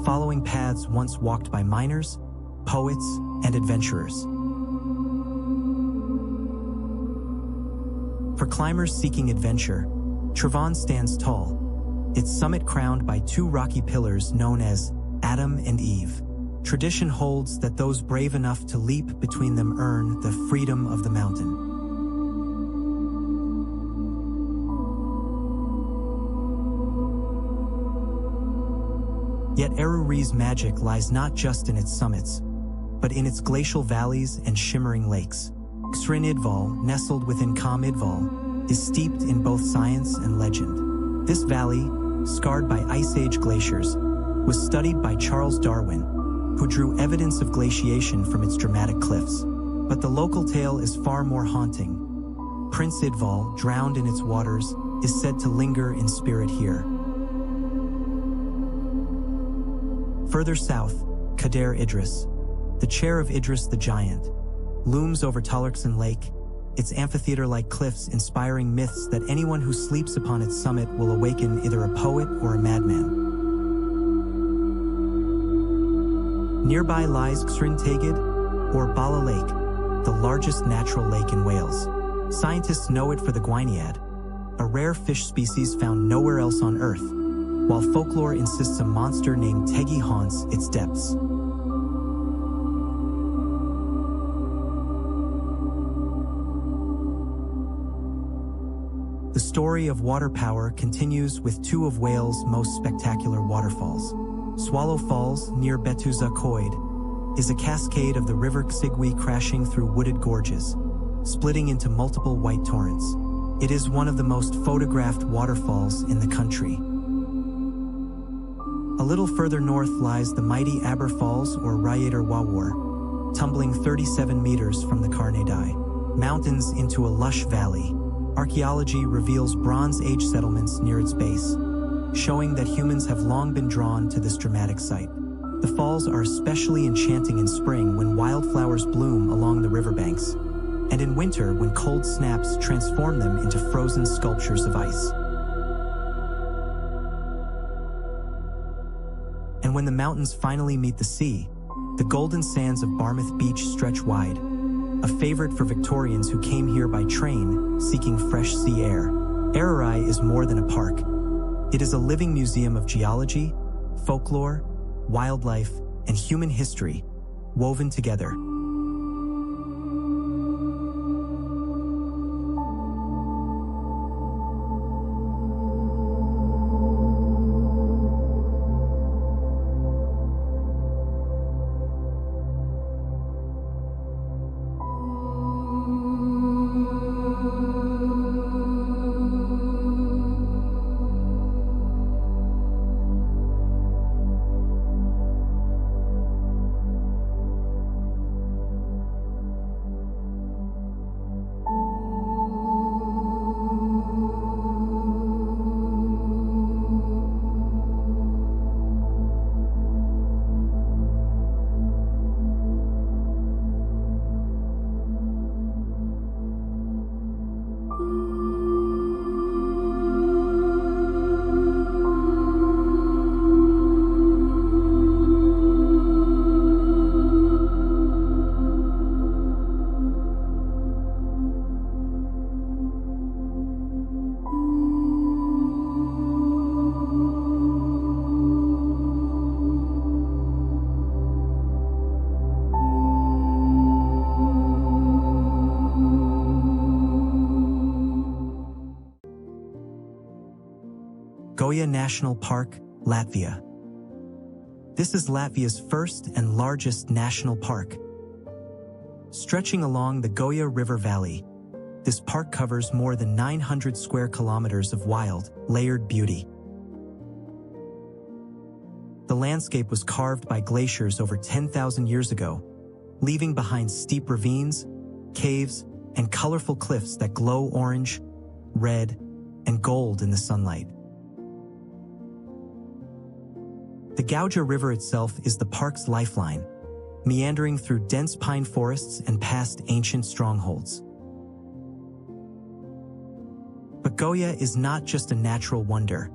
following paths once walked by miners, poets, and adventurers. For climbers seeking adventure, Trevon stands tall, its summit crowned by two rocky pillars known as Adam and Eve. Tradition holds that those brave enough to leap between them earn the freedom of the mountain. Yet Aruri's magic lies not just in its summits, but in its glacial valleys and shimmering lakes. Xrin Idval, nestled within Kam Idval, is steeped in both science and legend. This valley, scarred by Ice Age glaciers, was studied by Charles Darwin, who drew evidence of glaciation from its dramatic cliffs. But the local tale is far more haunting. Prince Idval, drowned in its waters, is said to linger in spirit here. Further south, Kader Idris, the chair of Idris the Giant, looms over Talarkson Lake, its amphitheater-like cliffs inspiring myths that anyone who sleeps upon its summit will awaken either a poet or a madman. Nearby lies Xrin Tegid, or Bala Lake, the largest natural lake in Wales. Scientists know it for the Gwyniad, a rare fish species found nowhere else on Earth, while folklore insists a monster named Teggy haunts its depths. The story of water power continues with two of Wales' most spectacular waterfalls. Swallow Falls, near Betusa Coed, is a cascade of the River Xigwi crashing through wooded gorges, splitting into multiple white torrents. It is one of the most photographed waterfalls in the country. A little further north lies the mighty Aber Falls, or Rhaeadr Wawar, tumbling 37 meters from the Carnadai Mountains into a lush valley. Archaeology reveals Bronze Age settlements near its base, showing that humans have long been drawn to this dramatic site. The falls are especially enchanting in spring when wildflowers bloom along the riverbanks, and in winter when cold snaps transform them into frozen sculptures of ice. And when the mountains finally meet the sea, the golden sands of Barmouth Beach stretch wide, a favorite for Victorians who came here by train seeking fresh sea air. Aruri is more than a park. It is a living museum of geology, folklore, wildlife, and human history, woven together. Goja National Park, Latvia. This is Latvia's first and largest national park. Stretching along the Goja River Valley, this park covers more than 900 square kilometers of wild, layered beauty. The landscape was carved by glaciers over 10,000 years ago, leaving behind steep ravines, caves, and colorful cliffs that glow orange, red, and gold in the sunlight. The Gauja River itself is the park's lifeline, meandering through dense pine forests and past ancient strongholds. But Goja is not just a natural wonder.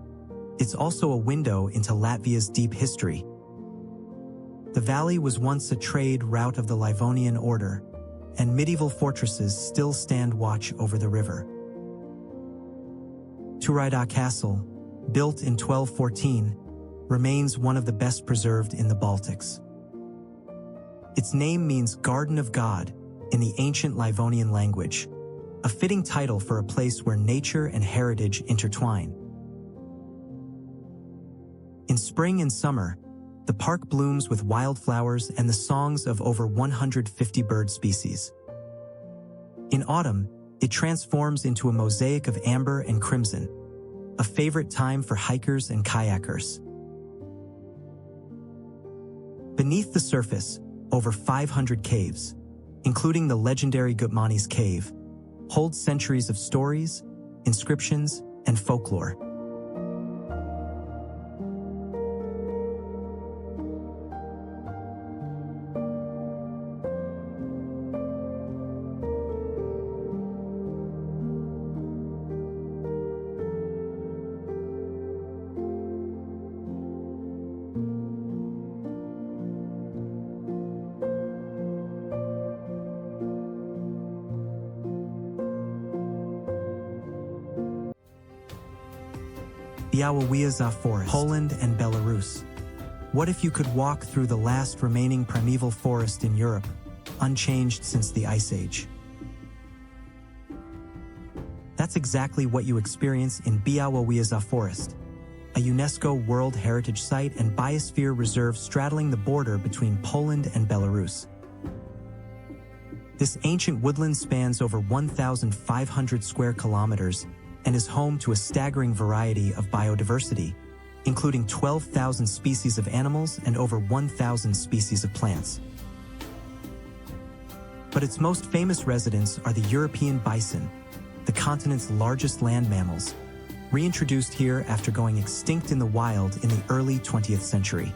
It's also a window into Latvia's deep history. The valley was once a trade route of the Livonian order, and medieval fortresses still stand watch over the river. Turida Castle, built in 1214, remains one of the best preserved in the Baltics. Its name means Garden of God in the ancient Livonian language, a fitting title for a place where nature and heritage intertwine. In spring and summer, the park blooms with wildflowers and the songs of over 150 bird species. In autumn, it transforms into a mosaic of amber and crimson, a favorite time for hikers and kayakers. Beneath the surface, over 500 caves, including the legendary Gutmani's Cave, hold centuries of stories, inscriptions, and folklore. Białowieża Forest, Poland and Belarus. What if you could walk through the last remaining primeval forest in Europe, unchanged since the Ice Age? That's exactly what you experience in Białowieża Forest, a UNESCO World Heritage Site and Biosphere Reserve straddling the border between Poland and Belarus. This ancient woodland spans over 1,500 square kilometers and is home to a staggering variety of biodiversity, including 12,000 species of animals and over 1,000 species of plants. But its most famous residents are the European bison, the continent's largest land mammals, reintroduced here after going extinct in the wild in the early 20th century.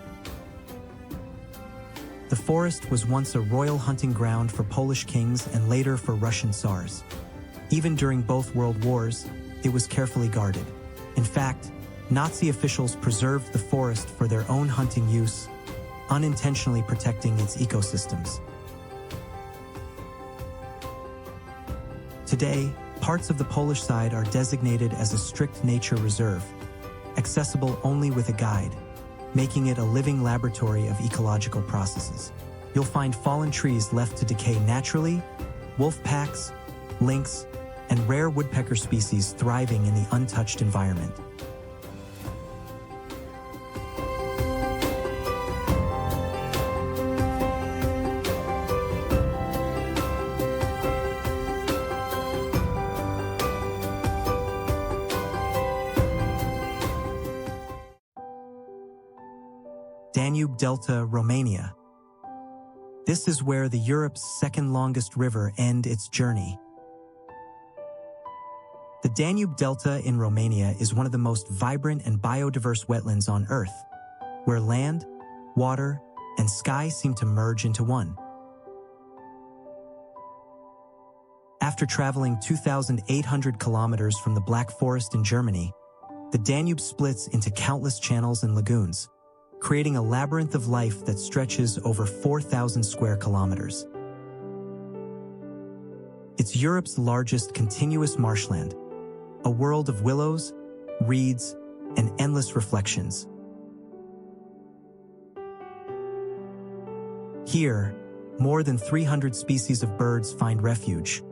The forest was once a royal hunting ground for Polish kings and later for Russian Tsars. Even during both world wars, it was carefully guarded. In fact, Nazi officials preserved the forest for their own hunting use, unintentionally protecting its ecosystems. Today, parts of the Polish side are designated as a strict nature reserve, accessible only with a guide, making it a living laboratory of ecological processes. You'll find fallen trees left to decay naturally, wolf packs, lynx, and rare woodpecker species thriving in the untouched environment. Danube Delta, Romania. This is where the Europe's second longest river ends its journey. The Danube Delta in Romania is one of the most vibrant and biodiverse wetlands on Earth, where land, water, and sky seem to merge into one. After traveling 2,800 kilometers from the Black Forest in Germany, the Danube splits into countless channels and lagoons, creating a labyrinth of life that stretches over 4,000 square kilometers. It's Europe's largest continuous marshland, a world of willows, reeds, and endless reflections. Here, more than 300 species of birds find refuge,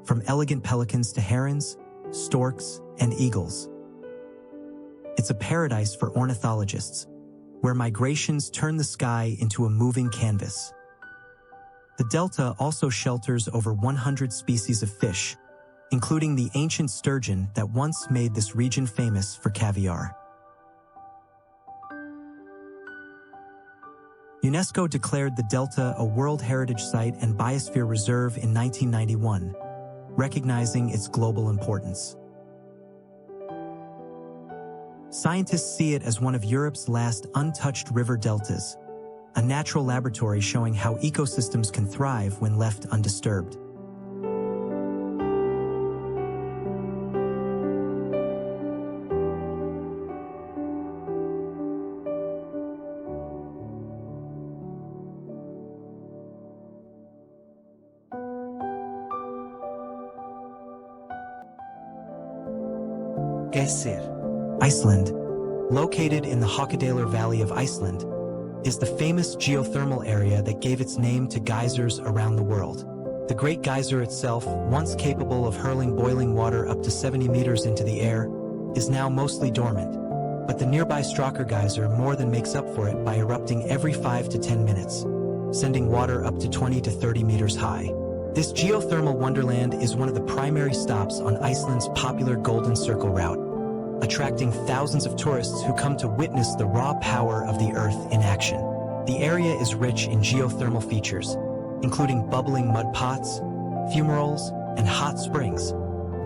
from elegant pelicans to herons, storks, and eagles. It's a paradise for ornithologists, where migrations turn the sky into a moving canvas. The delta also shelters over 100 species of fish, including the ancient sturgeon that once made this region famous for caviar. UNESCO declared the Delta a World Heritage Site and Biosphere Reserve in 1991, recognizing its global importance. Scientists see it as one of Europe's last untouched river deltas, a natural laboratory showing how ecosystems can thrive when left undisturbed. Geyser. Iceland, located in the Hakadalar Valley of Iceland, is the famous geothermal area that gave its name to geysers around the world. The Great Geyser itself, once capable of hurling boiling water up to 70 meters into the air, is now mostly dormant. But the nearby Straka Geyser more than makes up for it by erupting every 5 to 10 minutes, sending water up to 20 to 30 meters high. This geothermal wonderland is one of the primary stops on Iceland's popular Golden Circle route, attracting thousands of tourists who come to witness the raw power of the earth in action. The area is rich in geothermal features, including bubbling mud pots, fumaroles, and hot springs,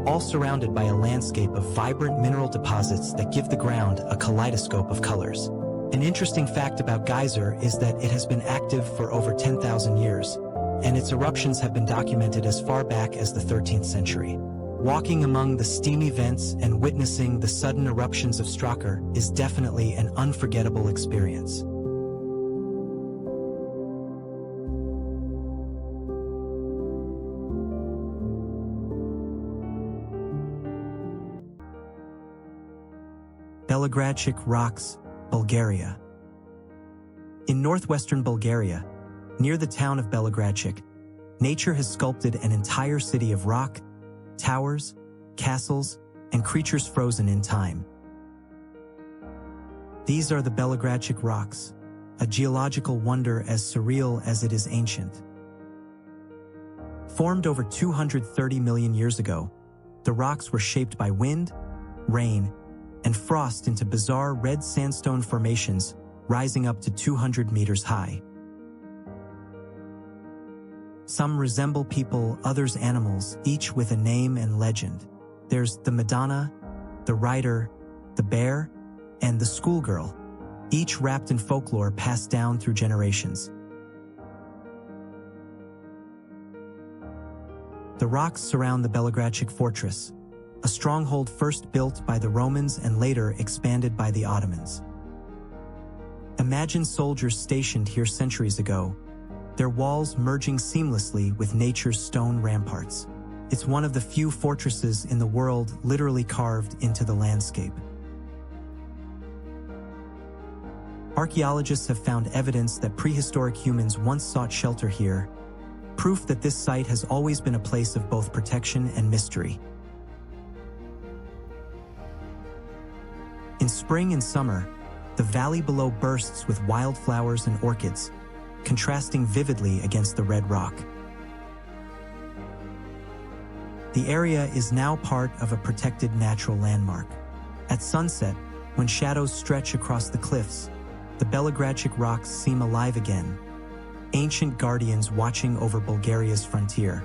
all surrounded by a landscape of vibrant mineral deposits that give the ground a kaleidoscope of colors. An interesting fact about Geyser is that it has been active for over 10,000 years, and its eruptions have been documented as far back as the 13th century. Walking among the steamy vents and witnessing the sudden eruptions of Straka is definitely an unforgettable experience. Belogradchik Rocks, Bulgaria. In northwestern Bulgaria, near the town of Belogradchik, nature has sculpted an entire city of rock, towers, castles, and creatures frozen in time. These are the Belogradchik Rocks, a geological wonder as surreal as it is ancient. Formed over 230 million years ago, the rocks were shaped by wind, rain, and frost into bizarre red sandstone formations rising up to 200 meters high. Some resemble people, others animals, each with a name and legend. There's the Madonna, the rider, the bear, and the schoolgirl, each wrapped in folklore passed down through generations. The rocks surround the Belogradchik fortress, a stronghold first built by the Romans and later expanded by the Ottomans. Imagine soldiers stationed here centuries ago, their walls merging seamlessly with nature's stone ramparts. It's one of the few fortresses in the world literally carved into the landscape. Archaeologists have found evidence that prehistoric humans once sought shelter here, proof that this site has always been a place of both protection and mystery. In spring and summer, the valley below bursts with wildflowers and orchids, contrasting vividly against the red rock. The area is now part of a protected natural landmark. At sunset, when shadows stretch across the cliffs, the Belogradchik rocks seem alive again, ancient guardians watching over Bulgaria's frontier.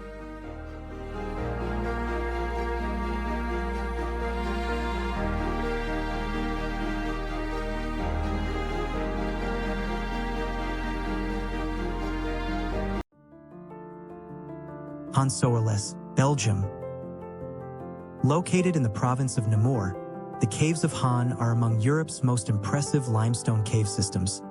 Sanctuaries, Belgium. Located in the province of Namur, the caves of Han are among Europe's most impressive limestone cave systems.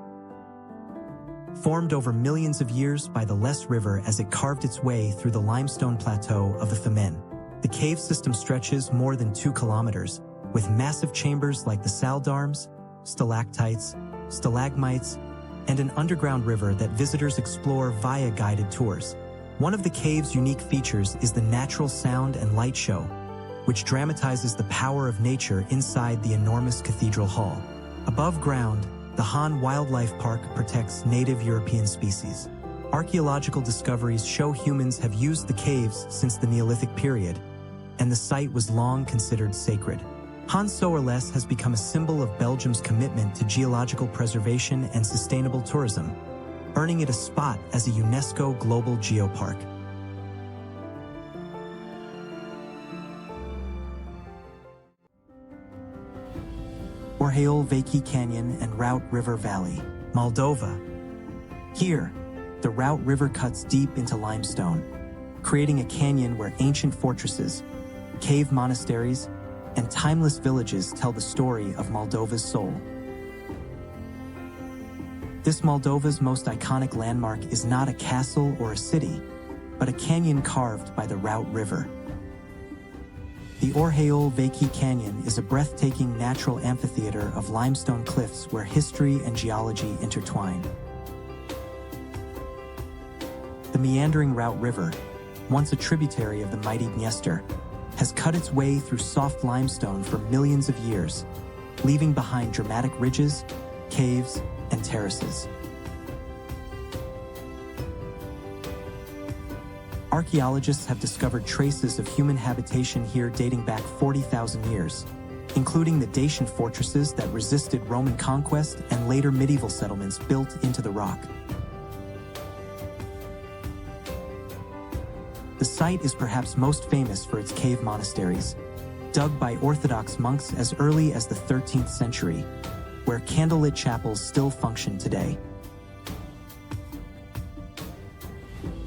Formed over millions of years by the Lesse River as it carved its way through the limestone plateau of the Femmen, the cave system stretches more than 2 kilometers, with massive chambers like the saldarms, stalactites, stalagmites, and an underground river that visitors explore via guided tours. One of the cave's unique features is the natural sound and light show, which dramatizes the power of nature inside the enormous cathedral hall. Above ground, the Han Wildlife Park protects native European species. Archaeological discoveries show humans have used the caves since the Neolithic period, and the site was long considered sacred. Sanctuaries has become a symbol of Belgium's commitment to geological preservation and sustainable tourism, earning it a spot as a UNESCO Global Geopark. Orheol-Vaki Canyon and Route River Valley, Moldova. Here, the Route River cuts deep into limestone, creating a canyon where ancient fortresses, cave monasteries, and timeless villages tell the story of Moldova's soul. This Moldova's most iconic landmark is not a castle or a city, but a canyon carved by the Route River. The Orhayol-Veki Canyon is a breathtaking natural amphitheater of limestone cliffs where history and geology intertwine. The meandering Route River, once a tributary of the mighty Dniester, has cut its way through soft limestone for millions of years, leaving behind dramatic ridges, caves, and terraces. Archaeologists have discovered traces of human habitation here dating back 40,000 years, including the Dacian fortresses that resisted Roman conquest and later medieval settlements built into the rock. The site is perhaps most famous for its cave monasteries, dug by Orthodox monks as early as the 13th century, where candlelit chapels still function today.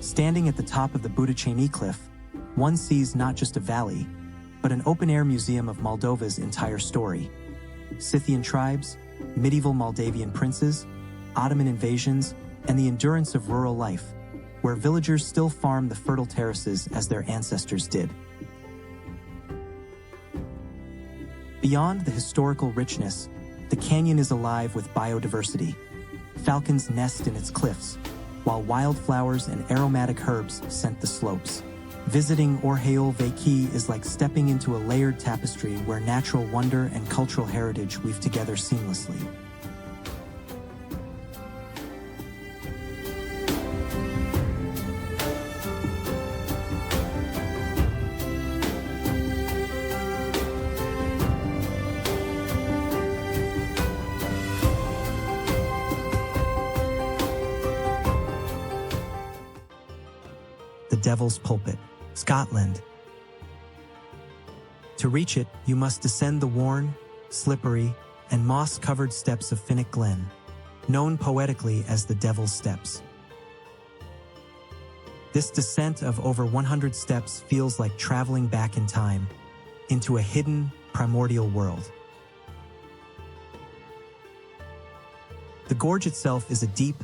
Standing at the top of the Budachany cliff, one sees not just a valley, but an open-air museum of Moldova's entire story. Scythian tribes, medieval Moldavian princes, Ottoman invasions, and the endurance of rural life, where villagers still farm the fertile terraces as their ancestors did. Beyond the historical richness, the canyon is alive with biodiversity. Falcons nest in its cliffs, while wildflowers and aromatic herbs scent the slopes. Visiting Orhayol-Veki is like stepping into a layered tapestry where natural wonder and cultural heritage weave together seamlessly. The Devil's Pulpit, Scotland. To reach it, you must descend the worn, slippery, and moss-covered steps of Finnick Glen, known poetically as the Devil's Steps. This descent of over 100 steps feels like traveling back in time, into a hidden, primordial world. The gorge itself is a deep,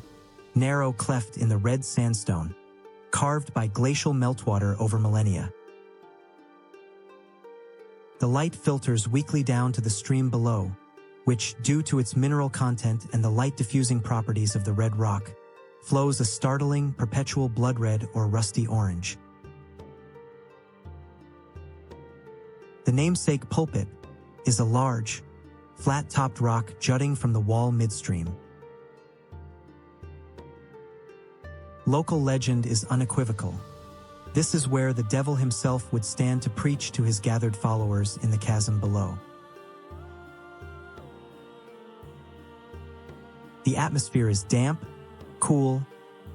narrow cleft in the red sandstone, carved by glacial meltwater over millennia. The light filters weakly down to the stream below, which, due to its mineral content and the light-diffusing properties of the red rock, flows a startling, perpetual blood red or rusty orange. The namesake pulpit is a large, flat-topped rock jutting from the wall midstream. Local legend is unequivocal. This is where the devil himself would stand to preach to his gathered followers in the chasm below. The atmosphere is damp, cool,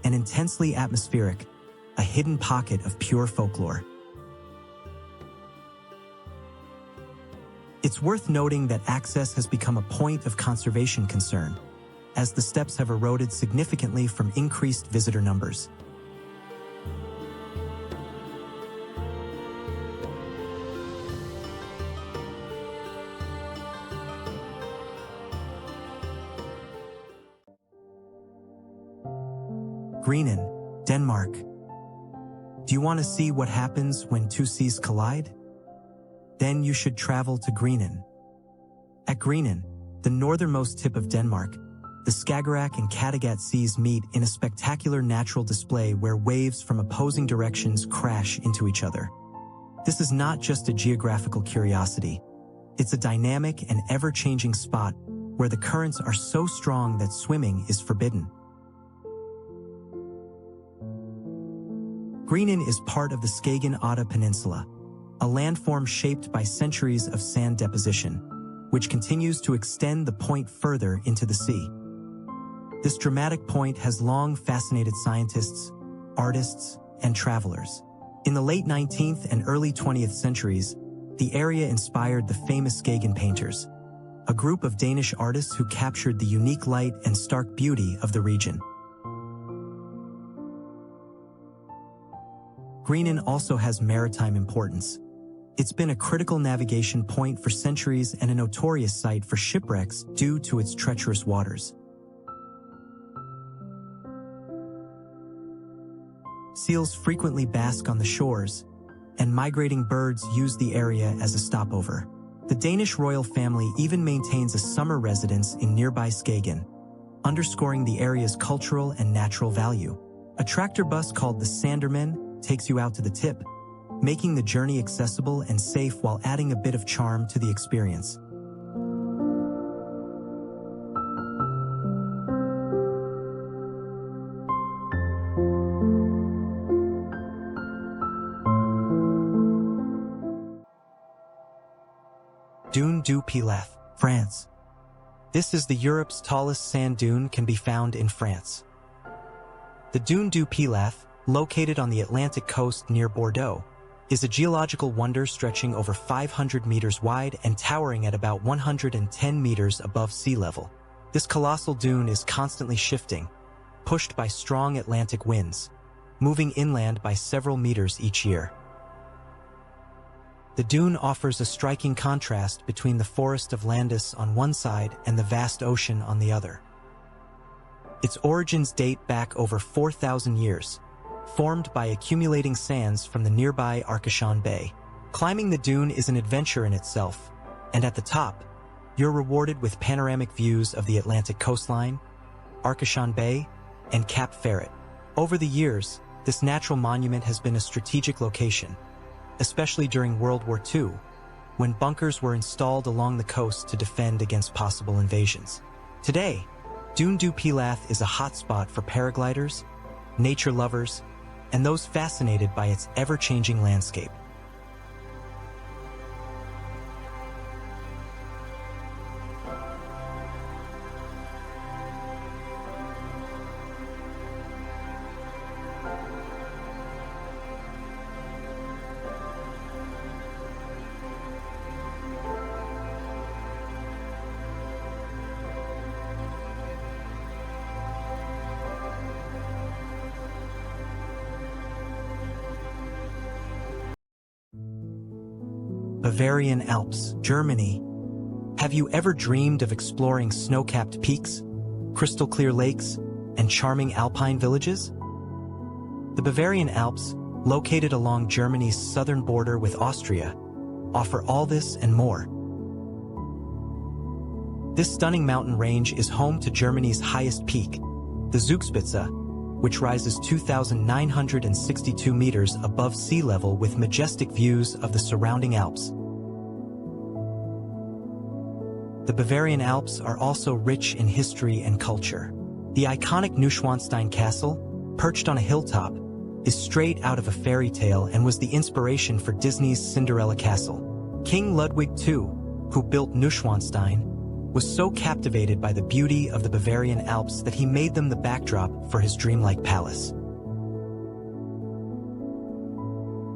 and intensely atmospheric, a hidden pocket of pure folklore. It's worth noting that access has become a point of conservation concern, as the steps have eroded significantly from increased visitor numbers. Grenen, Denmark. Do you want to see what happens when two seas collide? Then you should travel to Grenen. At Grenen, the northernmost tip of Denmark, the Skagerrak and Kattegat seas meet in a spectacular natural display where waves from opposing directions crash into each other. This is not just a geographical curiosity. It's a dynamic and ever-changing spot where the currents are so strong that swimming is forbidden. Grenen is part of the Skagen Odde Peninsula, a landform shaped by centuries of sand deposition, which continues to extend the point further into the sea. This dramatic point has long fascinated scientists, artists, and travelers. In the late 19th and early 20th centuries, the area inspired the famous Skagen painters, a group of Danish artists who captured the unique light and stark beauty of the region. Grenen also has maritime importance. It's been a critical navigation point for centuries and a notorious site for shipwrecks due to its treacherous waters. Seals frequently bask on the shores, and migrating birds use the area as a stopover. The Danish royal family even maintains a summer residence in nearby Skagen, underscoring the area's cultural and natural value. A tractor bus called the Sanderman takes you out to the tip, making the journey accessible and safe while adding a bit of charm to the experience. Dune du Pilat, France. This is Europe's tallest sand dune, can be found in France. The Dune du Pilat, located on the Atlantic coast near Bordeaux, is a geological wonder stretching over 500 meters wide and towering at about 110 meters above sea level. This colossal dune is constantly shifting, pushed by strong Atlantic winds, moving inland by several meters each year. The dune offers a striking contrast between the forest of Landis on one side and the vast ocean on the other. Its origins date back over 4,000 years, formed by accumulating sands from the nearby Arcachon Bay. Climbing the dune is an adventure in itself, and at the top, you're rewarded with panoramic views of the Atlantic coastline, Arcachon Bay, and Cap Ferret. Over the years, this natural monument has been a strategic location, especially during World War II, when bunkers were installed along the coast to defend against possible invasions. Today, Dune du Pilat is a hotspot for paragliders, nature lovers, and those fascinated by its ever-changing landscape. Bavarian Alps, Germany. Have you ever dreamed of exploring snow-capped peaks, crystal-clear lakes, and charming alpine villages? The Bavarian Alps, located along Germany's southern border with Austria, offer all this and more. This stunning mountain range is home to Germany's highest peak, the Zugspitze, which rises 2,962 meters above sea level with majestic views of the surrounding Alps. The Bavarian Alps are also rich in history and culture. The iconic Neuschwanstein Castle, perched on a hilltop, is straight out of a fairy tale and was the inspiration for Disney's Cinderella Castle. King Ludwig II, who built Neuschwanstein, was so captivated by the beauty of the Bavarian Alps that he made them the backdrop for his dreamlike palace.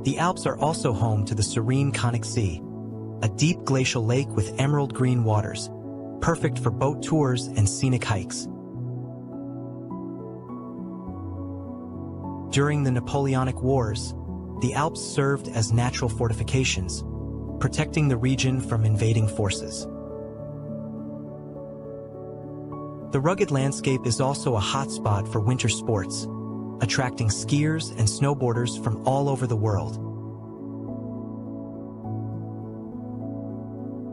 The Alps are also home to the serene König Sea, a deep glacial lake with emerald green waters, perfect for boat tours and scenic hikes. During the Napoleonic Wars, the Alps served as natural fortifications, protecting the region from invading forces. The rugged landscape is also a hotspot for winter sports, attracting skiers and snowboarders from all over the world.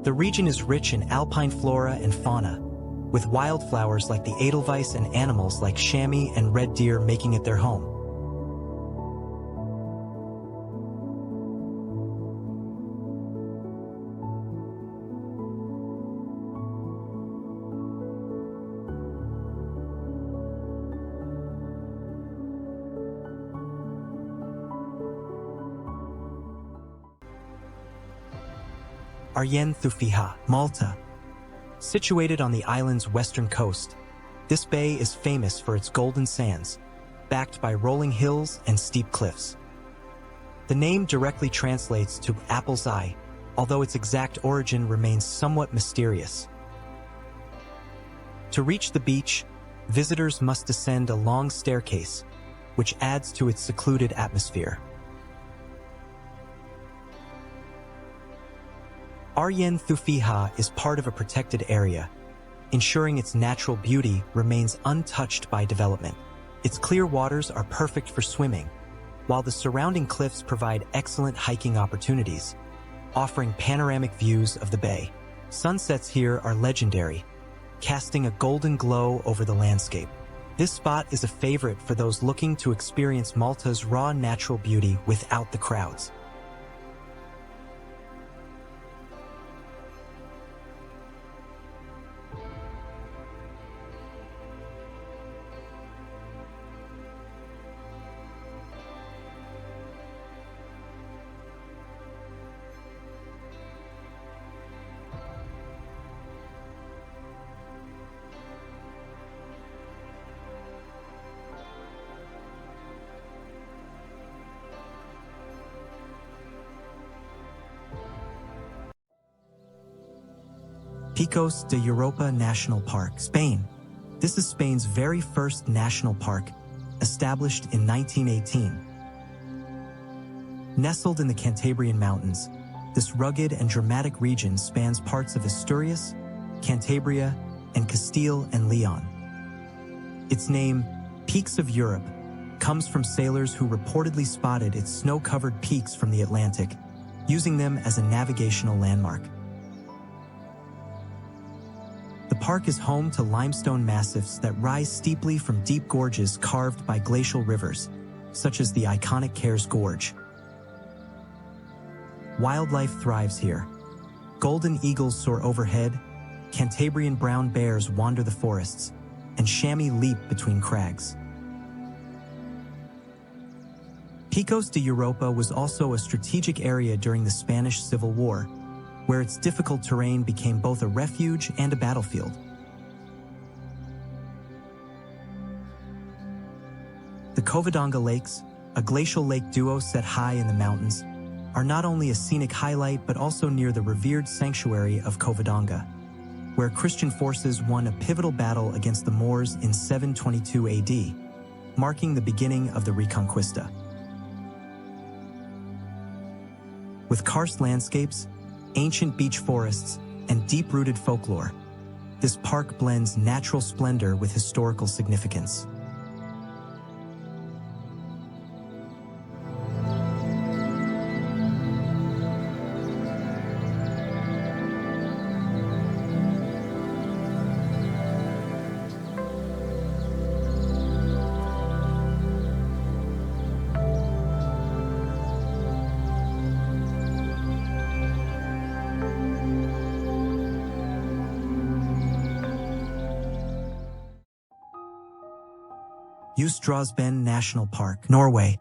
The region is rich in alpine flora and fauna, with wildflowers like the edelweiss and animals like chamois and red deer making it their home. Arjen Thufiha, Malta. Situated on the island's western coast, this bay is famous for its golden sands, backed by rolling hills and steep cliffs. The name directly translates to apple's eye, although its exact origin remains somewhat mysterious. To reach the beach, visitors must descend a long staircase, which adds to its secluded atmosphere. Arjen Thufiha is part of a protected area, ensuring its natural beauty remains untouched by development. Its clear waters are perfect for swimming, while the surrounding cliffs provide excellent hiking opportunities, offering panoramic views of the bay. Sunsets here are legendary, casting a golden glow over the landscape. This spot is a favorite for those looking to experience Malta's raw natural beauty without the crowds. Picos de Europa National Park, Spain. This is Spain's very first national park, established in 1918. Nestled in the Cantabrian Mountains, this rugged and dramatic region spans parts of Asturias, Cantabria, and Castile and Leon. Its name, Peaks of Europe, comes from sailors who reportedly spotted its snow-covered peaks from the Atlantic, using them as a navigational landmark. The park is home to limestone massifs that rise steeply from deep gorges carved by glacial rivers, such as the iconic Ker's Gorge. Wildlife thrives here. Golden eagles soar overhead, Cantabrian brown bears wander the forests, and chamois leap between crags. Picos de Europa was also a strategic area during the Spanish Civil War, where its difficult terrain became both a refuge and a battlefield. The Covadonga Lakes, a glacial lake duo set high in the mountains, are not only a scenic highlight but also near the revered sanctuary of Covadonga, where Christian forces won a pivotal battle against the Moors in 722 AD, marking the beginning of the Reconquista. With karst landscapes, ancient beech forests, and deep-rooted folklore, this park blends natural splendor with historical significance. Øysteråsbend National Park, Norway.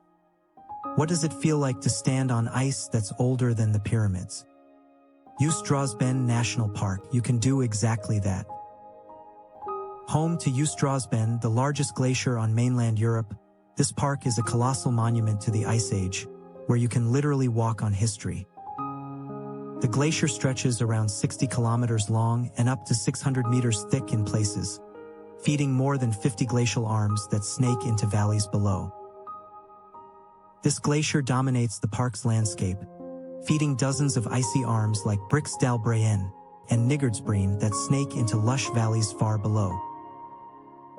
What does it feel like to stand on ice that's older than the pyramids? Øysteråsbend National Park, you can do exactly that. Home to Øysteråsbend, the largest glacier on mainland Europe, this park is a colossal monument to the Ice Age, where you can literally walk on history. The glacier stretches around 60 kilometers long and up to 600 meters thick in places, feeding more than 50 glacial arms that snake into valleys below. This glacier dominates the park's landscape, feeding dozens of icy arms like Briksdalbreen and Nygårdsbreen that snake into lush valleys far below.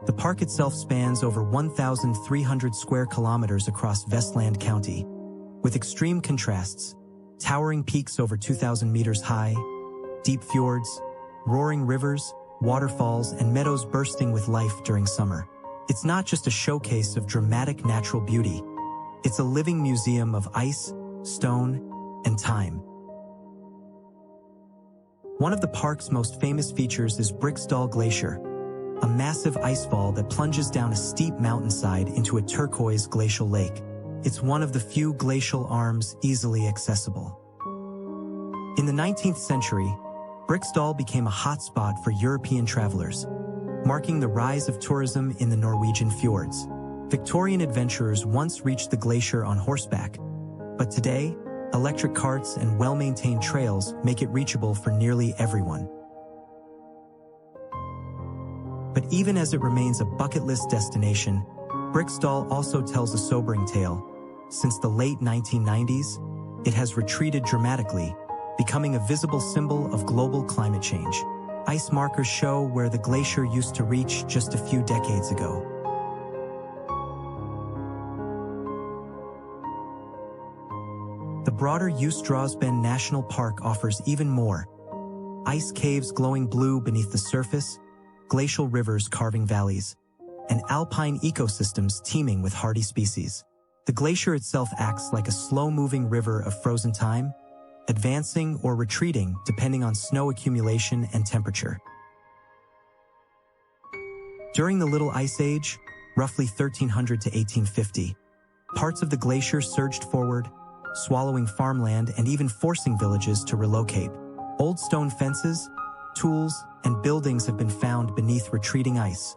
The park itself spans over 1,300 square kilometers across Vestland County, with extreme contrasts, towering peaks over 2,000 meters high, deep fjords, roaring rivers, waterfalls, and meadows bursting with life during summer. It's not just a showcase of dramatic natural beauty. It's a living museum of ice, stone, and time. One of the park's most famous features is Briksdal Glacier, a massive icefall that plunges down a steep mountainside into a turquoise glacial lake. It's one of the few glacial arms easily accessible. In the 19th century, Briksdal became a hotspot for European travelers, marking the rise of tourism in the Norwegian fjords. Victorian adventurers once reached the glacier on horseback, but today, electric carts and well-maintained trails make it reachable for nearly everyone. But even as it remains a bucket list destination, Briksdal also tells a sobering tale. Since the late 1990s, it has retreated dramatically, becoming a visible symbol of global climate change. Ice markers show where the glacier used to reach just a few decades ago. The broader Ust-Drosben National Park offers even more. Ice caves glowing blue beneath the surface, glacial rivers carving valleys, and alpine ecosystems teeming with hardy species. The glacier itself acts like a slow-moving river of frozen time, advancing or retreating depending on snow accumulation and temperature. During the Little Ice Age, roughly 1300 to 1850, parts of the glacier surged forward, swallowing farmland and even forcing villages to relocate. Old stone fences, tools, and buildings have been found beneath retreating ice,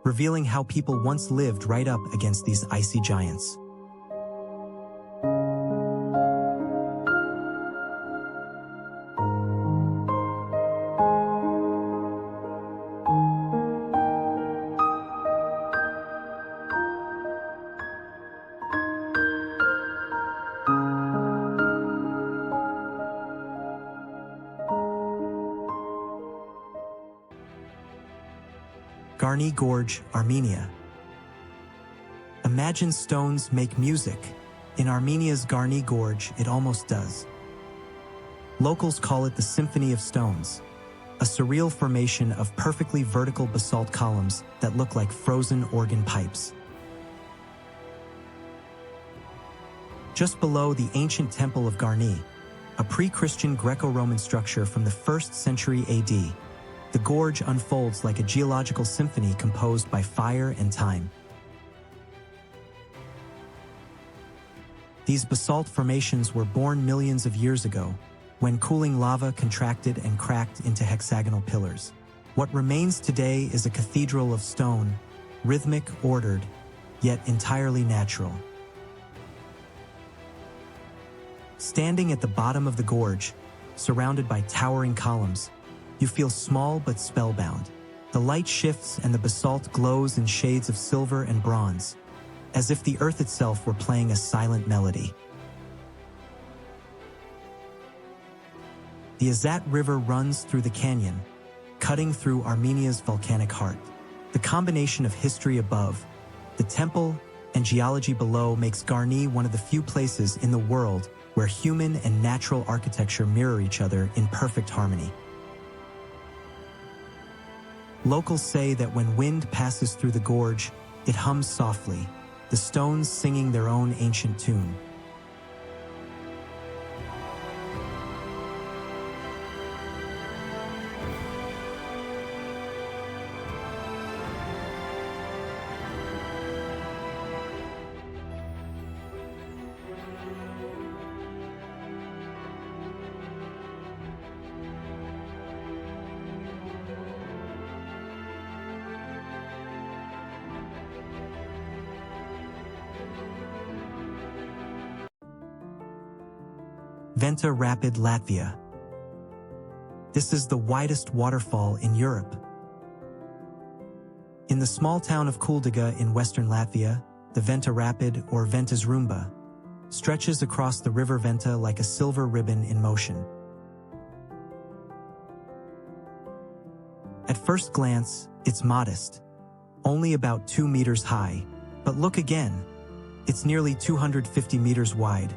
revealing how people once lived right up against these icy giants. Garni Gorge, Armenia. Imagine stones make music. In Armenia's Garni Gorge, it almost does. Locals call it the Symphony of Stones, a surreal formation of perfectly vertical basalt columns that look like frozen organ pipes. Just below the ancient Temple of Garni, a pre-Christian Greco-Roman structure from the 1st century AD, the gorge unfolds like a geological symphony composed by fire and time. These basalt formations were born millions of years ago, when cooling lava contracted and cracked into hexagonal pillars. What remains today is a cathedral of stone, rhythmic, ordered, yet entirely natural. Standing at the bottom of the gorge, surrounded by towering columns, you feel small but spellbound. The light shifts and the basalt glows in shades of silver and bronze, as if the earth itself were playing a silent melody. The Azat River runs through the canyon, cutting through Armenia's volcanic heart. The combination of history above, the temple, and geology below makes Garni one of the few places in the world where human and natural architecture mirror each other in perfect harmony. Locals say that when wind passes through the gorge, it hums softly, the stones singing their own ancient tune. Venta Rapid, Latvia. This is the widest waterfall in Europe. In the small town of Kuldiga in western Latvia, the Venta Rapid, or Ventas Rumba, stretches across the river Venta like a silver ribbon in motion. At first glance, it's modest, only about 2 meters high, but look again, it's nearly 250 meters wide,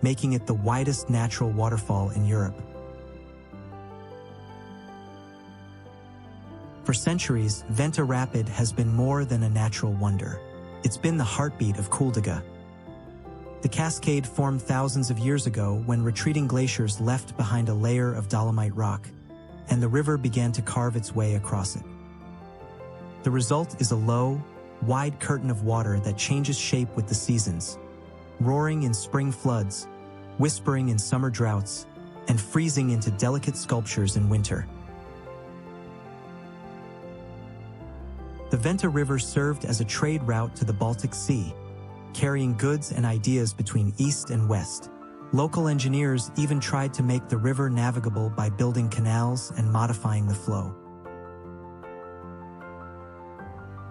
making it the widest natural waterfall in Europe. For centuries, Venta Rapid has been more than a natural wonder. It's been the heartbeat of Kuldiga. The cascade formed thousands of years ago when retreating glaciers left behind a layer of dolomite rock, and the river began to carve its way across it. The result is a low, wide curtain of water that changes shape with the seasons, roaring in spring floods, whispering in summer droughts, and freezing into delicate sculptures in winter. The Venta River served as a trade route to the Baltic Sea, carrying goods and ideas between east and west. Local engineers even tried to make the river navigable by building canals and modifying the flow.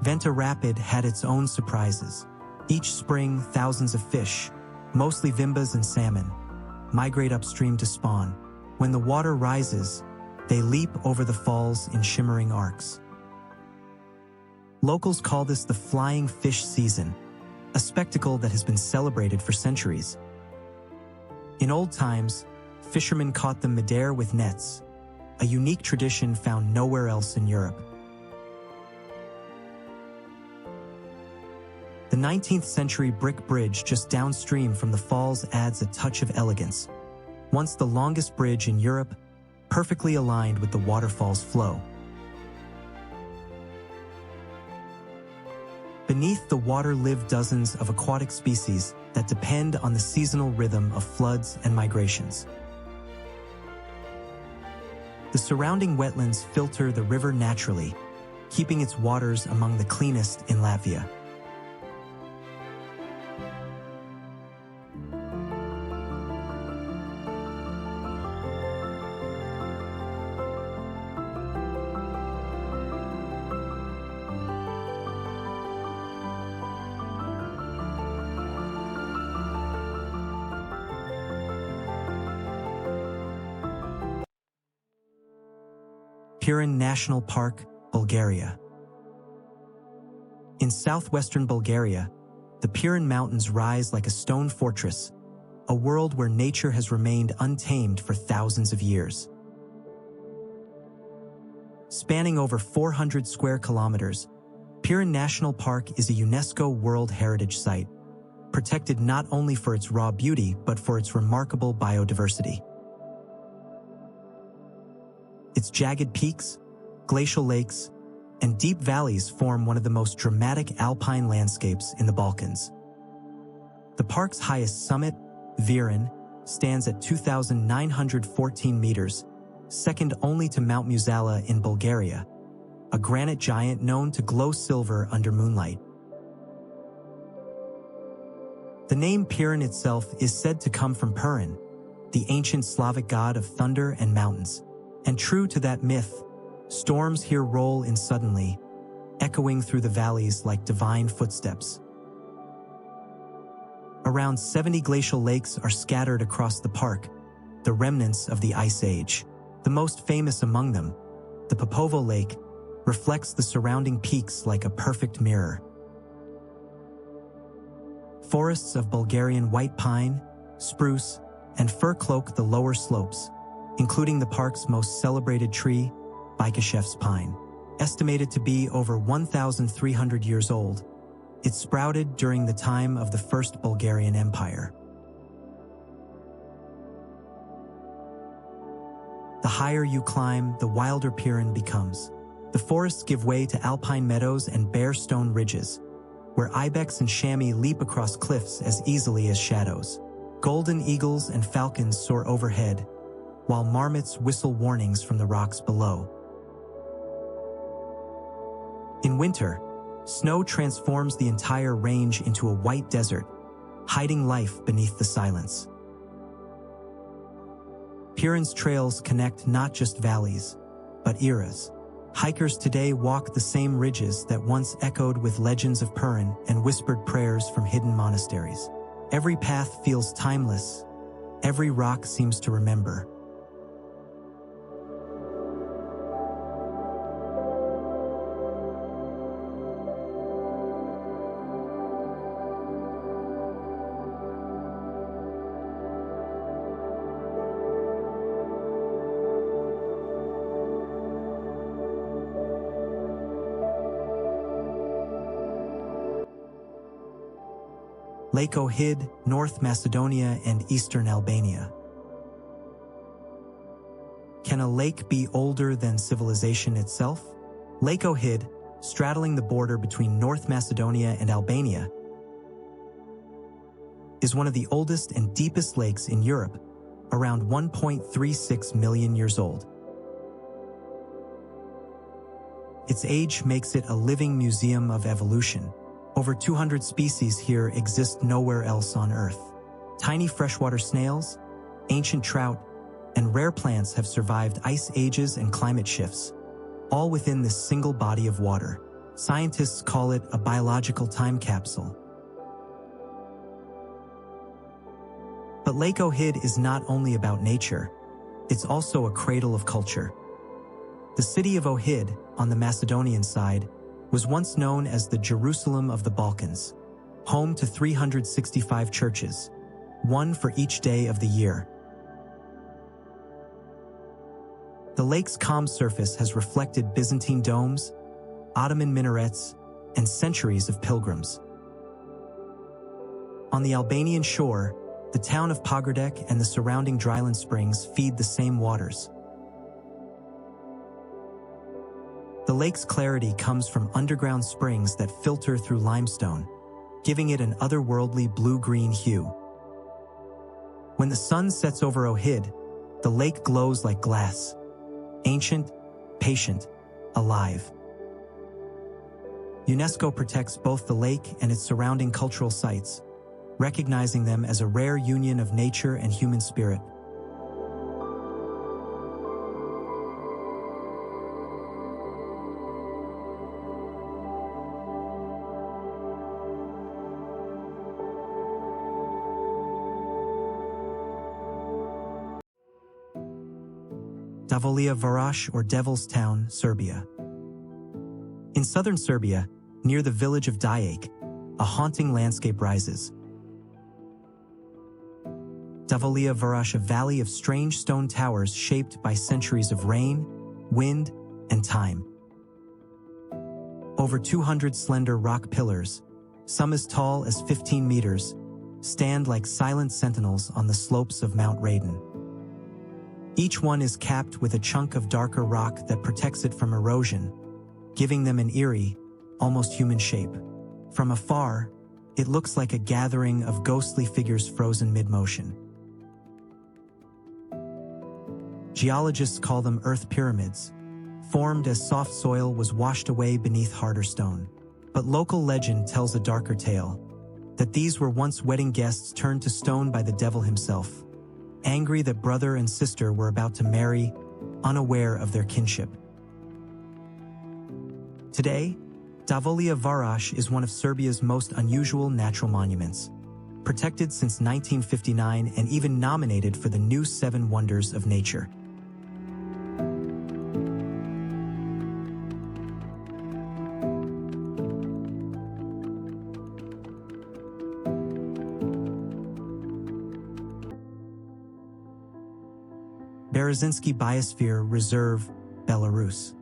Venta Rapid had its own surprises. Each spring, thousands of fish, mostly vimbas and salmon, migrate upstream to spawn. When the water rises, they leap over the falls in shimmering arcs. Locals call this the flying fish season, a spectacle that has been celebrated for centuries. In old times, fishermen caught the midair with nets, a unique tradition found nowhere else in Europe. The 19th century brick bridge just downstream from the falls adds a touch of elegance. Once the longest bridge in Europe, perfectly aligned with the waterfall's flow. Beneath the water live dozens of aquatic species that depend on the seasonal rhythm of floods and migrations. The surrounding wetlands filter the river naturally, keeping its waters among the cleanest in Latvia. Pirin National Park, Bulgaria. In southwestern Bulgaria, the Pirin Mountains rise like a stone fortress, a world where nature has remained untamed for thousands of years. Spanning over 400 square kilometers, Pirin National Park is a UNESCO World Heritage Site, protected not only for its raw beauty but for its remarkable biodiversity. Its jagged peaks, glacial lakes, and deep valleys form one of the most dramatic alpine landscapes in the Balkans. The park's highest summit, Virin, stands at 2,914 meters, second only to Mount Muzala in Bulgaria, a granite giant known to glow silver under moonlight. The name Pirin itself is said to come from Purin, the ancient Slavic god of thunder and mountains. And true to that myth, storms here roll in suddenly, echoing through the valleys like divine footsteps. Around 70 glacial lakes are scattered across the park, the remnants of the Ice Age. The most famous among them, the Popovo Lake, reflects the surrounding peaks like a perfect mirror. Forests of Bulgarian white pine, spruce, and fir cloak the lower slopes, including the park's most celebrated tree, Bykashev's pine. Estimated to be over 1,300 years old, it sprouted during the time of the First Bulgarian Empire. The higher you climb, the wilder Pirin becomes. The forests give way to alpine meadows and bare stone ridges, where ibex and chamois leap across cliffs as easily as shadows. Golden eagles and falcons soar overhead, while marmots whistle warnings from the rocks below. In winter, snow transforms the entire range into a white desert, hiding life beneath the silence. Pirin's trails connect not just valleys, but eras. Hikers today walk the same ridges that once echoed with legends of Pirin and whispered prayers from hidden monasteries. Every path feels timeless, every rock seems to remember. Lake Ohrid, North Macedonia and Eastern Albania. Can a lake be older than civilization itself? Lake Ohrid, straddling the border between North Macedonia and Albania, is one of the oldest and deepest lakes in Europe, around 1.36 million years old. Its age makes it a living museum of evolution. Over 200 species here exist nowhere else on Earth. Tiny freshwater snails, ancient trout, and rare plants have survived ice ages and climate shifts, all within this single body of water. Scientists call it a biological time capsule. But Lake Ohrid is not only about nature, it's also a cradle of culture. The city of Ohrid, on the Macedonian side, was once known as the Jerusalem of the Balkans, home to 365 churches, one for each day of the year. The lake's calm surface has reflected Byzantine domes, Ottoman minarets, and centuries of pilgrims. On the Albanian shore, the town of Pogradec and the surrounding dryland springs feed the same waters. The lake's clarity comes from underground springs that filter through limestone, giving it an otherworldly blue-green hue. When the sun sets over Ohrid, the lake glows like glass, ancient, patient, alive. UNESCO protects both the lake and its surrounding cultural sites, recognizing them as a rare union of nature and human spirit. Davolia Varash, or Devil's Town, Serbia. In southern Serbia, near the village of Dijak, a haunting landscape rises. Davolia Varash, a valley of strange stone towers shaped by centuries of rain, wind, and time. Over 200 slender rock pillars, some as tall as 15 meters, stand like silent sentinels on the slopes of Mount Radin. Each one is capped with a chunk of darker rock that protects it from erosion, giving them an eerie, almost human shape. From afar, it looks like a gathering of ghostly figures frozen mid-motion. Geologists call them earth pyramids, formed as soft soil was washed away beneath harder stone. But local legend tells a darker tale, that these were once wedding guests turned to stone by the devil himself, angry that brother and sister were about to marry, unaware of their kinship. Today, Davolia Varash is one of Serbia's most unusual natural monuments, protected since 1959 and even nominated for the new 7 Wonders of Nature. Berezinski Biosphere Reserve, Belarus.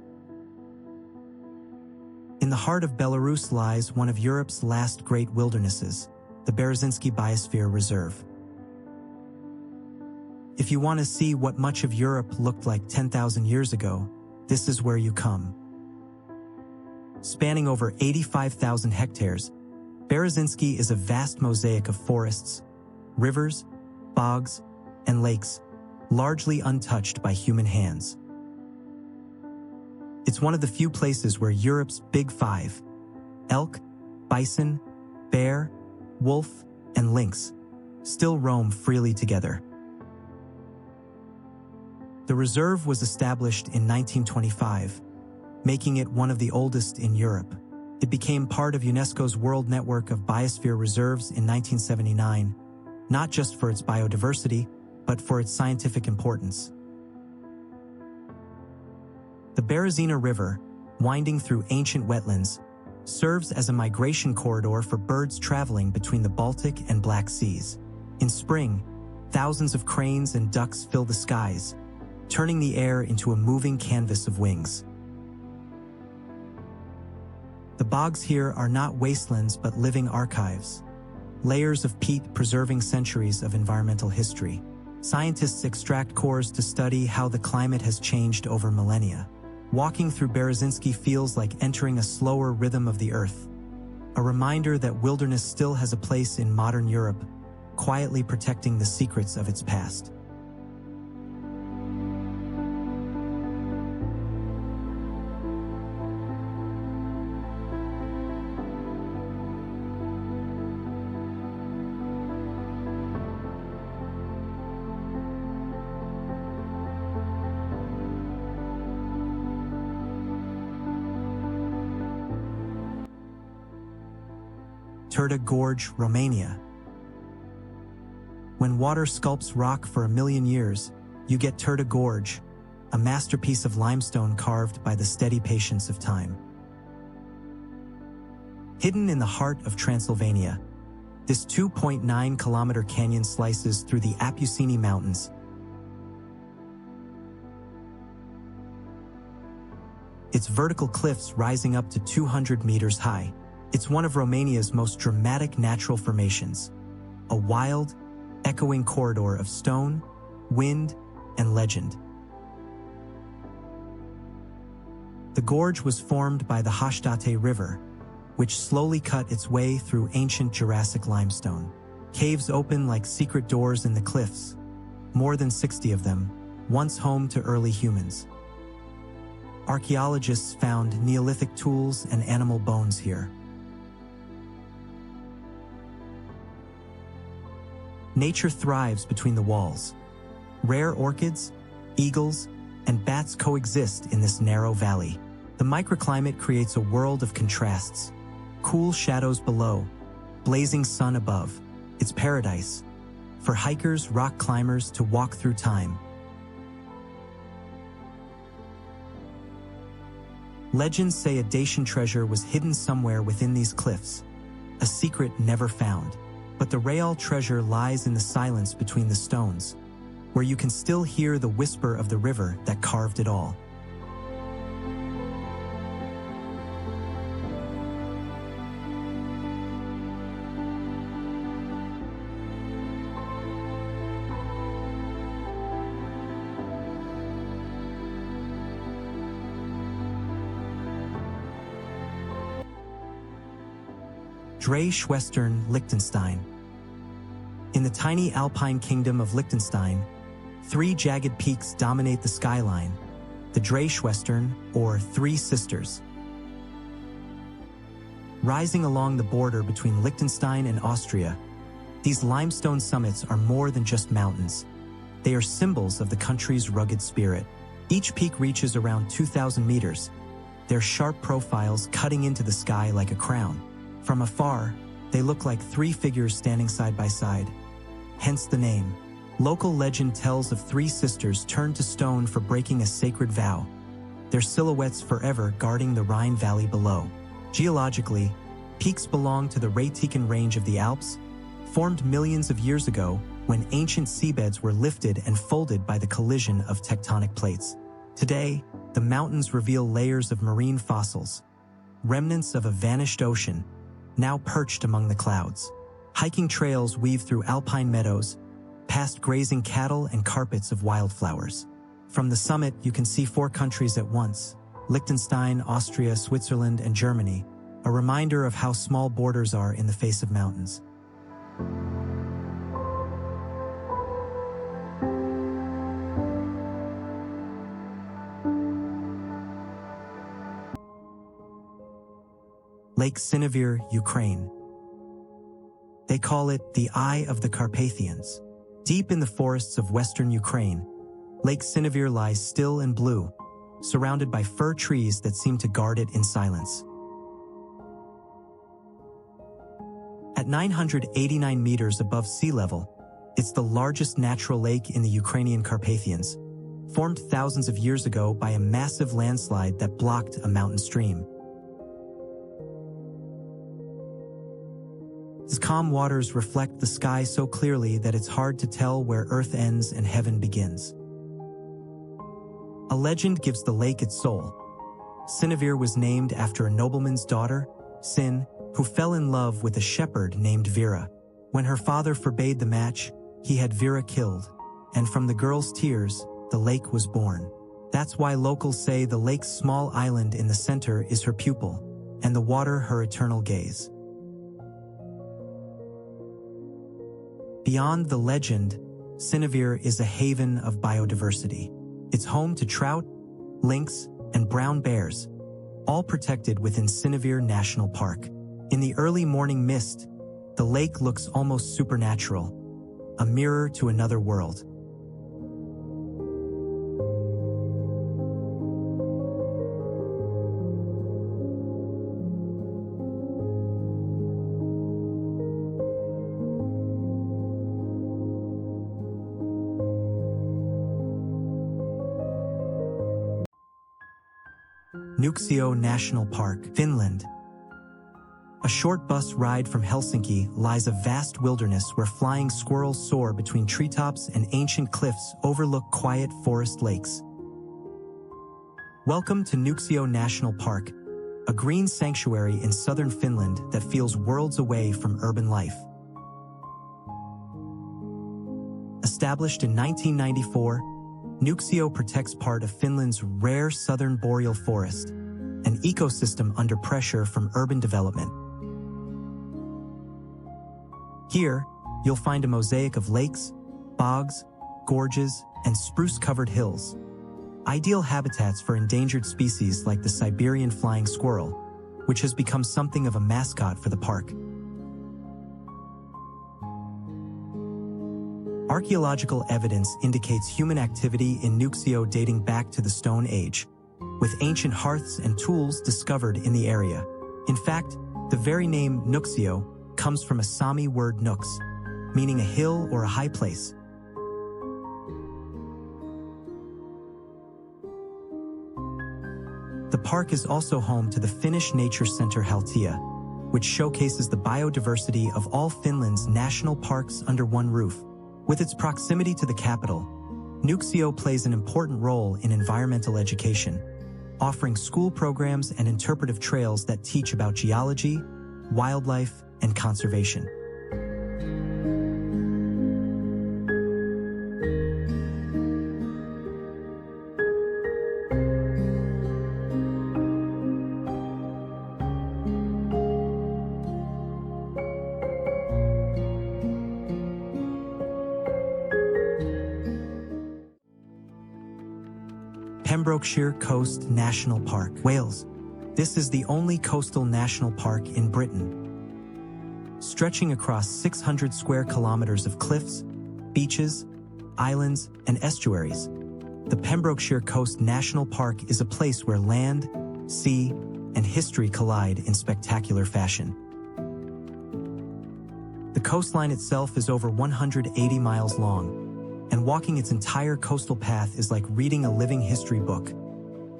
In the heart of Belarus lies one of Europe's last great wildernesses, the Berezinski Biosphere Reserve. If you want to see what much of Europe looked like 10,000 years ago, this is where you come. Spanning over 85,000 hectares, Berezinski is a vast mosaic of forests, rivers, bogs, and lakes, largely untouched by human hands. It's one of the few places where Europe's Big Five, elk, bison, bear, wolf, and lynx, still roam freely together. The reserve was established in 1925, making it one of the oldest in Europe. It became part of UNESCO's World Network of Biosphere Reserves in 1979, not just for its biodiversity, but for its scientific importance. The Berezina River, winding through ancient wetlands, serves as a migration corridor for birds traveling between the Baltic and Black Seas. In spring, thousands of cranes and ducks fill the skies, turning the air into a moving canvas of wings. The bogs here are not wastelands but living archives, layers of peat preserving centuries of environmental history. Scientists extract cores to study how the climate has changed over millennia. Walking through Berezinski feels like entering a slower rhythm of the earth, a reminder that wilderness still has a place in modern Europe, quietly protecting the secrets of its past. Turda Gorge, Romania. When water sculpts rock for 1,000,000 years, you get Turda Gorge, a masterpiece of limestone carved by the steady patience of time. Hidden in the heart of Transylvania, This 2.9-kilometer canyon slices through the Apusini Mountains, its vertical cliffs rising up to 200 meters high. It's one of Romania's most dramatic natural formations, a wild, echoing corridor of stone, wind, and legend. The gorge was formed by the Hăștate River, which slowly cut its way through ancient Jurassic limestone. Caves open like secret doors in the cliffs, more than 60 of them, once home to early humans. Archaeologists found Neolithic tools and animal bones here. Nature thrives between the walls. Rare orchids, eagles, and bats coexist in this narrow valley. The microclimate creates a world of contrasts. Cool shadows below, blazing sun above. It's paradise for hikers, rock climbers to walk through time. Legends say a Dacian treasure was hidden somewhere within these cliffs, a secret never found. But the real treasure lies in the silence between the stones, where you can still hear the whisper of the river that carved it all. Dreieschwestern, Liechtenstein. In the tiny alpine kingdom of Liechtenstein, 3 jagged peaks dominate the skyline, the Dreieschwestern, or Three Sisters. Rising along the border between Liechtenstein and Austria, these limestone summits are more than just mountains. They are symbols of the country's rugged spirit. Each peak reaches around 2,000 meters, their sharp profiles cutting into the sky like a crown. From afar, they look like 3 figures standing side by side, hence the name. Local legend tells of 3 sisters turned to stone for breaking a sacred vow, their silhouettes forever guarding the Rhine Valley below. Geologically, peaks belong to the breathtaking range of the Alps, formed millions of years ago when ancient seabeds were lifted and folded by the collision of tectonic plates. Today, the mountains reveal layers of marine fossils, remnants of a vanished ocean, now perched among the clouds. Hiking trails weave through alpine meadows, past grazing cattle and carpets of wildflowers. From the summit, you can see 4 countries at once: Liechtenstein, Austria, Switzerland, and Germany, a reminder of how small borders are in the face of mountains. Lake Sinevir, Ukraine. They call it the Eye of the Carpathians. Deep in the forests of western Ukraine, Lake Sinevir lies still and blue, surrounded by fir trees that seem to guard it in silence. At 989 meters above sea level, it's the largest natural lake in the Ukrainian Carpathians, formed thousands of years ago by a massive landslide that blocked a mountain stream. Its calm waters reflect the sky so clearly that it's hard to tell where Earth ends and heaven begins. A legend gives the lake its soul. Sinevir was named after a nobleman's daughter, Sin, who fell in love with a shepherd named Vera. When her father forbade the match, he had Vera killed, and from the girl's tears, the lake was born. That's why locals say the lake's small island in the center is her pupil, and the water her eternal gaze. Beyond the legend, Sinevir is a haven of biodiversity. It's home to trout, lynx, and brown bears, all protected within Sinevir National Park. In the early morning mist, the lake looks almost supernatural, a mirror to another world. Nuuksio National Park, Finland. A short bus ride from Helsinki lies a vast wilderness where flying squirrels soar between treetops and ancient cliffs overlook quiet forest lakes. Welcome to Nuuksio National Park, a green sanctuary in southern Finland that feels worlds away from urban life. Established in 1994, Nuuksio protects part of Finland's rare southern boreal forest, an ecosystem under pressure from urban development. Here, you'll find a mosaic of lakes, bogs, gorges, and spruce-covered hills, ideal habitats for endangered species like the Siberian flying squirrel, which has become something of a mascot for the park. Archaeological evidence indicates human activity in Nuuksio dating back to the Stone Age, with ancient hearths and tools discovered in the area. In fact, the very name Nuuksio comes from a Sami word nuks, meaning a hill or a high place. The park is also home to the Finnish Nature Center Haltia, which showcases the biodiversity of all Finland's national parks under one roof. With its proximity to the capital, Nuuksio plays an important role in environmental education, offering school programs and interpretive trails that teach about geology, wildlife, and conservation. Pembrokeshire Coast National Park, Wales. This is the only coastal national park in Britain. Stretching across 600 square kilometers of cliffs, beaches, islands, and estuaries, the Pembrokeshire Coast National Park is a place where land, sea, and history collide in spectacular fashion. The coastline itself is over 180 miles long, and walking its entire coastal path is like reading a living history book,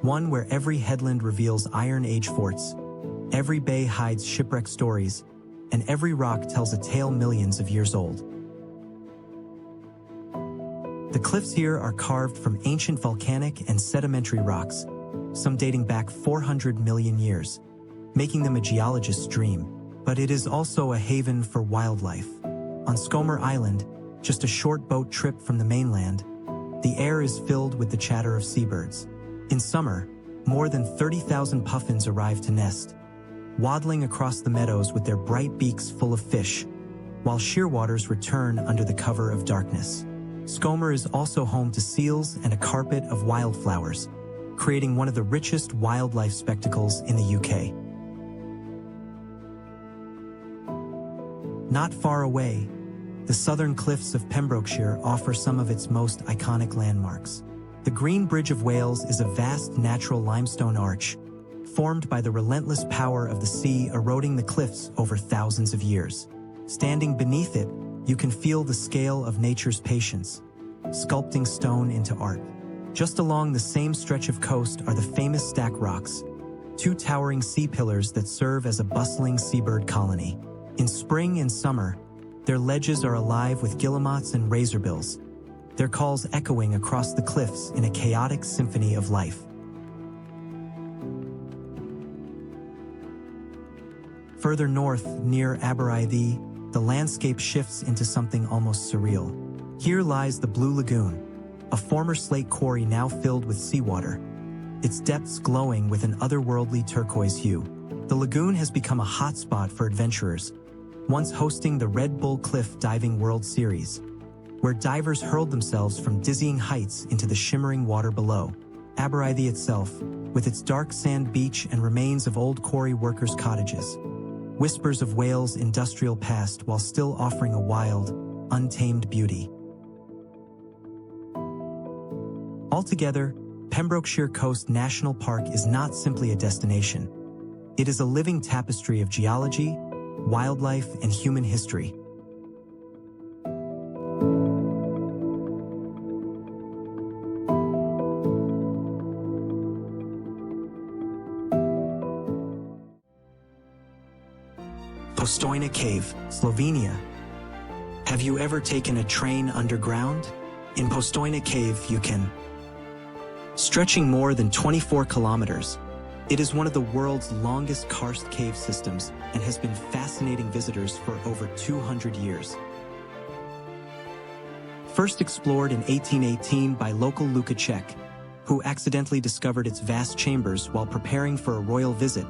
one where every headland reveals Iron Age forts, every bay hides shipwreck stories, and every rock tells a tale millions of years old. The cliffs here are carved from ancient volcanic and sedimentary rocks, some dating back 400 million years, making them a geologist's dream. But it is also a haven for wildlife. On Skomer Island, just a short boat trip from the mainland, the air is filled with the chatter of seabirds. In summer, more than 30,000 puffins arrive to nest, waddling across the meadows with their bright beaks full of fish, while shearwaters return under the cover of darkness. Skomer is also home to seals and a carpet of wildflowers, creating one of the richest wildlife spectacles in the UK. Not far away, the southern cliffs of Pembrokeshire offer some of its most iconic landmarks. The Green Bridge of Wales is a vast natural limestone arch, formed by the relentless power of the sea eroding the cliffs over thousands of years. Standing beneath it, you can feel the scale of nature's patience, sculpting stone into art. Just along the same stretch of coast are the famous Stack Rocks, two towering sea pillars that serve as a bustling seabird colony. In spring and summer, their ledges are alive with guillemots and razorbills, their calls echoing across the cliffs in a chaotic symphony of life. Further north, near Aberystwyth, the landscape shifts into something almost surreal. Here lies the Blue Lagoon, a former slate quarry now filled with seawater, its depths glowing with an otherworldly turquoise hue. The lagoon has become a hotspot for adventurers, once hosting the Red Bull Cliff Diving World Series, where divers hurled themselves from dizzying heights into the shimmering water below. Aberystwyth itself, with its dark sand beach and remains of old quarry workers' cottages, whispers of Wales' industrial past while still offering a wild, untamed beauty. Altogether, Pembrokeshire Coast National Park is not simply a destination. It is a living tapestry of geology, wildlife, and human history. Postojna Cave, Slovenia. Have you ever taken a train underground? In Postojna Cave, you can. Stretching more than 24 kilometers, it is one of the world's longest karst cave systems and has been fascinating visitors for over 200 years. First explored in 1818 by local Lukacek, who accidentally discovered its vast chambers while preparing for a royal visit,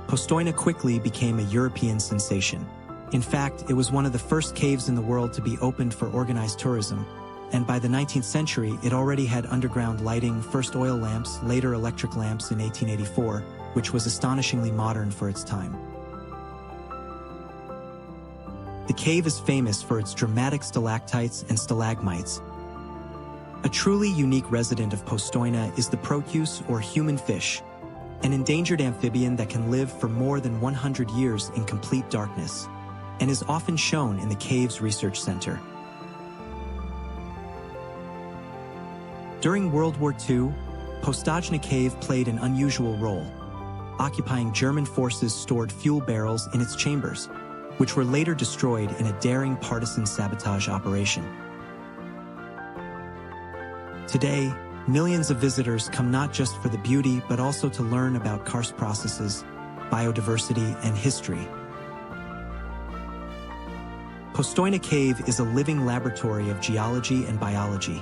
Postojna quickly became a European sensation. In fact, it was one of the first caves in the world to be opened for organized tourism, and by the 19th century it already had underground lighting, first oil lamps, later electric lamps in 1884, which was astonishingly modern for its time. The cave is famous for its dramatic stalactites and stalagmites. A truly unique resident of Postojna is the proteus, or human fish, an endangered amphibian that can live for more than 100 years in complete darkness, and is often shown in the cave's research center. During World War II, Postojna Cave played an unusual role, occupying German forces stored fuel barrels in its chambers, which were later destroyed in a daring partisan sabotage operation. Today, millions of visitors come not just for the beauty but also to learn about karst processes, biodiversity, and history. Postojna Cave is a living laboratory of geology and biology,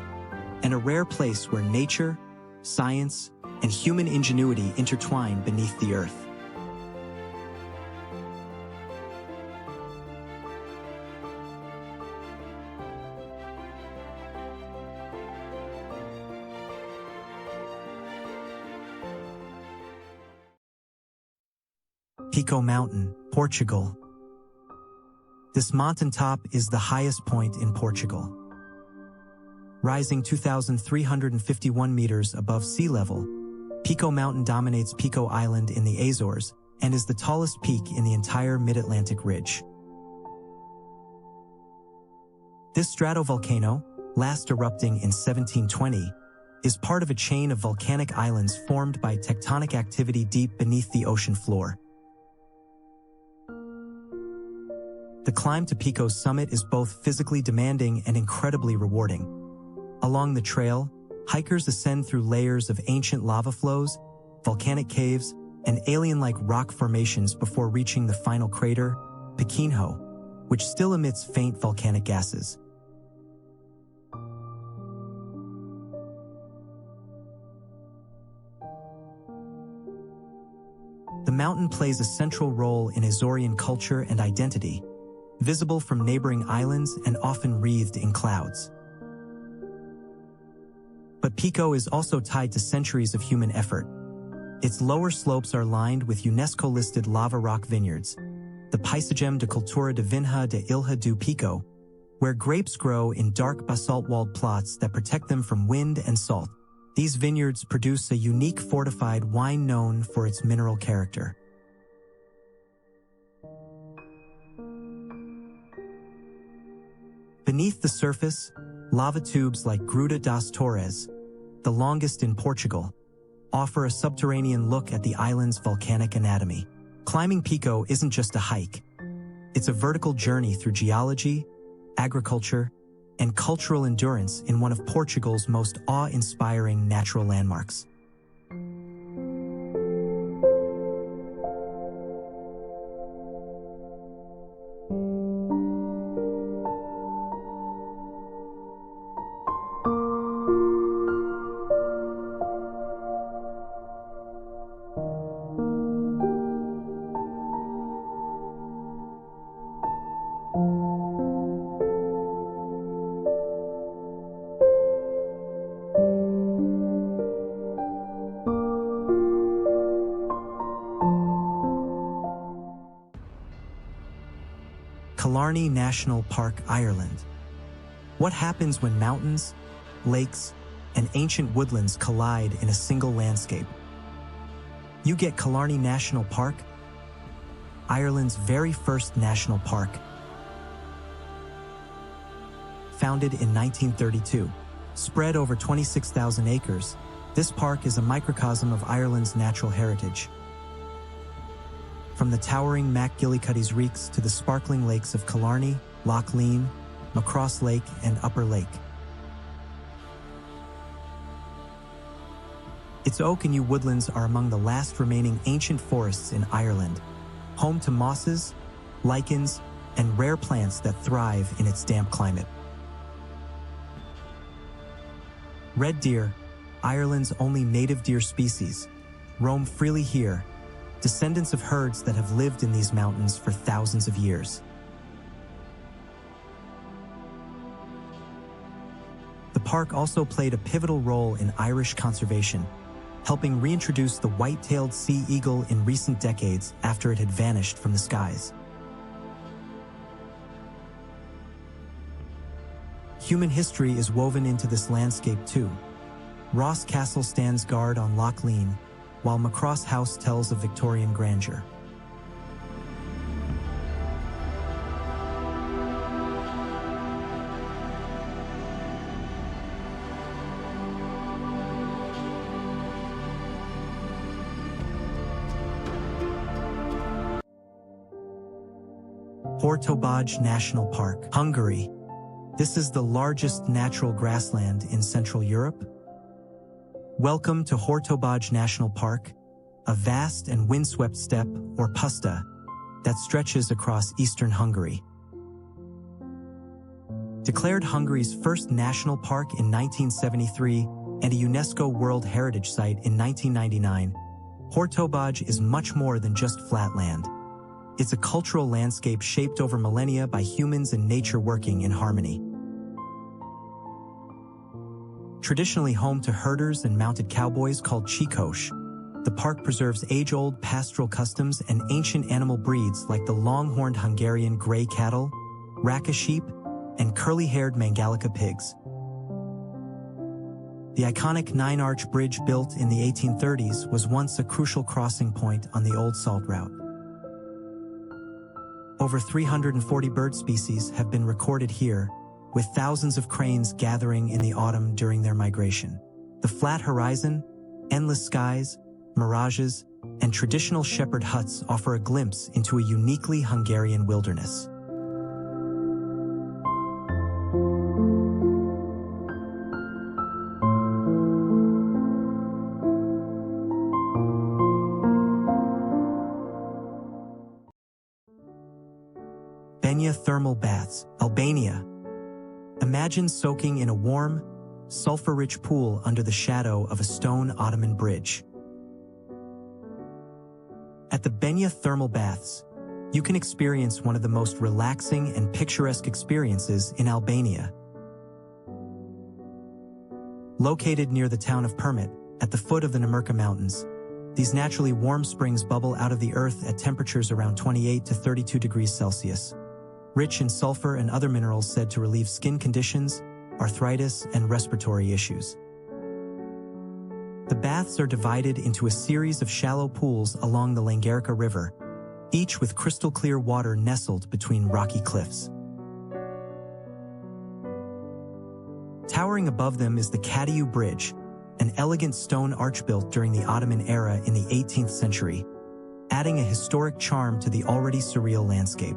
and a rare place where nature, science, and human ingenuity intertwine beneath the earth. Pico Mountain, Portugal. This mountaintop is the highest point in Portugal. Rising 2,351 meters above sea level, Pico Mountain dominates Pico Island in the Azores and is the tallest peak in the entire mid-Atlantic ridge. This stratovolcano, last erupting in 1720, is part of a chain of volcanic islands formed by tectonic activity deep beneath the ocean floor. The climb to Pico's summit is both physically demanding and incredibly rewarding. Along the trail, hikers ascend through layers of ancient lava flows, volcanic caves, and alien-like rock formations before reaching the final crater, Pequinho, which still emits faint volcanic gases. The mountain plays a central role in Azorean culture and identity, visible from neighboring islands and often wreathed in clouds. But Pico is also tied to centuries of human effort. Its lower slopes are lined with UNESCO-listed lava rock vineyards, the Paisagem de Cultura de Vinha de Ilha do Pico, where grapes grow in dark basalt-walled plots that protect them from wind and salt. These vineyards produce a unique fortified wine known for its mineral character. Beneath the surface, lava tubes like Gruta das Torres, the longest in Portugal, offer a subterranean look at the island's volcanic anatomy. Climbing Pico isn't just a hike. It's a vertical journey through geology, agriculture, and cultural endurance in one of Portugal's most awe-inspiring natural landmarks. Killarney National Park, Ireland. What happens when mountains, lakes, and ancient woodlands collide in a single landscape? You get Killarney National Park, Ireland's very first national park. Founded in 1932, spread over 26,000 acres, this park is a microcosm of Ireland's natural heritage. from the towering MacGillycuddy's Reeks to the sparkling lakes of Killarney, Loch Lean, Macross Lake, and Upper Lake. Its oak and yew woodlands are among the last remaining ancient forests in Ireland, home to mosses, lichens, and rare plants that thrive in its damp climate. Red deer, Ireland's only native deer species, roam freely here, descendants of herds that have lived in these mountains for thousands of years. The park also played a pivotal role in Irish conservation, helping reintroduce the white-tailed sea eagle in recent decades after it had vanished from the skies. Human history is woven into this landscape too. Ross Castle stands guard on Loch Lean, while Macross House tells of Victorian grandeur. Hortobágy National Park, Hungary. This is the largest natural grassland in Central Europe. Welcome to Hortobágy National Park, a vast and windswept steppe, or puszta, that stretches across eastern Hungary. Declared Hungary's first national park in 1973 and a UNESCO World Heritage Site in 1999, Hortobágy is much more than just flat land. It's a cultural landscape shaped over millennia by humans and nature working in harmony. Traditionally home to herders and mounted cowboys called Csíkos, the park preserves age-old pastoral customs and ancient animal breeds like the long-horned Hungarian gray cattle, Raka sheep, and curly-haired Mangalica pigs. The iconic nine-arch bridge built in the 1830s was once a crucial crossing point on the old salt route. Over 340 bird species have been recorded here, with thousands of cranes gathering in the autumn during their migration. The flat horizon, endless skies, mirages, and traditional shepherd huts offer a glimpse into a uniquely Hungarian wilderness. Benya Thermal Baths, Albania. Imagine soaking in a warm, sulfur-rich pool under the shadow of a stone Ottoman bridge. At the Benya Thermal Baths, you can experience one of the most relaxing and picturesque experiences in Albania. Located near the town of Permit, at the foot of the Namirka Mountains, these naturally warm springs bubble out of the earth at temperatures around 28 to 32 degrees Celsius. Rich in sulfur and other minerals said to relieve skin conditions, arthritis, and respiratory issues. The baths are divided into a series of shallow pools along the Langarica River, each with crystal-clear water nestled between rocky cliffs. Towering above them is the Kadiu Bridge, an elegant stone arch built during the Ottoman era in the 18th century, adding a historic charm to the already surreal landscape.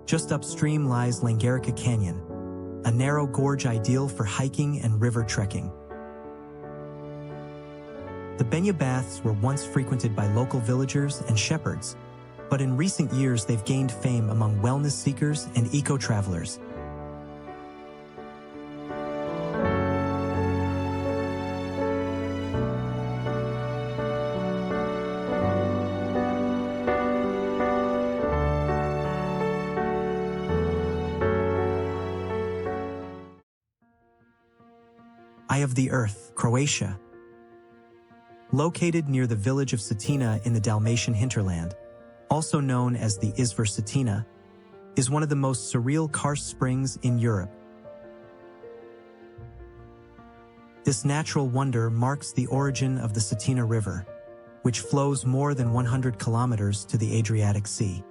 Just upstream lies Langarica Canyon, a narrow gorge ideal for hiking and river trekking. The Benya Baths were once frequented by local villagers and shepherds, but in recent years they've gained fame among wellness seekers and eco-travelers. Eye of the Earth, Croatia. Located near the village of Cetina in the Dalmatian hinterland, also known as the Izvor Cetina, is one of the most surreal karst springs in Europe. This natural wonder marks the origin of the Cetina River, which flows more than 100 kilometers to the Adriatic Sea.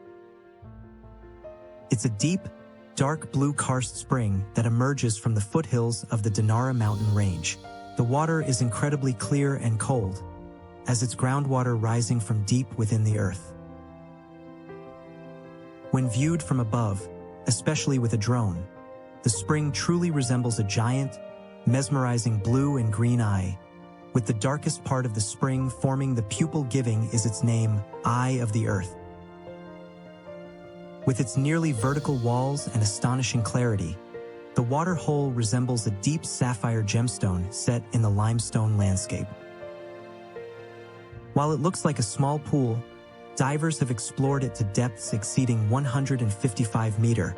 It's a deep, dark blue karst spring that emerges from the foothills of the Dinara mountain range. The water is incredibly clear and cold, as its groundwater rising from deep within the earth. When viewed from above, especially with a drone, the spring truly resembles a giant, mesmerizing blue and green eye, with the darkest part of the spring forming the pupil giving is its name, Eye of the Earth. With its nearly vertical walls and astonishing clarity, the water hole resembles a deep sapphire gemstone set in the limestone landscape. While it looks like a small pool, divers have explored it to depths exceeding 155 meters,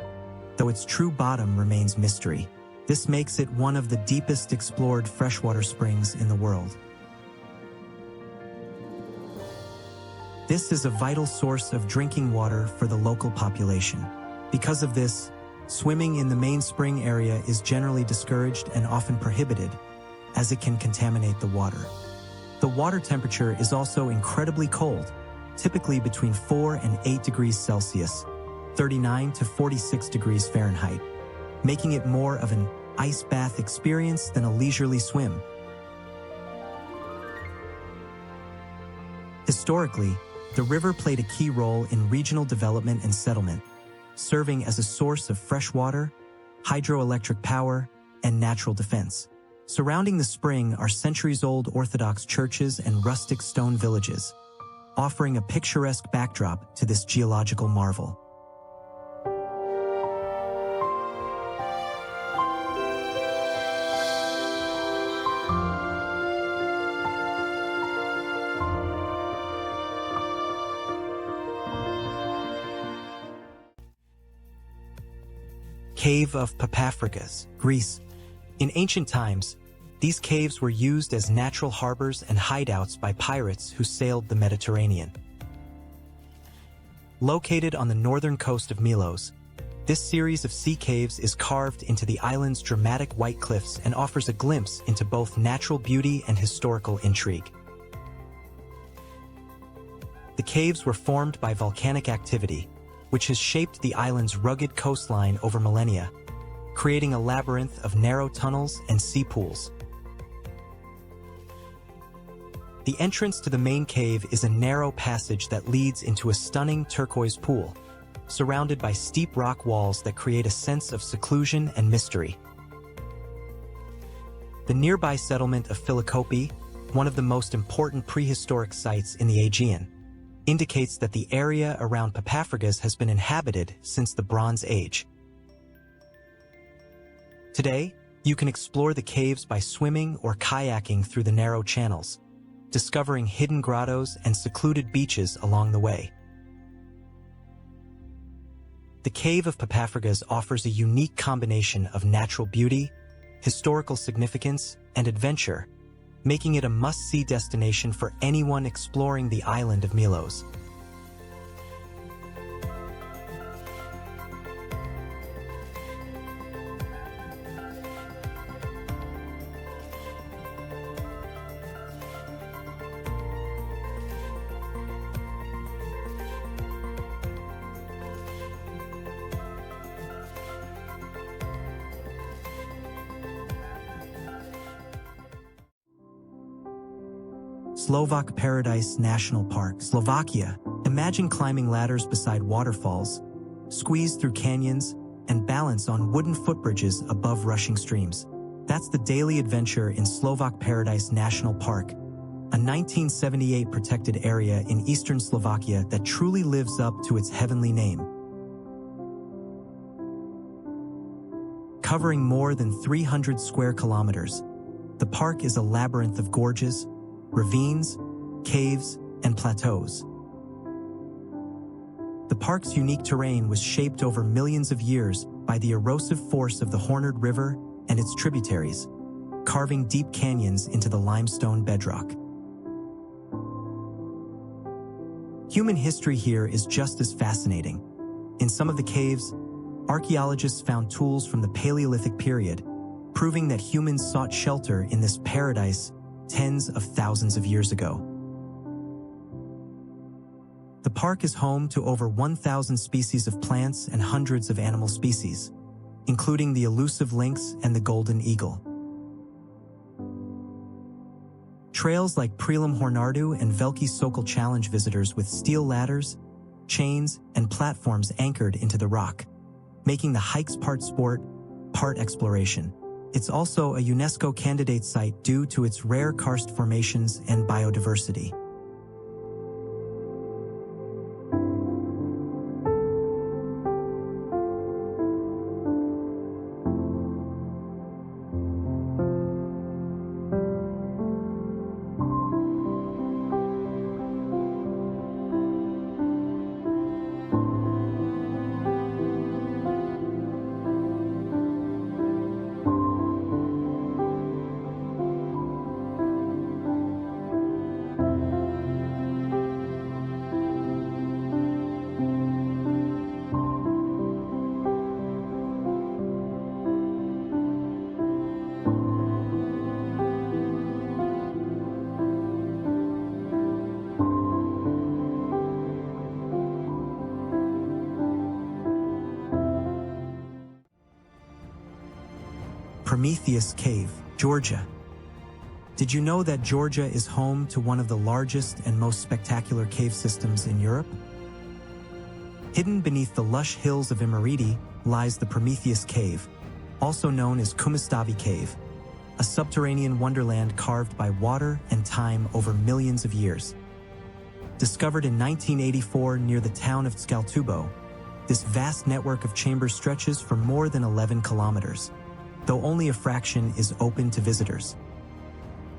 though its true bottom remains mystery. This makes it one of the deepest explored freshwater springs in the world. This is a vital source of drinking water for the local population. Because of this, swimming in the main spring area is generally discouraged and often prohibited, as it can contaminate the water. The water temperature is also incredibly cold, typically between 4 and 8 degrees Celsius, 39 to 46 degrees Fahrenheit, making it more of an ice bath experience than a leisurely swim. Historically, the river played a key role in regional development and settlement, serving as a source of fresh water, hydroelectric power, and natural defense. Surrounding the spring are centuries-old Orthodox churches and rustic stone villages, offering a picturesque backdrop to this geological marvel. Cave of Papafrikas, Greece. In ancient times, these caves were used as natural harbors and hideouts by pirates who sailed the Mediterranean. Located on the northern coast of Milos, this series of sea caves is carved into the island's dramatic white cliffs and offers a glimpse into both natural beauty and historical intrigue. The caves were formed by volcanic activity, which has shaped the island's rugged coastline over millennia, creating a labyrinth of narrow tunnels and sea pools. The entrance to the main cave is a narrow passage that leads into a stunning turquoise pool, surrounded by steep rock walls that create a sense of seclusion and mystery. The nearby settlement of Philikopi, one of the most important prehistoric sites in the Aegean, indicates that the area around Papafrikas has been inhabited since the Bronze Age. Today, you can explore the caves by swimming or kayaking through the narrow channels, discovering hidden grottos and secluded beaches along the way. The Cave of Papafrikas offers a unique combination of natural beauty, historical significance, and adventure, making it a must-see destination for anyone exploring the island of Milos. Slovak Paradise National Park, Slovakia. Imagine climbing ladders beside waterfalls, squeeze through canyons, and balance on wooden footbridges above rushing streams. That's the daily adventure in Slovak Paradise National Park, a 1978 protected area in eastern Slovakia that truly lives up to its heavenly name. Covering more than 300 square kilometers, the park is a labyrinth of gorges, ravines, caves, and plateaus. The park's unique terrain was shaped over millions of years by the erosive force of the Horned River and its tributaries, carving deep canyons into the limestone bedrock. Human history here is just as fascinating. In some of the caves, archaeologists found tools from the Paleolithic period, proving that humans sought shelter in this paradise tens of thousands of years ago. The park is home to over 1,000 species of plants and hundreds of animal species, including the elusive lynx and the golden eagle. Trails like Prelim Hornardu and Velki Sokol challenge visitors with steel ladders, chains, and platforms anchored into the rock, making the hikes part sport, part exploration. It's also a UNESCO candidate site due to its rare karst formations and biodiversity. Prometheus Cave, Georgia. Did you know that Georgia is home to one of the largest and most spectacular cave systems in Europe? Hidden beneath the lush hills of Imereti lies the Prometheus Cave, also known as Kumistavi Cave, a subterranean wonderland carved by water and time over millions of years. Discovered in 1984 near the town of Tskaltubo, this vast network of chambers stretches for more than 11 kilometers, though only a fraction is open to visitors.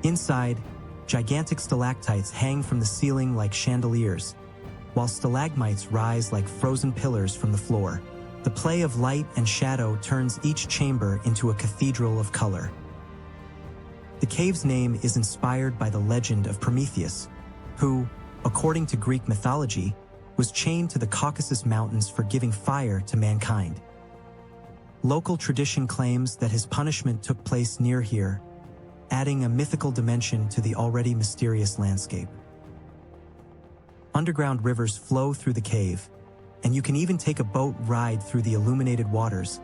Inside, gigantic stalactites hang from the ceiling like chandeliers, while stalagmites rise like frozen pillars from the floor. The play of light and shadow turns each chamber into a cathedral of color. The cave's name is inspired by the legend of Prometheus, who, according to Greek mythology, was chained to the Caucasus Mountains for giving fire to mankind. Local tradition claims that his punishment took place near here, adding a mythical dimension to the already mysterious landscape. Underground rivers flow through the cave, and you can even take a boat ride through the illuminated waters,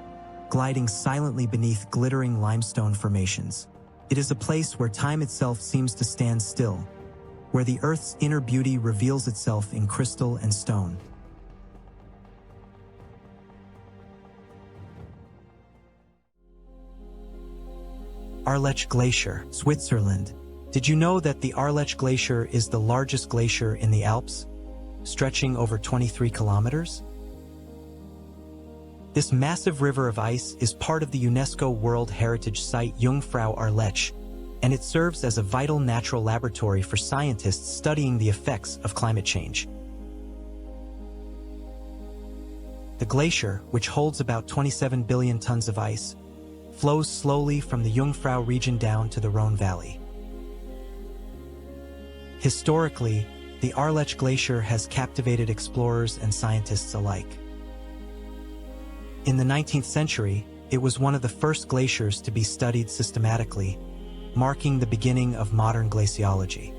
gliding silently beneath glittering limestone formations. It is a place where time itself seems to stand still, where the Earth's inner beauty reveals itself in crystal and stone. Arlech Glacier, Switzerland. Did you know that the Arlech Glacier is the largest glacier in the Alps, stretching over 23 kilometers? This massive river of ice is part of the UNESCO World Heritage Site Jungfrau Arlech, and it serves as a vital natural laboratory for scientists studying the effects of climate change. The glacier, which holds about 27 billion tons of ice, flows slowly from the Jungfrau region down to the Rhone Valley. Historically, the Arlech Glacier has captivated explorers and scientists alike. In the 19th century, it was one of the first glaciers to be studied systematically, marking the beginning of modern glaciology.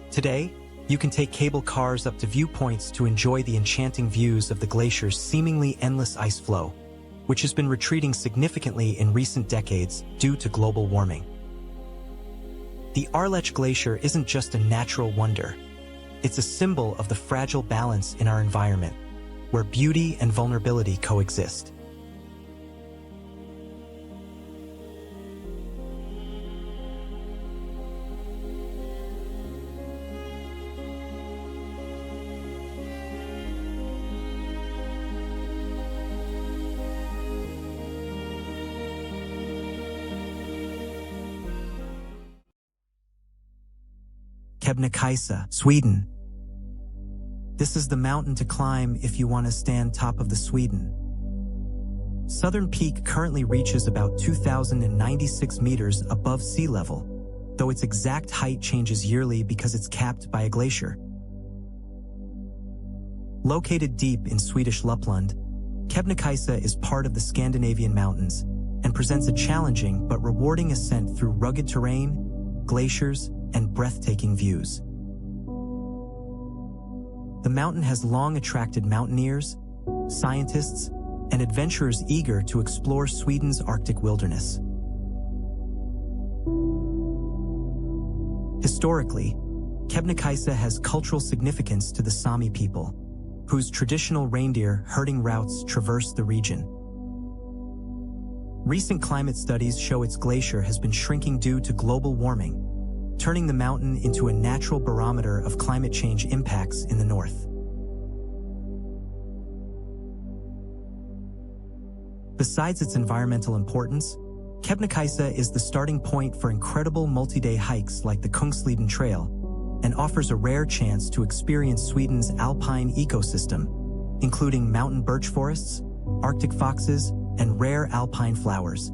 Today, you can take cable cars up to viewpoints to enjoy the enchanting views of the glacier's seemingly endless ice flow, which has been retreating significantly in recent decades due to global warming. The Arlech Glacier isn't just a natural wonder. It's a symbol of the fragile balance in our environment, where beauty and vulnerability coexist. Kebnekaise, Sweden. This is the mountain to climb if you want to stand top of the Sweden. Southern Peak currently reaches about 2,096 meters above sea level, though its exact height changes yearly because it's capped by a glacier. Located deep in Swedish Lapland, Kebnekaise is part of the Scandinavian mountains and presents a challenging but rewarding ascent through rugged terrain, glaciers, and breathtaking views. The mountain has long attracted mountaineers, scientists, and adventurers eager to explore Sweden's Arctic wilderness. Historically, Kebnekaise has cultural significance to the Sami people, whose traditional reindeer herding routes traverse the region. Recent climate studies show its glacier has been shrinking due to global warming, turning the mountain into a natural barometer of climate change impacts in the north. Besides its environmental importance, Kebnekaise is the starting point for incredible multi-day hikes like the Kungsleden Trail, and offers a rare chance to experience Sweden's alpine ecosystem, including mountain birch forests, Arctic foxes, and rare alpine flowers.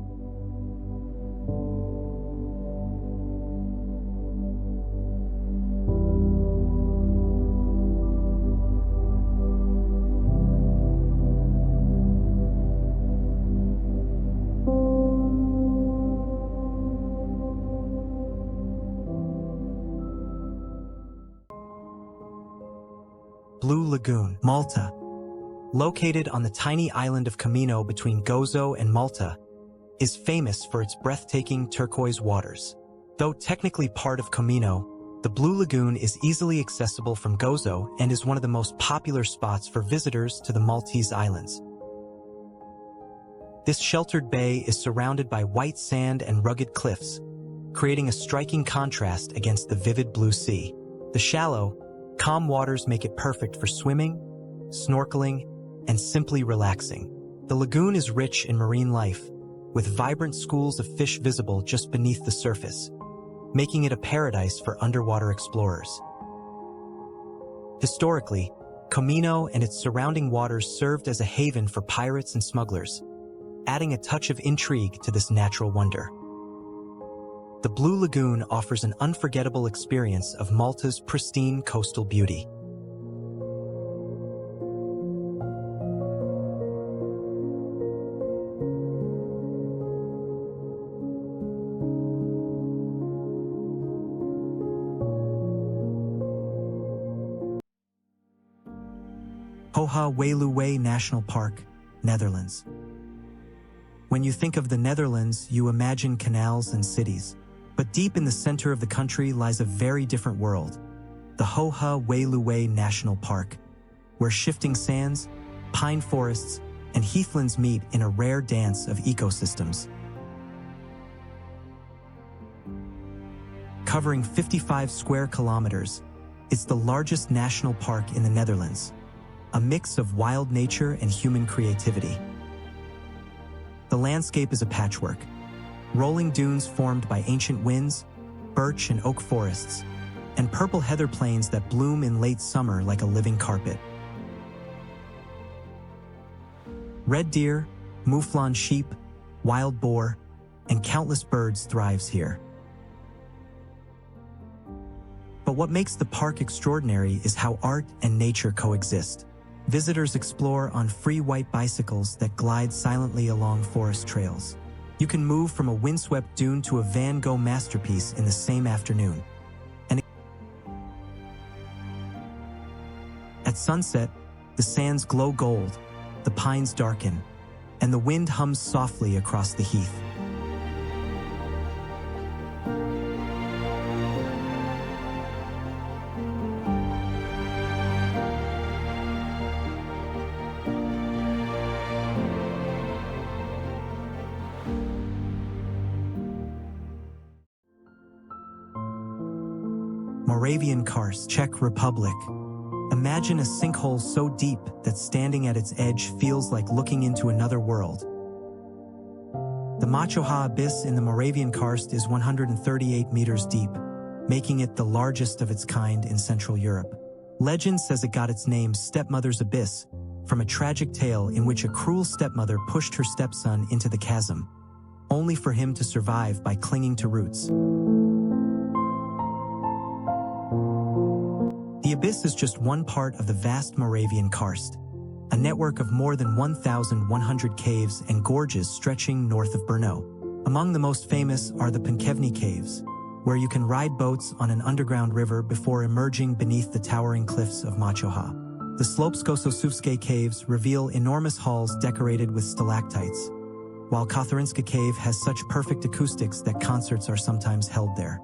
Blue Lagoon, Malta. Located on the tiny island of Camino between Gozo and Malta, is famous for its breathtaking turquoise waters. Though technically part of Camino, the Blue Lagoon is easily accessible from Gozo and is one of the most popular spots for visitors to the Maltese islands. This sheltered bay is surrounded by white sand and rugged cliffs, creating a striking contrast against the vivid blue sea. The shallow, calm waters make it perfect for swimming, snorkeling, and simply relaxing. The lagoon is rich in marine life, with vibrant schools of fish visible just beneath the surface, making it a paradise for underwater explorers. Historically, Camino and its surrounding waters served as a haven for pirates and smugglers, adding a touch of intrigue to this natural wonder. The Blue Lagoon offers an unforgettable experience of Malta's pristine coastal beauty. Hoha Weluwe National Park, Netherlands. When you think of the Netherlands, you imagine canals and cities. But deep in the center of the country lies a very different world, the Hoha Weluwe National Park, where shifting sands, pine forests, and heathlands meet in a rare dance of ecosystems. Covering 55 square kilometers, it's the largest national park in the Netherlands, a mix of wild nature and human creativity. The landscape is a patchwork. Rolling dunes formed by ancient winds, birch and oak forests, and purple heather plains that bloom in late summer like a living carpet. Red deer, mouflon sheep, wild boar, and countless birds thrives here. But what makes the park extraordinary is how art and nature coexist. Visitors explore on free white bicycles that glide silently along forest trails. You can move from a windswept dune to a Van Gogh masterpiece in the same afternoon. And at sunset, the sands glow gold, the pines darken, and the wind hums softly across the heath. Moravian Karst, Czech Republic. Imagine a sinkhole so deep that standing at its edge feels like looking into another world. The Machoha Abyss in the Moravian Karst is 138 meters deep, making it the largest of its kind in Central Europe. Legend says it got its name Stepmother's Abyss from a tragic tale in which a cruel stepmother pushed her stepson into the chasm, only for him to survive by clinging to roots. The abyss is just one part of the vast Moravian Karst, a network of more than 1,100 caves and gorges stretching north of Brno. Among the most famous are the Pankevni Caves, where you can ride boats on an underground river before emerging beneath the towering cliffs of Machoha. The Slopsko-Sosuvske Caves reveal enormous halls decorated with stalactites, while Katharinska Cave has such perfect acoustics that concerts are sometimes held there.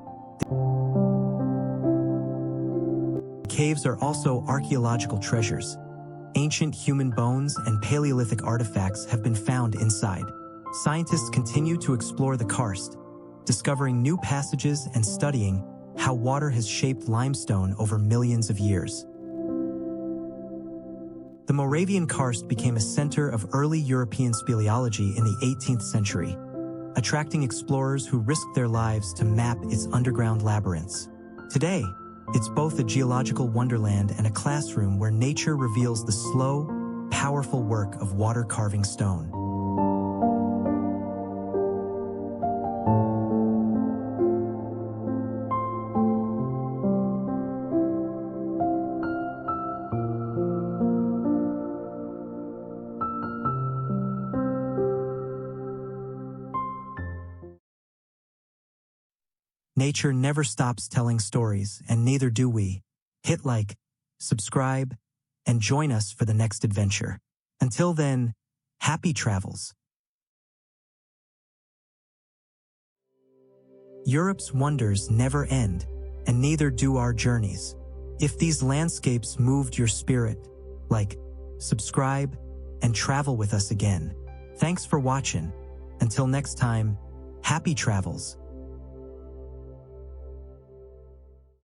Caves are also archaeological treasures. Ancient human bones and Paleolithic artifacts have been found inside. Scientists continue to explore the karst, discovering new passages and studying how water has shaped limestone over millions of years. The Moravian karst became a center of early European speleology in the 18th century, attracting explorers who risked their lives to map its underground labyrinths. Today, it's both a geological wonderland and a classroom where nature reveals the slow, powerful work of water-carving stone. Nature never stops telling stories, and neither do we. Hit like, subscribe, and join us for the next adventure. Until then, happy travels. Europe's wonders never end, and neither do our journeys. If these landscapes moved your spirit, like, subscribe, and travel with us again. Thanks for watching. Until next time, happy travels.